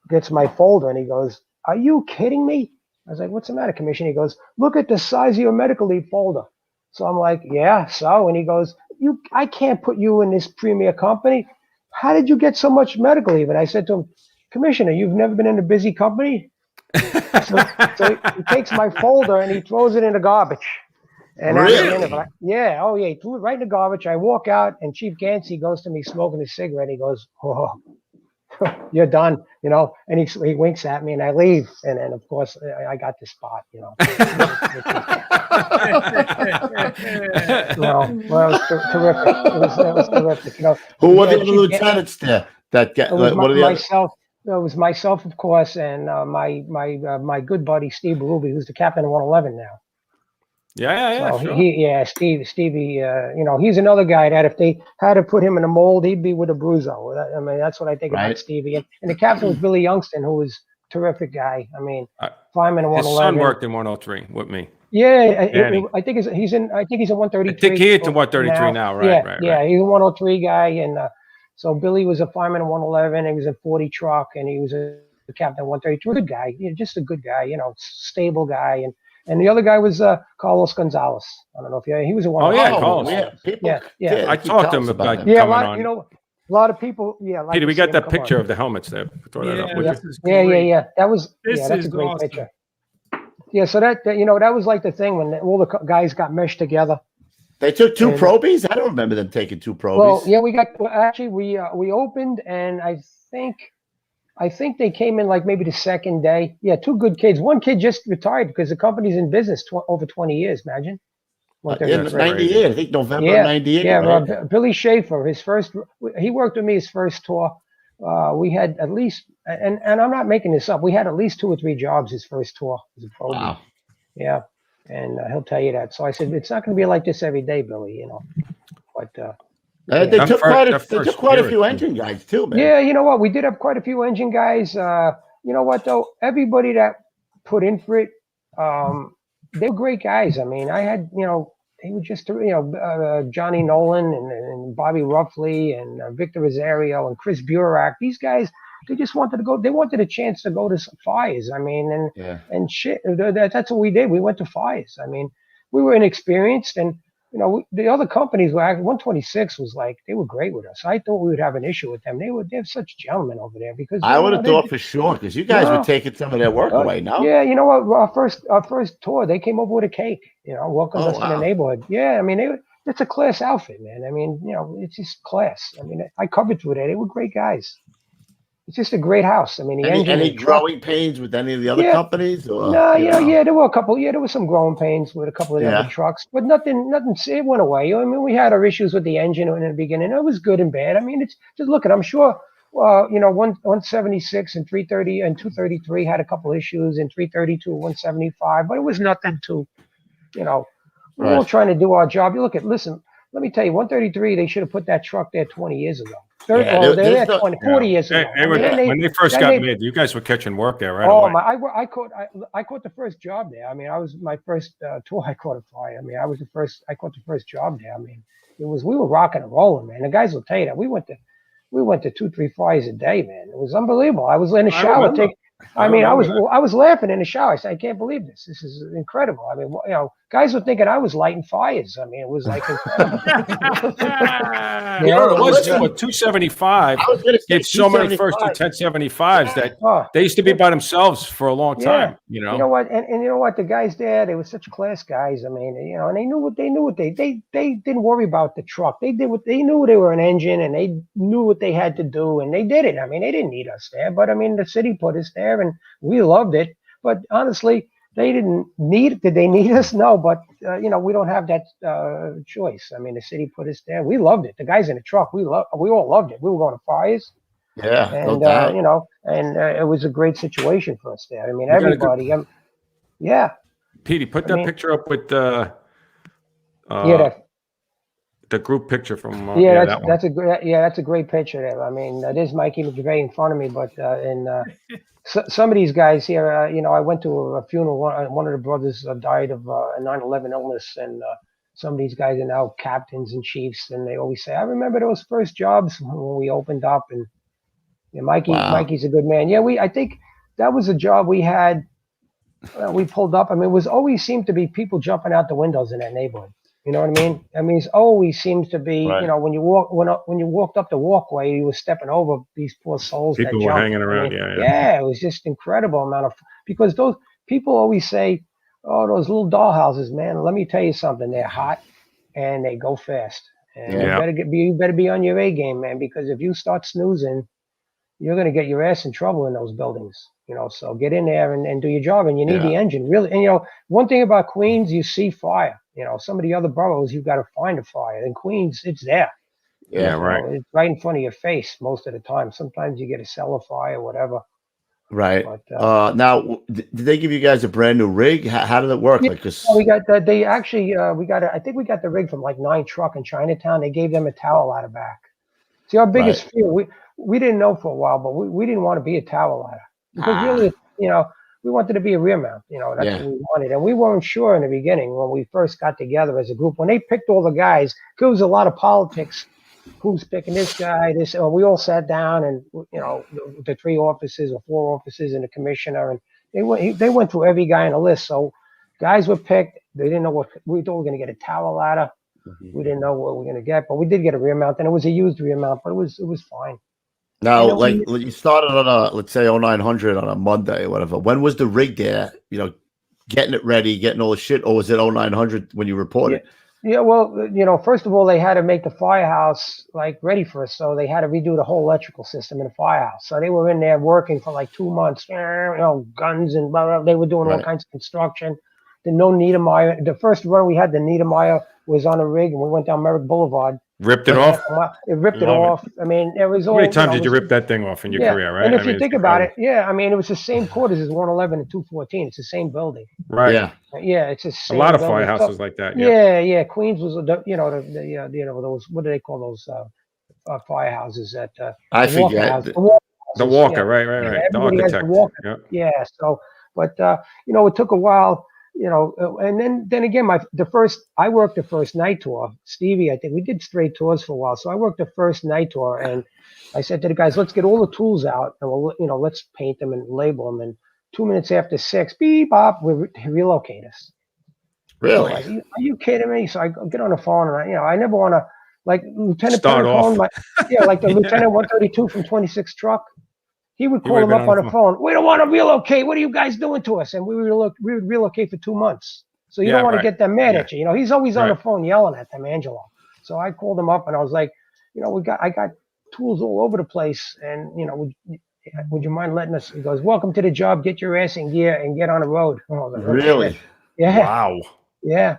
gets my folder and he goes, "Are you kidding me?" I was like, "What's the matter, Commissioner?" He goes, "Look at the size of your medical leave folder." So I'm like, "Yeah, so?" And he goes, I can't put you in this premier company. How did you get so much medical leave? And I said to him, "Commissioner, you've never been in a busy company?" So he takes my folder and he throws it in the garbage. And really? At the end of it, he threw it right in the garbage. I walk out and Chief Gansey goes to me smoking a cigarette. He goes, "Oh, you're done," and he winks at me and I leave. And then of course I got the spot, Well, it was terrific. It was terrific, Who were the other lieutenants there that get? Myself. It was myself, of course, and my good buddy Steve Berube, who's the captain of 111 now. Yeah, so sure. Stevie, he's another guy that if they had to put him in a mold, he'd be with a Bruzo. I mean, that's what I think about Stevie. And the captain was Billy Youngston, who was a terrific guy. I mean, fireman in 111. His son worked in 103 with me. Yeah, I think he's in 133. I think he's in 133 now, right? Yeah, he's a 103 guy, and so Billy was a fireman in 111. He was a 40 truck, and he was a captain in 133. Good guy, just a good guy, stable guy, and the other guy was Carlos Gonzalez. I don't know if he was a 111. Carlos. Yeah. I talked to him about coming on. A lot of people. Yeah, like Peter, we got that picture of the helmets there. Throw that up. Yeah. That's a great awesome picture. Yeah, so that was like the thing when all the guys got meshed together. They took two probies? I don't remember them taking two probies. Well, yeah, we opened, and I think they came in like maybe the second day. Yeah, two good kids. One kid just retired because the company's in business over 20 years, imagine. 98, I think November 98. Yeah, right? Billy Schaefer, he worked with me his first tour. We had at least, and I'm not making this up, we had at least 2 or 3 jobs his first tour as a probie. Wow. Yeah, and he'll tell you that. So I said, it's not going to be like this every day, Billy, But they took quite a few engine guys too, man. Yeah, you know what? We did have quite a few engine guys. You know what though? Everybody that put in for it, they were great guys. I mean, I had, they were just, Johnny Nolan and Bobby Ruffley and Victor Rosario and Chris Burak. These guys, they just wanted to go. They wanted a chance to go to fires. I mean, and shit. That's what we did. We went to fires. I mean, we were inexperienced, and the other companies were 126 was like, they were great with us. I thought we would have an issue with them. They're such gentlemen over there because I would have thought for sure because you guys were taking some of their work away. No, yeah, you know what? Our first tour, they came over with a cake. Welcomed us in the neighborhood. Yeah, I mean, it's a class outfit, man. I mean, it's just class. I mean, I covered through there. They were great guys. It's just a great house. I mean, any growing pains with any of the other companies? Or, no, there were a couple. Yeah, there was some growing pains with a couple of the other trucks, but nothing. It went away. I mean, we had our issues with the engine in the beginning. It was good and bad. I mean, it's just look at. I'm sure, 176 and 330 and 233 had a couple issues, and 332, 175, but it was nothing to, we're all trying to do our job. Listen. Let me tell you, 133. They should have put that truck there 20 years ago. 40 years ago. When they first got made, you guys were catching work there, right? Oh, I caught the first job there. I mean, I was my first tour. I caught a fire. I mean, I caught the first job there. I mean, we were rocking and rolling, man. The guys will tell you that we went to we went to 2-3 fires a day, man. It was unbelievable. I was in the shower I was laughing in the shower. I said, I can't believe this. This is incredible. I mean, you know, guys were thinking I was lighting fires. I mean, it was like incredible. You know, it was 275. It's so many first to 1075s that they used to be by themselves for a long time. You know what? And you know what? The guys there, they were such class guys. I mean, you know, and they knew what they didn't worry about the truck. They did what they knew. They were an engine, and they knew what they had to do, and they did it. I mean, they didn't need us there, but I mean, the city put us there, and we loved it. But honestly, they didn't need it. Did they need us? No, but you know, we don't have that choice. I mean, the city put us there. We loved it. The guys in the truck, we all loved it. We were going to fires. Yeah, and you know, and it was a great situation for us there. I mean, everybody. Yeah. Petey, put that picture up with the group picture from. That's a great picture there. I mean, there's Mikey McVeigh in front of me, but some of these guys here, you know, I went to a funeral. One of the brothers died of a 9/11 illness, and some of these guys are now captains and chiefs, and they always say, "I remember those first jobs when we opened up." And yeah, Mikey's a good man. Yeah, I think that was a job we had. We pulled up. I mean, it was always seemed to be people jumping out the windows in that neighborhood. You know what I mean? I mean, it always seems to be, you know, when you walked up the walkway, you were stepping over these poor souls. People that were jumped. hanging around. I mean, yeah, it was just incredible amount of, because those people always say, oh, those little dollhouses, man. Let me tell you something. They're hot and they go fast. And you better be on your A game, man, because if you start snoozing, you're going to get your ass in trouble in those buildings. You know, so get in there and do your job, and you need the engine really. And you know, one thing about Queens, you see fire. You know, some of the other boroughs, you've got to find a fire. In Queens, it's there. Yeah, right. Know, it's right in front of your face most of the time. Sometimes you get a cellar fire, whatever. Right. But, now, did they give you guys a brand new rig? How did it work? Yeah, like this? We got they actually I think we got the rig from like 9 Truck in Chinatown. They gave them a tower ladder back. See, our biggest fear, we didn't know for a while, but we didn't want to be a tower ladder. Because really, you know, we wanted to be a rear mount. You know, that's what we wanted. And we weren't sure in the beginning when we first got together as a group. When they picked all the guys, there was a lot of politics. Who's picking this guy? We all sat down, and you know, the 3 offices or 4 offices and the commissioner, and they went through every guy on the list. So guys were picked. They didn't know what we thought we were going to get a tower ladder. We didn't know what we were going to get, but we did get a rear mount, and it was a used rear mount, but it was fine. Now, like you started on let's say 0900 on a Monday or whatever. When was the rig there? You know, getting it ready, getting all the shit, or was it 0900 when you reported? Yeah, well, you know, first of all, they had to make the firehouse like ready for us, so they had to redo the whole electrical system in the firehouse. So they were in there working for like 2 months. You know, guns and blah, blah. They were doing all kinds of construction. The Niedermeyer. The first run we had, the Niedermeyer was on a rig, and we went down Merrick Boulevard. Ripped it off? It ripped it off. I mean, it was all. How many times did you rip that thing off in your career, right? And if you think about it, I mean, it was the same quarters as 111 and 214. It's the same building. Right. Yeah, it's the same a lot of building. firehouses like that. Yeah. Queens was, you know, those, what do they call those firehouses? I forget. The Walker, right. The architect. Yeah. So, but you know, it took a while. You know, and then again, I worked the first night tour. Stevie, I think we did straight tours for a while. So I worked the first night tour, and I said to the guys, let's get all the tools out, and let's paint them and label them. And 2 minutes after 6, beep, bop, relocate us. Really? So are you kidding me? So I get on the phone, and I never want to, like Lieutenant Start off. like the Lieutenant 132 from 26 Truck. He would call them up on the phone. We don't want to relocate. What are you guys doing to us? And we would relocate for 2 months. So you don't want to get them mad at you. You know, he's always on the phone yelling at them, Angelo. So I called him up and I was like, you know, I got tools all over the place. And, you know, would you mind letting us? He goes, welcome to the job. Get your ass in gear and get on the road. Oh, really? Yeah. Wow. Yeah.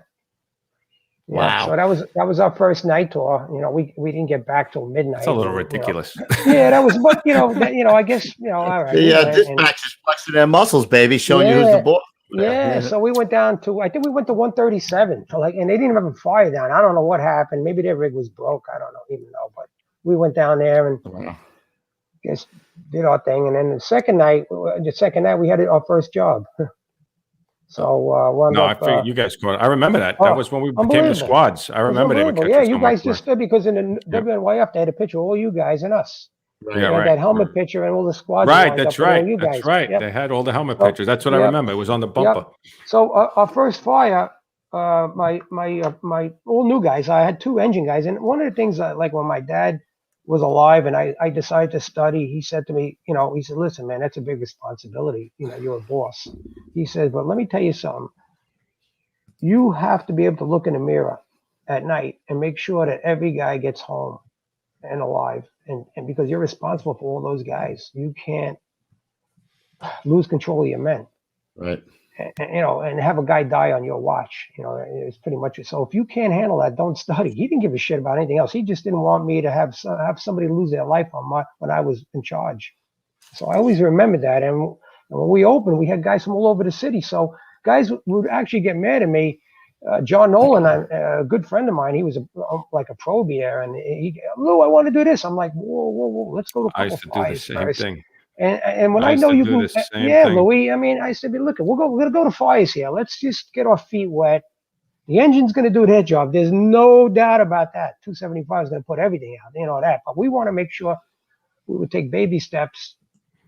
Wow. So that was our first night tour. You know, we didn't get back till midnight. It's a little ridiculous. You know. Yeah, that was, but I guess, all right. Yeah, dispatch is flexing their muscles, baby, showing you who's the boss. Yeah. So we went down to, I think we went to 137 and they didn't have a fire down. I don't know what happened. Maybe their rig was broke. I don't even know, but we went down there and just did our thing. And then the second night we had our first job. So no, I figured you guys caught it. I remember that. That was when we became the squads. I remember they would catch Yeah, us you so guys much just stood because in the WNYF they had a picture of all you guys and us. Right. Yeah, They had that helmet picture and all the squads. Right, lined that's up with all right. you That's guys. right. Yep. They had all the helmet pictures. That's what I remember. It was on the bumper. Yep. So our first fire, my all new guys. I had 2 engine guys, and one of the things like when my dad was alive and I decided to study, he said to me, he said, listen, man, that's a big responsibility. You're a boss. He said, but let me tell you something. You have to be able to look in the mirror at night and make sure that every guy gets home and alive. And because you're responsible for all those guys, you can't lose control of your men. Right. And have a guy die on your watch. It's pretty much it. So if you can't handle that, don't study. He didn't give a shit about anything else. He just didn't want me to have somebody lose their life when I was in charge. So I always remember that. And when we opened, we had guys from all over the city. So guys would actually get mad at me. John Nolan, a good friend of mine, he was like a probie there, and Lou, I want to do this. I'm like, whoa, let's go to a couple I used to do the same thing. And when I know you can, thing. Louis. I mean, I said, look, we're gonna go to fires here. Let's just get our feet wet. The engine's gonna do their job. There's no doubt about that. 275 is gonna put everything out. That. But we want to make sure we would take baby steps.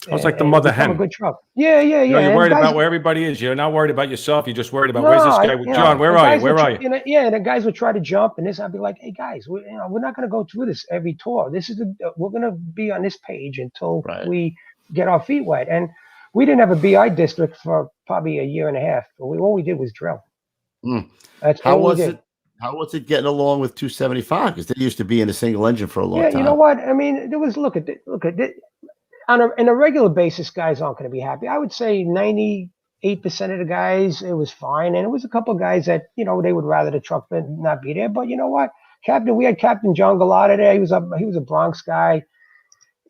I was like the mother hen. A good truck. Yeah. You're worried about where everybody is. You're not worried about yourself. You're just worried about where's this guy? John, where are you? Where are you? And the guys would try to jump, and I'd be like, hey guys, we're not going to go through this every tour. We're going to be on this page until we get our feet wet. And we didn't have a BI district for probably a year and a half. All we did was drill. That's how was it? How was it getting along with 275? Because they used to be in a single engine for a long time. Yeah, you know what? I mean, there was look at it. On a regular basis, guys aren't going to be happy. I would say 98% of the guys, it was fine. And it was a couple of guys that, they would rather the truck not be there. But you know what? We had Captain John Galata there. He was a Bronx guy.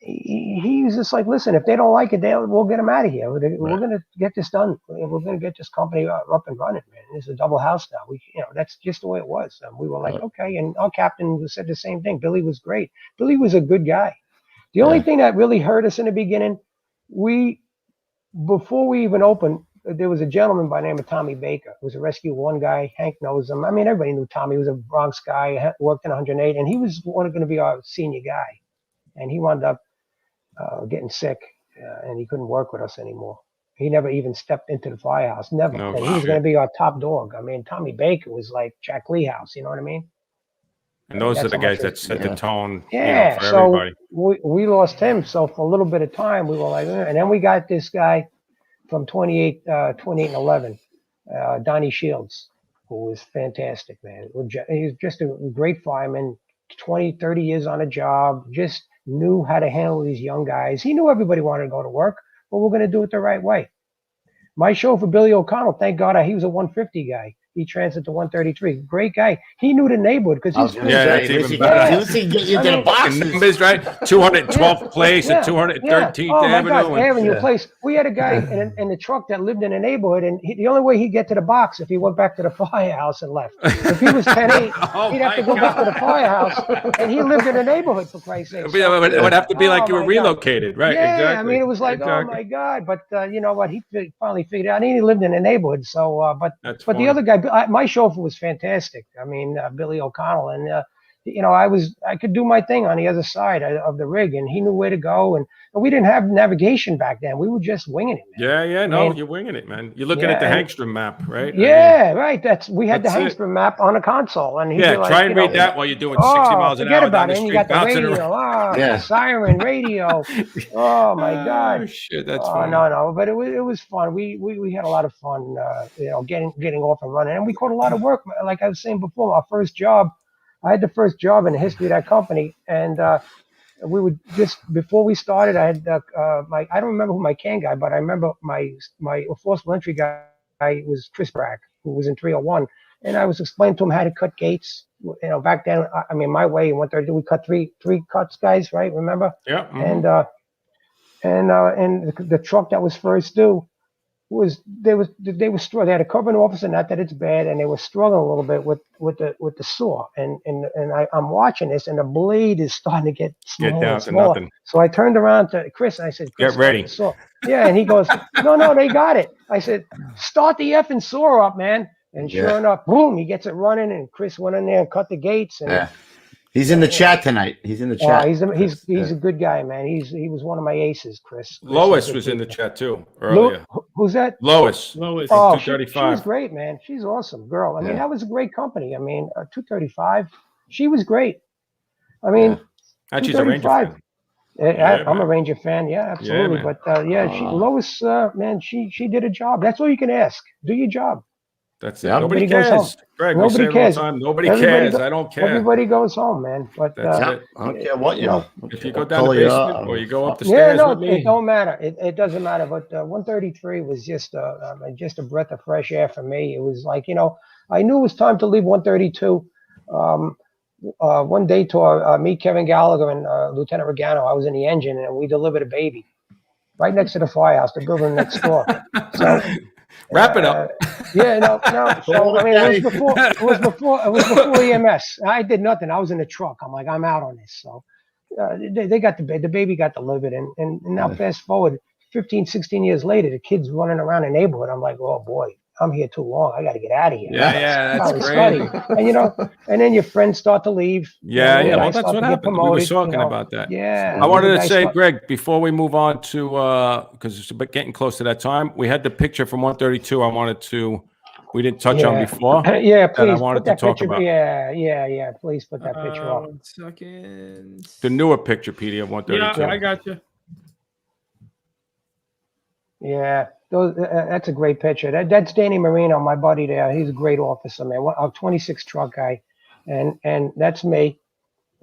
He was just like, listen, if they don't like it, we'll get them out of here. We're going to get this done. We're going to get this company up and running, man. It's a double house now. That's just the way it was. And we were like, okay. And our captain said the same thing. Billy was great. Billy was a good guy. The only thing that really hurt us in the beginning, before we even opened, there was a gentleman by the name of Tommy Baker, who was a Rescue 1 guy. Hank knows him. I mean, everybody knew Tommy. He was a Bronx guy, worked in 108, and he was going to be our senior guy. And he wound up getting sick, and he couldn't work with us anymore. He never even stepped into the firehouse, never. And he was going to be our top dog. I mean, Tommy Baker was like Jack Leehouse, you know what I mean? And those are the guys that set the tone for So everybody. we lost him. So for a little bit of time, we were like, and then we got this guy from 28 and 11, Donnie Shields, who was fantastic, man. He was just a great fireman, 20, 30 years on a job, just knew how to handle these young guys. He knew everybody wanted to go to work, but we're going to do it the right way. My chauffeur, Billy O'Connell, thank God he was a 150 guy. He transferred to 133. Great guy. He knew the neighborhood because he's that's even better. The boxes. Numbers, right? 212th place at 213th Avenue. Place. We had a guy in the truck that lived in the neighborhood, and the only way he'd get to the box if he went back to the firehouse and left. If he was 10-8, he'd have to go back to the firehouse, and he lived in the neighborhood, for Christ's sake. It would have to be like you were relocated, right? Yeah, exactly. I mean, it was like, oh my God. But you know what? He finally figured out. He lived in the neighborhood, so but the other guy, my chauffeur was fantastic. I mean, Billy O'Connell, and I could do my thing on the other side of the rig, and he knew where to go. And we didn't have navigation back then. We were just winging it, man. You're winging it, man. You're looking at the Hangstrom map, right? Yeah, right. We had the Hangstrom map on a console, and try and read that while you're doing 60 miles an hour down the street, you got the bouncing radio, around. siren radio. Oh my God! Oh shit, that's fun. No, but it was fun. We had a lot of fun, getting off and running, and we caught a lot of work. Like I was saying before, our first job. I had the first job in the history of that company, and we would just before we started. I had I don't remember who my can guy, but I remember my forceful entry guy was Chris Brack, who was in 301, and I was explaining to him how to cut gates. Back then, I mean, my way in 132, we cut three cuts, guys, right? Remember? Yeah. Mm-hmm. And the truck that was first due, they they had a covering officer, not that it's bad, and they were struggling a little bit with the saw, and I'm watching this, and the blade is starting to get smaller down and to smaller. nothing. So I turned around to Chris and I said, Chris, Get ready. the saw. Yeah, and he goes, no, they got it. I said, start the effing saw up, man. And sure enough, boom, he gets it running, and Chris went in there and cut the gates. And he's in the chat tonight. He's in the chat. He's a good guy, man. He was one of my aces, Chris. Lois was in the chat too earlier. Who's that? Lois. Oh, she was great, man. She's awesome, girl. I mean, that was a great company. I mean, 235. She was great. I mean, and she's a Ranger fan. I'm a Ranger fan. Yeah, absolutely. Yeah, but Lois, man, she did a job. That's all you can ask. Do your job. That's it. Nobody cares. Greg, nobody cares. All the time. Nobody cares. I don't care. Everybody goes home, man. But that's it. I don't care what you know. If you go down the basement or you go up the stairs with me. It don't matter. It doesn't matter. But 133 was just a breath of fresh air for me. It was like, I knew it was time to leave 132. One day tour, me, Kevin Gallagher, and Lieutenant Regano, I was in the engine, and we delivered a baby right next to the firehouse, the building next door. So wrap it up. No. So I mean, it was before EMS. I did nothing. I was in the truck. I'm like, I'm out on this. So they got the baby got delivered, and now fast forward 15, 16 years later, the kid's running around the neighborhood. I'm like, oh boy, I'm here too long. I got to get out of here. That's great. And and then your friends start to leave. Well, that's what happened. We were talking about that. Yeah. I wanted to say, Greg, before we move on to because it's getting close to that time, we had the picture from 132. We didn't touch on before. Yeah, please. I wanted to talk about. Yeah. Please put that picture up. 1 second. The newer picture, PD, of 132. Yeah, I got you. Yeah, that's a great picture. That's Danny Marino, my buddy there. He's a great officer, man. A 26 truck guy, and that's me.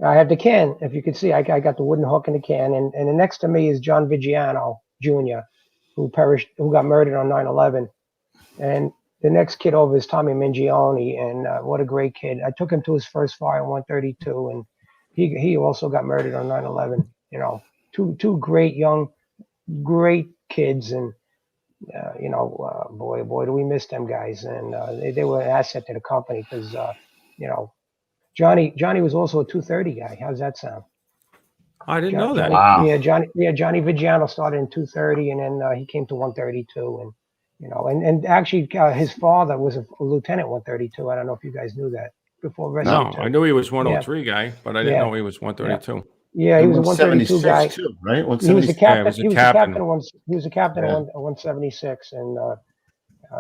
I have the can. If you can see, I got the wooden hook in the can, and next to me is John Vigiano Jr., who got murdered on 9/11, and the next kid over is Tommy Mingione, and what a great kid. I took him to his first fire in 132, and he also got murdered on 9/11. Two great young, great kids, and boy, do we miss them guys. And they were an asset to the company because Johnny was also a 230 guy. How's that sound? I didn't know that. Wow. Yeah, Johnny Vigiano started in 230, and then he came to 132, and actually his father was a lieutenant 132. I don't know if you guys knew that before. No, I knew he was 103 guy, but I didn't know he was 132. Yeah, he was a 132 guy. Too, right? He was the captain. He was a captain at 176, and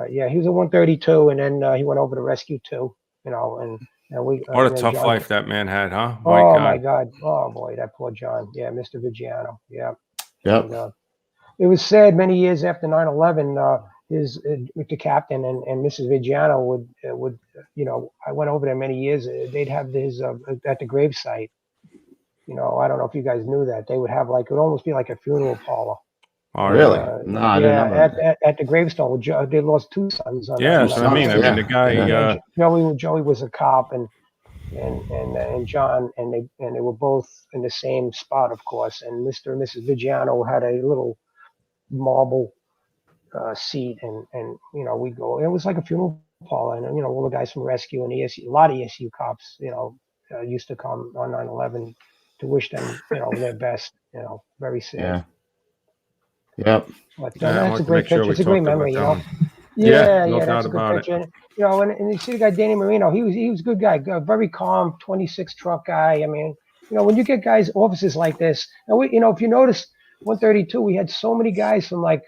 he was a 132, and then he went over to rescue 2. And we. What a tough life that man had, huh? My God! Oh boy, that poor John. Yeah, Mr. Vigiano. Yeah. Yep. And, it was sad. Many years after 9/11, with the captain and Mrs. Vigiano would I went over there many years. They'd have his at the gravesite. I don't know if you guys knew that. They would have it would almost be like a funeral parlor. Oh, really? No, I didn't know at the gravestone. They lost 2 sons. That's what I mean. I mean, the guy. Joey was a cop, and John, and they were both in the same spot, of course. And Mr. and Mrs. Vigiano had a little marble seat, and we go. It was like a funeral parlor, and all the guys from rescue and ESU, a lot of ESU cops, used to come on 9/11 to wish them, their best. Very sad. Yep. But that's a great picture. It's a great memory, no that's a good about picture. And you see the guy Danny Marino. He was a good guy, very calm, 26 truck guy. I mean, when you get guys officers like this, and we, if you notice 132, we had so many guys from like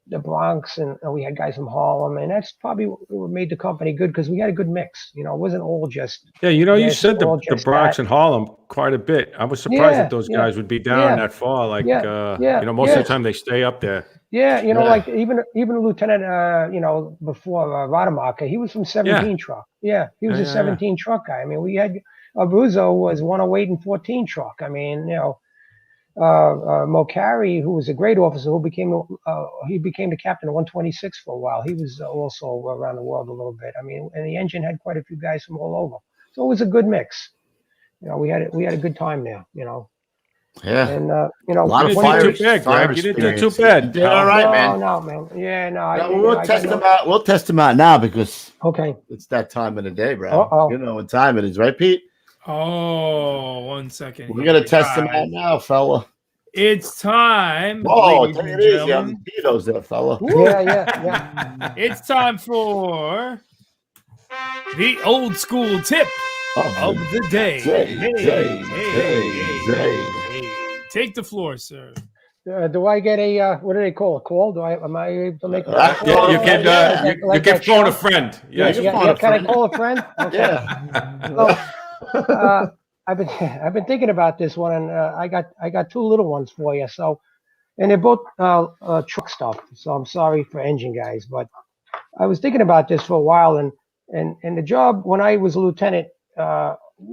the Bronx, and we had guys from Harlem, and that's probably what made the company good because we had a good mix. It wasn't all just. Yeah, you said the Bronx and Harlem quite a bit. I was surprised that those guys would be down that far. Like, most of the time they stay up there. Yeah, like even a lieutenant, before Rademacher, he was from 17 truck. Yeah, he was a 17 truck guy. I mean, we had Abruzzo was 108 and 14 truck. I mean, Mokari, who was a great officer, who became the captain of 126 for a while. He was also around the world a little bit. I mean, and the engine had quite a few guys from all over, so it was a good mix. We had a good time there. Yeah. And you know, A lot of You fire, didn't do too bad, fire Greg. You didn't do too experience. bad. You did all right, no, man. no, man. Yeah, no. No, we'll test them out. We'll test them out now because Okay. it's that time of the day, bro. Uh-oh. You know what time it is, right, Pete? Oh, 1 second. We're gonna test them out now, fella. It's time. Whoa, ladies take and it easy on gentlemen. the pedos there, fella. Yeah. It's time for the old school tip of the day. Hey. Take the floor, sir. Do I get a what do they call a call? Am I able to make? You can phone a friend. Yeah. Can I call a friend? Okay. Yeah. So, I've been thinking about this one, and I got two little ones for you. So, and they're both truck stuff. So I'm sorry for engine guys, but I was thinking about this for a while, and the job when I was a lieutenant,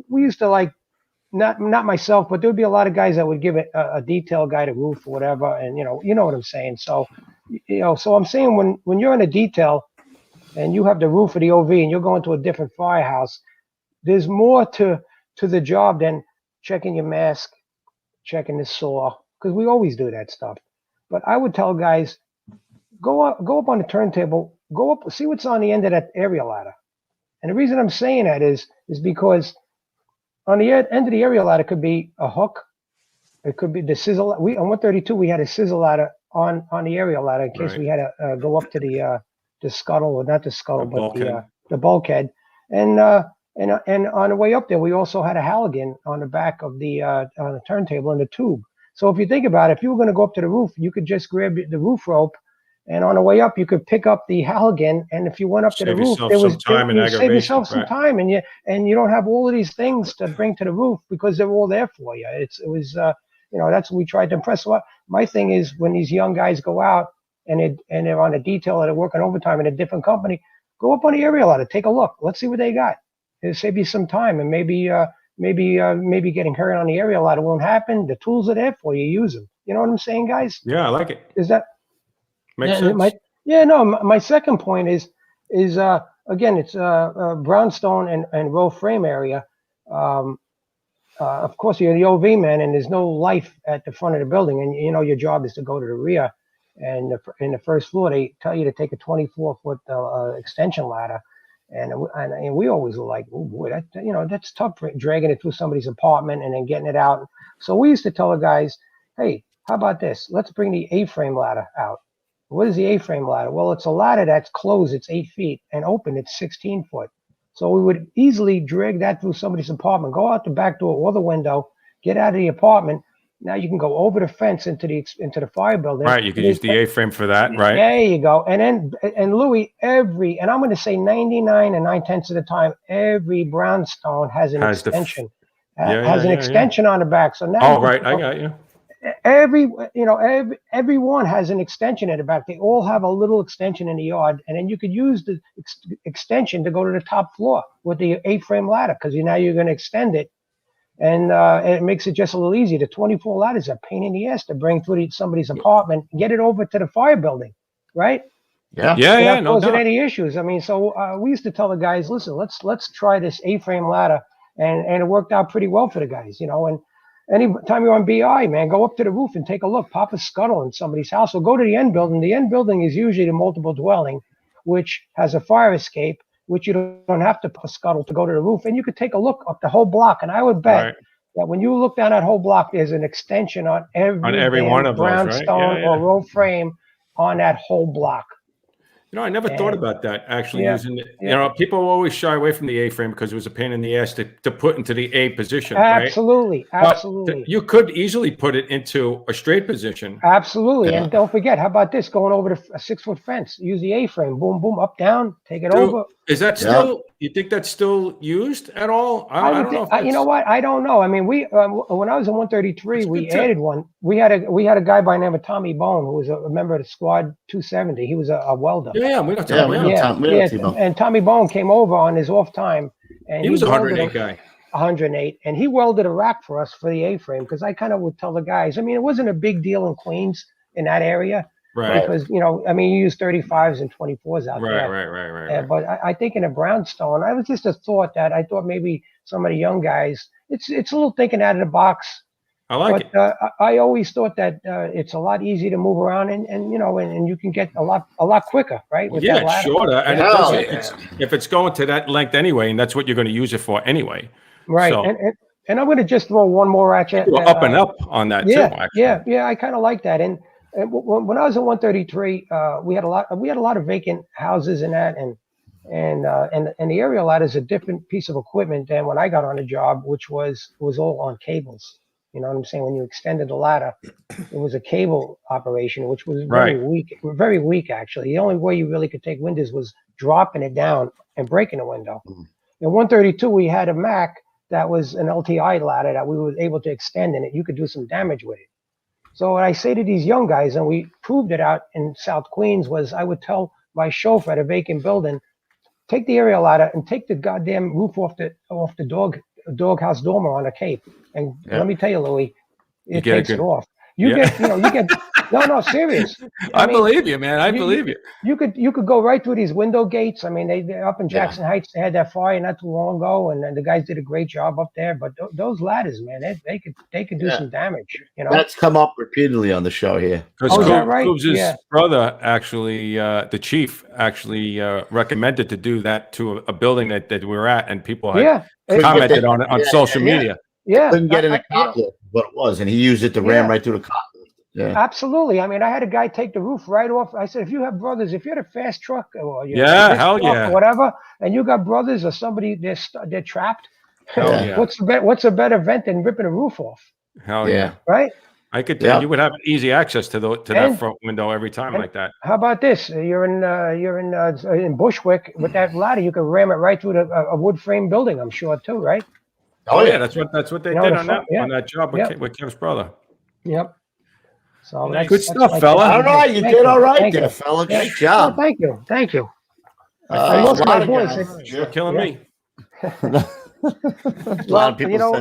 we used to like. Not myself, but there'd be a lot of guys that would give it a detail guy to roof or whatever, and you know what I'm saying. So, so I'm saying when you're in a detail, and you have the roof of the OV, and you're going to a different firehouse, there's more to the job than checking your mask, checking the saw, because we always do that stuff. But I would tell guys, go up on the turntable, go up, see what's on the end of that area ladder. And the reason I'm saying that is because on the end of the area ladder could be a hook. It could be the sizzle. On 132, we had a sizzle ladder on the area ladder in case we had to go up to the scuttle, or not the scuttle, but the bulkhead. And on the way up there, we also had a Halligan on the back of on the turntable and the tube. So if you think about it, if you were going to go up to the roof, you could just grab the roof rope, and on the way up, you could pick up the Halligan. And if you went up to the roof, you save yourself some time, and you don't have all of these things to bring to the roof because they're all there for you. It was that's what we tried to impress. My thing is when these young guys go out and they're on a detail or they're working overtime in a different company, go up on the area ladder, take a look, let's see what they got. It'll save you some time, and maybe getting hurt on the area ladder won't happen. The tools are there for you. Use them. You know what I'm saying, guys? Yeah, I like it. Is that? Makes sense. My second point is again, it's brownstone and row frame area. Of course, you're the OV man, and there's no life at the front of the building, and your job is to go to the rear. And in the first floor, they tell you to take a 24-foot extension ladder, and we always were like, oh boy, that's tough, dragging it through somebody's apartment and then getting it out. So we used to tell the guys, hey, how about this? Let's bring the A-frame ladder out. What is the A-frame ladder? Well, it's a ladder that's closed, it's 8 feet, and open, it's 16 foot. So we would easily drag that through somebody's apartment, go out the back door or the window, get out of the apartment. Now you can go over the fence into the fire building. Right, you can use the A-frame for that, right? There you go. And Louis, and I'm going to say 99 and 9/10 of the time, every brownstone has an extension. Has an extension on the back. So now. Oh, right, I got you. Everyone has an extension in the back. They all have a little extension in the yard, and then you could use the extension to go to the top floor with the A-frame ladder, because now you're going to extend it, and it makes it just a little easier. The 24 ladders are a pain in the ass to bring through somebody's apartment and get it over to the fire building, right? Yeah. No causing doubt. any issues. I mean, so we used to tell the guys, listen, let's try this A-frame ladder, and it worked out pretty well for the guys, and. Anytime you're on BI, man, go up to the roof and take a look. Pop a scuttle in somebody's house, or go to the end building. The end building is usually the multiple dwelling, which has a fire escape, which you don't have to put a scuttle to go to the roof. And you could take a look up the whole block. And I would bet that when you look down that whole block, there's an extension on every one of those, brownstone or row frame on that whole block. I never thought about that, actually using it. People always shy away from the A-frame because it was a pain in the ass to put into the A position. Absolutely. But you could easily put it into a straight position. Absolutely. And don't forget, how about this? Going over a 6-foot fence, use the A-frame, boom, boom, up, down, take it over. Is that still, you think that's still used at all? I don't know. You know what? I don't know. I mean, we when I was in 133, we added one. We had a guy by the name of Tommy Bone, who was a member of the Squad 270. He was a welder. We don't talk and Tommy Bone came over on his off time, and he was a 108 guy. 108, and he welded a rack for us for the A-frame, because I kind of would tell the guys. I mean, it wasn't a big deal in Queens in that area. Right. Because, you use 35s and 24s out there. Right. But I think in a brownstone, I was just a thought that I thought maybe some of the young guys, it's a little thinking out of the box. I like it. I always thought that it's a lot easier to move around and you know, and you can get a lot quicker, right? With that It's ladder. shorter, and Yeah. if it's going to that length anyway, and that's what you're going to use it for anyway. Right. So, And I'm going to just throw one more at you. up and up on that too. Actually. Yeah. I kind of like that. And when I was at 133, we had a lot of vacant houses in that, and the aerial ladder is a different piece of equipment than when I got on the job, which was all on cables. You know what I'm saying? When you extended the ladder, it was a cable operation, which was very weak actually. The only way you really could take windows was dropping it down and breaking a window. In 132, we had a Mac that was an LTI ladder that we were able to extend, and you could do some damage with it. So what I say to these young guys, and we proved it out in South Queens, was I would tell my chauffeur at a vacant building, take the aerial ladder and take the goddamn roof off the doghouse dormer on a cape. And let me tell you, Louis, it takes it off. You get no, serious. I believe you, man. I believe you. You could go right through these window gates. I mean, they're up in Jackson Heights. They had that fire not too long ago, and the guys did a great job up there. But those ladders, man, they could do some damage. You know, that's come up repeatedly on the show here. Because is that right? Coobs' brother actually, the chief actually recommended to do that to a building that we were at, and people had commented on social media. Yeah, couldn't get in a cot lift, what it was, and he used it to ram right through the cot lift. Yeah, absolutely. I mean, I had a guy take the roof right off. I said, if you have brothers, if you had a fast truck or or whatever, and you got brothers or somebody they're trapped, what's a better vent than ripping a roof off? Hell yeah, right? I could tell you would have easy access to that front window every time like that. How about this? You're in Bushwick with that ladder. You can ram it right through a wood frame building. I'm sure too, right? Oh yeah, that's what they did on that job with Kim's brother. Yep. So nice. Good stuff, fella. All right, you did all right there, fella. Great job. Oh, thank you. I lost my voice. You're killing me. Well, you know,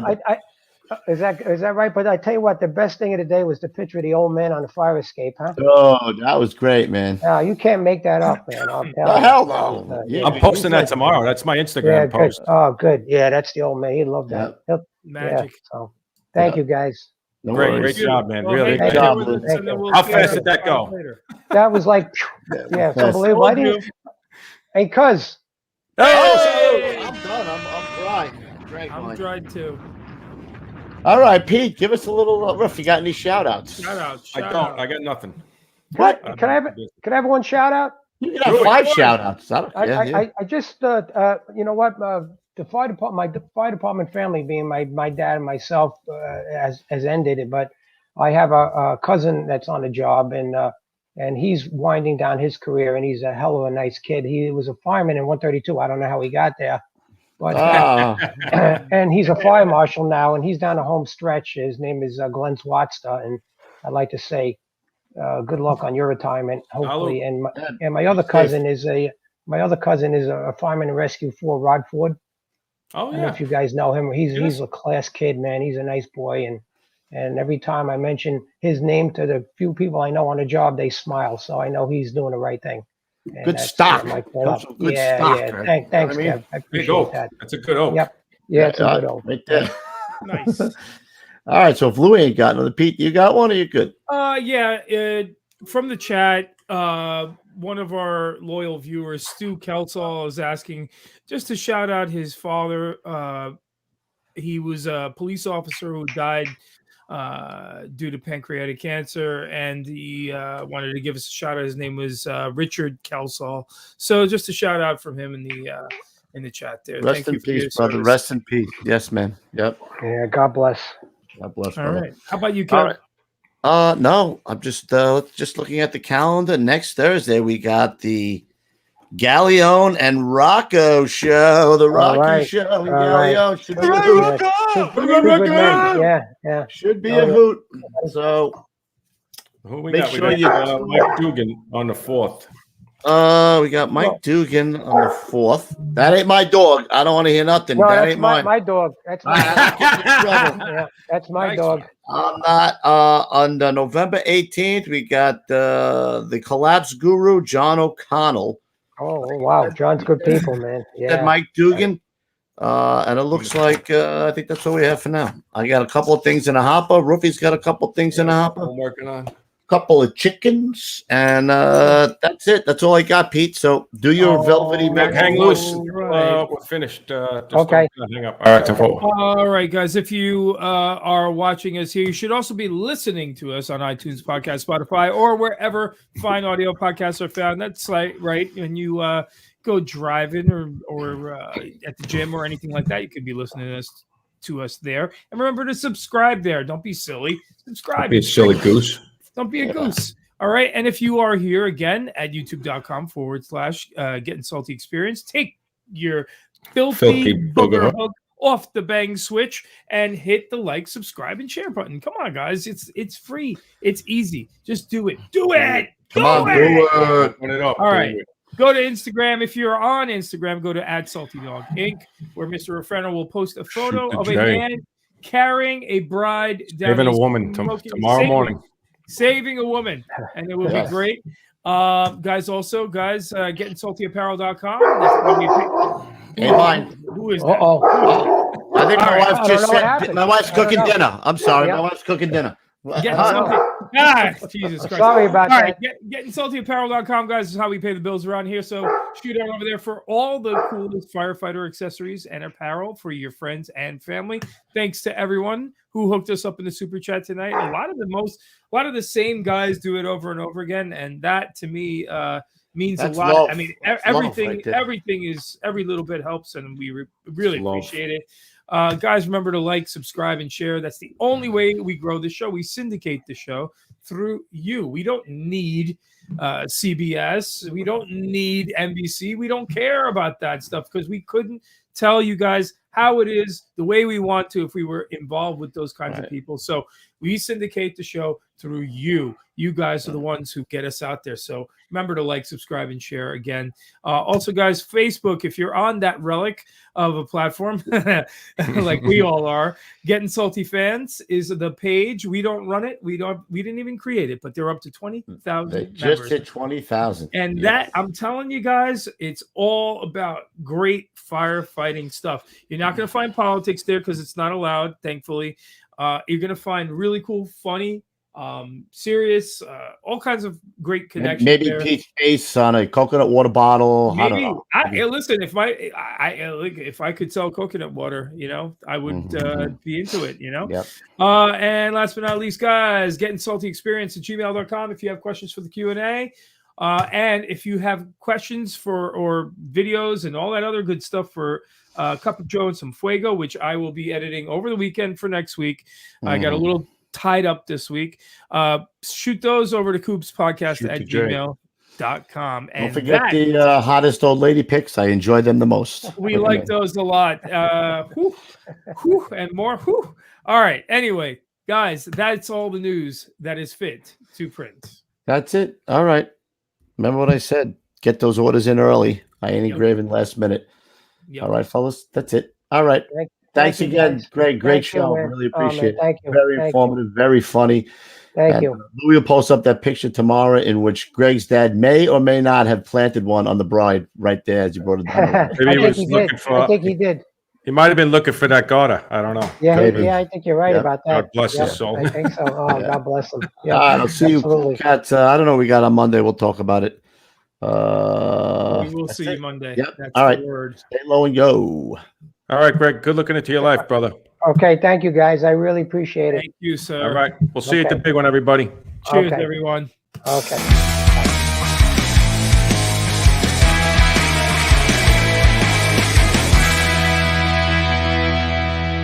is that right? But I tell you what, the best thing of the day was the picture of the old man on the fire escape, huh? Oh, that was great, man. You can't make that up, man. Hell no. I'm posting that tomorrow. That's my Instagram post. Oh, good. Yeah, that's the old man. He'd love that. Magic. So, thank you, guys. No great job, man. Well, really good job. How fast did that go? That was like, it's unbelievable. Hey, cuz. Hey! I'm done. I'm dry. I'm dried too. All right, Pete, give us a little riff. You got any shout-outs? I don't. I got nothing. What? Can I have one shout out? You can have 5 shout-outs. I just you know what, the fire department family, being my dad and myself, has ended it, but I have a cousin that's on the job, and he's winding down his career, and he's a hell of a nice kid. He was a fireman in 132. I don't know how he got there, but and he's a fire marshal now, and he's down a home stretch. His name is Glenn Swatsta, and I'd like to say good luck on your retirement, hopefully. And my other cousin is a fireman in Rescue 4, Rod Ford. Oh yeah. I don't know if you guys know him. He's a class kid, man. He's a nice boy, and every time I mention his name to the few people I know on the job, they smile. So I know he's doing the right thing. And good stock. Good stock. Thanks, Kev. I appreciate that. That's a good oak. Yep. Yeah, it's a good oak. Right there. Nice. All right. So if Louis ain't got another, Pete, you got one, or you good? From the chat, one of our loyal viewers, Stu Kelsall, is asking just to shout out his father. He was a police officer who died due to pancreatic cancer, and he wanted to give us a shout out. His name was Richard Kelsall. So just a shout out from him in the chat there. Rest in peace, brother. Rest in peace. Yes, man. Yep. Yeah. God bless. God bless. All brother. right. How about you, Kev? No, I'm just looking at the calendar. Next Thursday, we got the Galleon and Rocco show. The Rocky show. Galleon should be a hoot. Yeah. Should be a hoot. So who we got? We got Mike Dugan on the 4th. We got Mike Dugan on the 4th. That ain't my dog. I don't want to hear nothing. No, that that's ain't mine. My dog. That's my that's my dog. I'm not. On November 18th, we got the collapse guru, John O'Connell. Oh, wow. John's good people, man. Yeah. Mike Dugan. And it looks like I think that's all we have for now. I got a couple of things in the hopper. Rufy's got a couple of things in the hopper. I'm working on Couple of chickens, and that's it. That's all I got, Pete. So do your velvety. hang loose. Right. We're finished. Just Okay. don't hang up. All right, All right, guys. If you are watching us here, you should also be listening to us on iTunes, Podcast, Spotify, or wherever fine audio podcasts are found. That's right when you go driving or at the gym or anything like that. You could be listening to us there. And remember to subscribe there. Don't be silly. Subscribe. Be a silly goose. Don't be a goose. All right. And if you are here again at youtube.com/Getting Salty Experience, take your filthy booger hook off the bang switch and hit the like, subscribe, and share button. Come on, guys. It's free. It's easy. Just do it. Do it. Come on, do it. Open it up. All right. Go to Instagram. If you're on Instagram, go to @SaltyDog Inc., where Mr. Refreno will post a photo of a man carrying a bride down Saving a woman tomorrow morning. Saving a woman, and it will be great. Guys, gettingsaltyapparel.com. That's where we Hey, mine. Who is that? I think my wife just said happened. my wife's cooking dinner. I'm sorry, Yeah. my wife's cooking dinner. Jesus Christ. Sorry about All that. right, gettingsaltyapparel.com, guys, is how we pay the bills around here. So shoot on over there for all the coolest firefighter accessories and apparel for your friends and family. Thanks to everyone who hooked us up in the super chat tonight. A lot of the same guys do it over and over again, and that to me means That's a lot. love. I mean, That's everything, love right there. everything is every little bit helps, and we really appreciate it. Guys, remember to like, subscribe, and share. That's the only way we grow the show. We syndicate the show through you. We don't need CBS. We don't need NBC. We don't care about that stuff because we couldn't tell you guys how it is the way we want to if we were involved with those kinds of people. So we syndicate the show through you. You guys are the ones who get us out there. So remember to like, subscribe, and share again. Also, guys, Facebook, if you're on that relic of a platform like we all are, Getting Salty Fans is the page. We don't run it. We didn't even create it, but they're up to 20,000 They members. just hit 20,000. And that, I'm telling you guys, it's all about great firefighting stuff. You're not going to find politics there because it's not allowed, thankfully. You're going to find really cool, funny, serious, all kinds of great connections. Maybe there. Pete's face on a coconut water bottle. I don't know. Listen, if I could sell coconut water, I would be into it, Yep. And last but not least, guys, Getting Salty Experience at gmail.com if you have questions for the Q&A. And if you have questions or videos and all that other good stuff for Cup of Joe and some Fuego, which I will be editing over the weekend for next week. I got a little tied up this week. Shoot those over to Coop's Podcast at gmail.com. And don't forget the hottest old lady pics. I enjoy them the most. We like those a lot. And more. All right. Anyway, guys, that's all the news that is fit to print. That's it. All right. Remember what I said. Get those orders in early. I ain't engraving last minute. Yep. All right, fellas. That's it. All right. Thanks again, Greg. Great show. Really appreciate it. Thank you. Very informative, very funny. Thank you. Louis will post up that picture tomorrow in which Greg's dad may or may not have planted one on the bride right there as you brought it down. Maybe I think he did. He might have been looking for that garter. I don't know. Yeah, I think you're right about that. God bless his soul. I think so. Oh, God bless him. Yeah, I'll see you cats. I don't know what we got on Monday. We'll talk about it. We will see you Monday. Yep. That's all right. the word. Stay low and go. All right, Greg. Good looking into your life, brother. Okay. Thank you, guys. I really appreciate it. Thank you, sir. All right. We'll see you at the big one, everybody. Cheers, everyone. Okay.